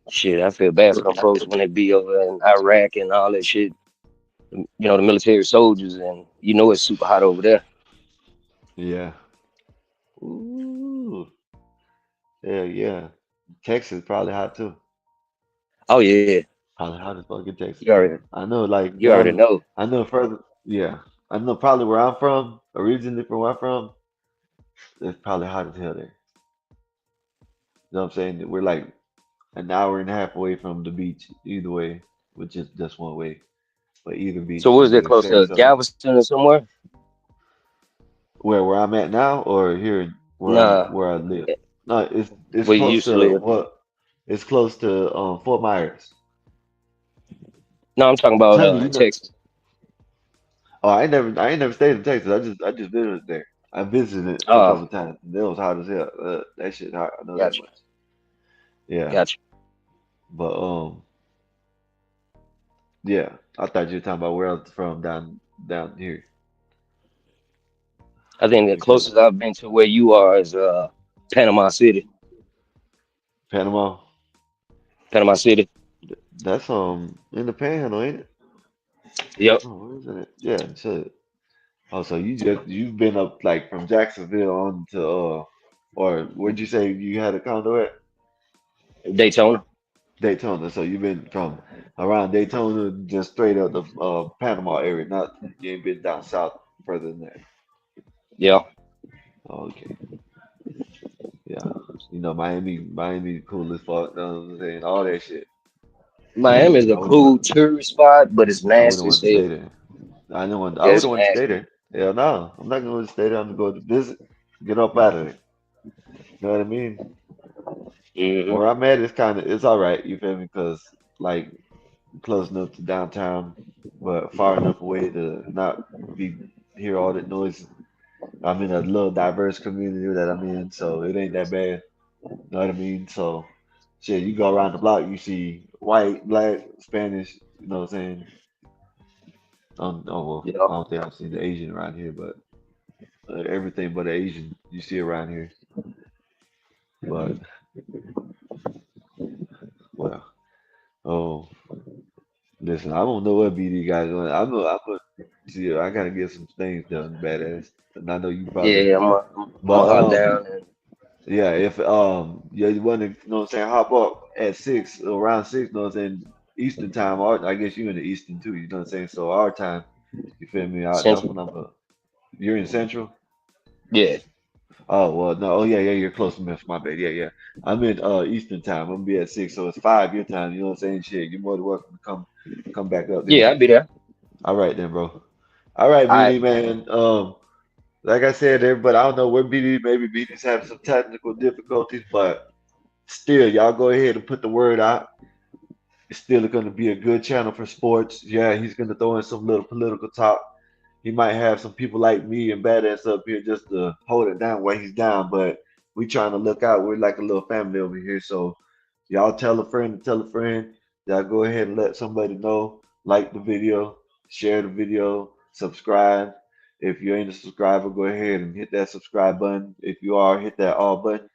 Shit, I feel bad for them folks when they be over in Iraq and all that shit. The military soldiers, and it's super hot over there. Yeah. Ooh. Yeah, yeah. Texas probably hot too. Oh yeah, Probably hot as fuck in Texas. you already I know, like you already down. know. I know further. Yeah. I know probably where I'm from. Originally from where I'm from, it's probably hot as hell there. You know what I'm saying? We're like an hour and a half away from the beach. Either way, which is just one way. But either So beach, what is that they close say to so. Galveston or somewhere? Where I'm at now, or here Nah, where I live. No, it's where you close used to to live. what? It's close to Fort Myers. No, I'm talking I'm about telling you, you know. Texas. Oh, I ain't never stayed in Texas. I just visited there. I visited a Oh, couple times. It was hot as hell. That shit hot. I know that gotcha, much. Yeah. gotcha. But yeah, I thought you were talking about where I was from down here. I think the You said closest I've been to where you are is Panama City. Panama. Panama City. That's in the Panhandle, ain't it? Yep. Oh, where is it? Yeah, shit. Oh, so you've been up like from Jacksonville on to or where'd you say you had a condo at? Daytona. Daytona. So you've been from around Daytona just straight up the Panama area, not you ain't been down south further than that. Yeah. Oh, okay. Yeah. You know, Miami cool as fuck, you know what I'm saying? All that shit. Miami is a I wouldn't cool tourist spot, but it's I wouldn't nasty want as to stay hell. there. I Yeah, wouldn't it's want to stay nasty. there. Hell no. I'm not gonna stay there. I'm gonna go to visit, get up out of there. You know what I mean? Hmm. Where I'm at is it's all right, you feel me? Because like close enough to downtown, but far enough away to not be hear all that noise. I'm in a little diverse community that I'm in, so it ain't that bad. You know what I mean? So shit, you go around the block, you see white, black, Spanish, you know what I'm saying? Well, Yeah. I don't think I've seen the Asian around here, but everything but the Asian you see around here. But well, oh, listen, I don't know what BD guys doing. I'm gonna see. I gotta get some things done, badass. And I know you probably, Yeah, I'm but a hunt down and yeah, if yeah, you want to, you know what I'm saying, hop up at 6, around 6, you know what I'm saying, Eastern time. I guess you in the Eastern too, you know what I'm saying. So our time, you feel me? That's Central. when you're in Central. Yeah. Oh well, no. Oh yeah, yeah. You're close to Memphis. My bad. Yeah, yeah. I'm in Eastern time. I'm gonna be at 6, so it's 5 your time. You know what I'm saying? Shit, you're more than welcome to come back up then. Yeah, I'll be there. All right then, bro. All right, All right. BD man. Like I said, everybody, I don't know where BD. Maybe BD's having some technical difficulties, but still, y'all go ahead and put the word out. It's still going to be a good channel for sports. Yeah, he's going to throw in some little political talk. He might have some people like me and badass up here just to hold it down while he's down, but we trying to look out. We're like a little family over here. So y'all tell a friend to tell a friend. Y'all go ahead and let somebody know. Like the video, share the video, subscribe. If you ain't a subscriber, go ahead and hit that subscribe button. If you are, hit that all button.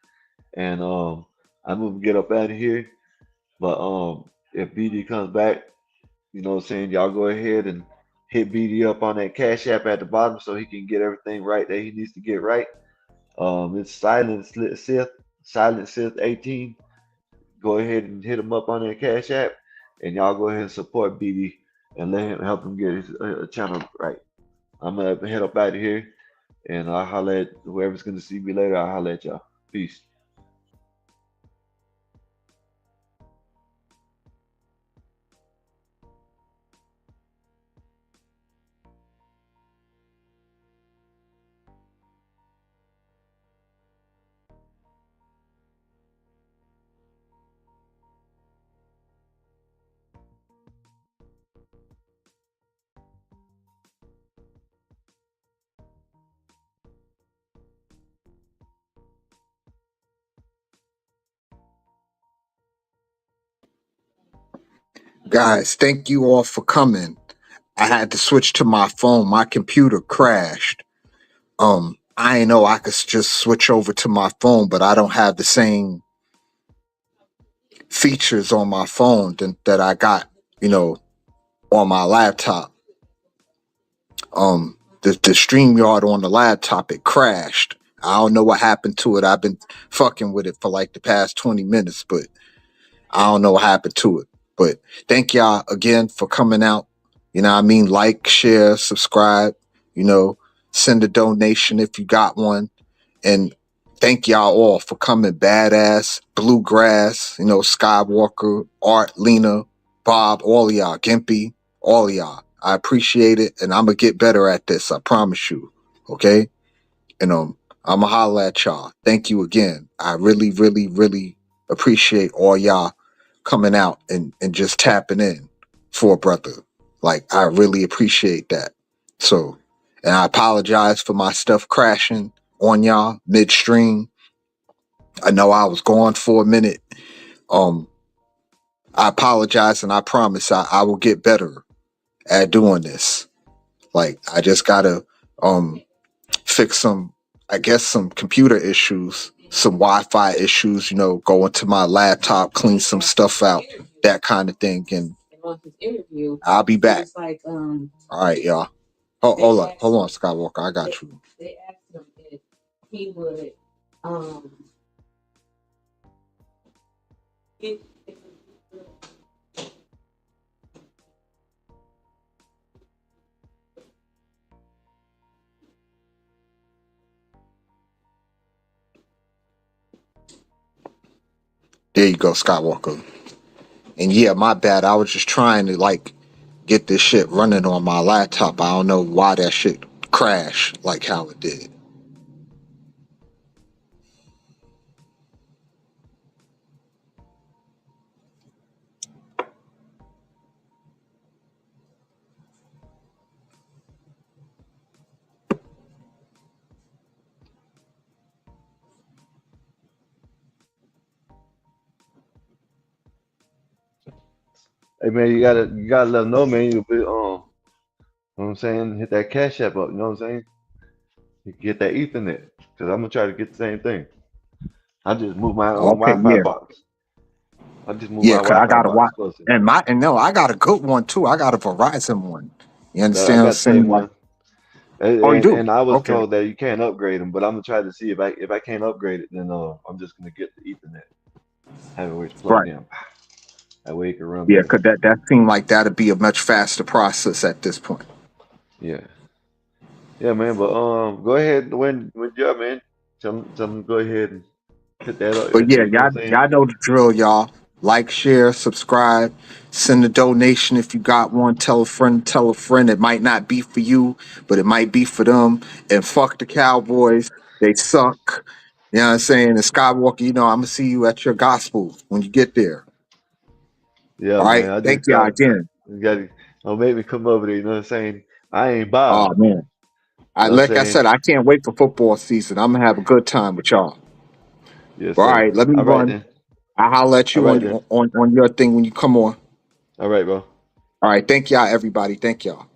And I'm gonna get up out of here. But if BD comes back, you know what I'm saying, y'all go ahead and hit BD up on that Cash App at the bottom so he can get everything right that he needs to get right. It's Silent Sith 18. Go ahead and hit him up on that Cash App, and y'all go ahead and support BD and let him help him get his channel right. I'm gonna head up out of here, and I'll holler at whoever's gonna see me later. I'll holler at y'all. Peace. Guys, thank you all for coming. I had to switch to my phone. My computer crashed. I ain't know I could just switch over to my phone, but I don't have the same features on my phone that I got, you know, on my laptop. The StreamYard on the laptop, it crashed. I don't know what happened to it. I've been fucking with it for like the past 20 minutes, but I don't know what happened to it. But thank y'all again for coming out. You know what I mean? Like, share, subscribe, you know, send a donation if you got one. And thank y'all all for coming. Badass, Bluegrass, you know, Skywalker, Art, Lena, Bob, all of y'all, Gimpy, all of y'all. I appreciate it, and I'm gonna get better at this. I promise you. Okay, and I'm gonna holler at y'all. Thank you again. I really, really, really appreciate all y'all coming out and just tapping in for a brother. Like I really appreciate that. So, and I apologize for my stuff crashing on y'all midstream. I know I was gone for a minute. Um, I apologize, and I promise I will get better at doing this. Like, I just gotta fix some, I guess, some computer issues, some Wi-Fi issues. Go into my laptop, clean some stuff out, that kind of thing, and I'll be back. All right, y'all. Hold on, Skywalker. I got you. There you go, Skywalker. And yeah, my bad. I was just trying to get this shit running on my laptop. I don't know why that shit crashed like how it did. Hey man, you gotta let them know, man. You'll be you know what I'm saying? Hit that cash app up, you know what I'm saying? You get that Ethernet. Cause I'm gonna try to get the same thing. I just moved my Okay, Wi-Fi yeah. box. I just moved Yeah, my cause I Wi-Fi got a box closer. and no, I got a good one too. I got a Verizon one. You I understand what I'm got the same saying? one. Oh, you do? And I was Okay. told that you can't upgrade them, but I'm gonna try to see if I can't upgrade it, then I'm just gonna get the Ethernet. Have it where it's plugged Right. in. That way it can run Yeah, better. cause that seemed like that'd be a much faster process at this point. Yeah. Yeah, man. But go ahead when you man. Tell them go ahead and hit that up. But yeah, You know what I'm saying? y'all know the drill, y'all. Like, share, subscribe, send a donation if you got one. Tell a friend, tell a friend. It might not be for you, but it might be for them. And fuck the Cowboys. They suck. You know what I'm saying? And Skywalker, I'm gonna see you at your gospel when you get there. Yeah, All man. right. I Thank just y'all gotta again. you gotta don't make me come over there, you know what I'm saying? I ain't Bob. Oh man. You know what I'm Like I saying? said, I can't wait for football season. I'm gonna have a good time with y'all. Yes, All sir. right, let me All right run. then. I'll holler at All you right then. on your thing when you come on. All right, bro. All right, thank y'all, everybody. Thank y'all.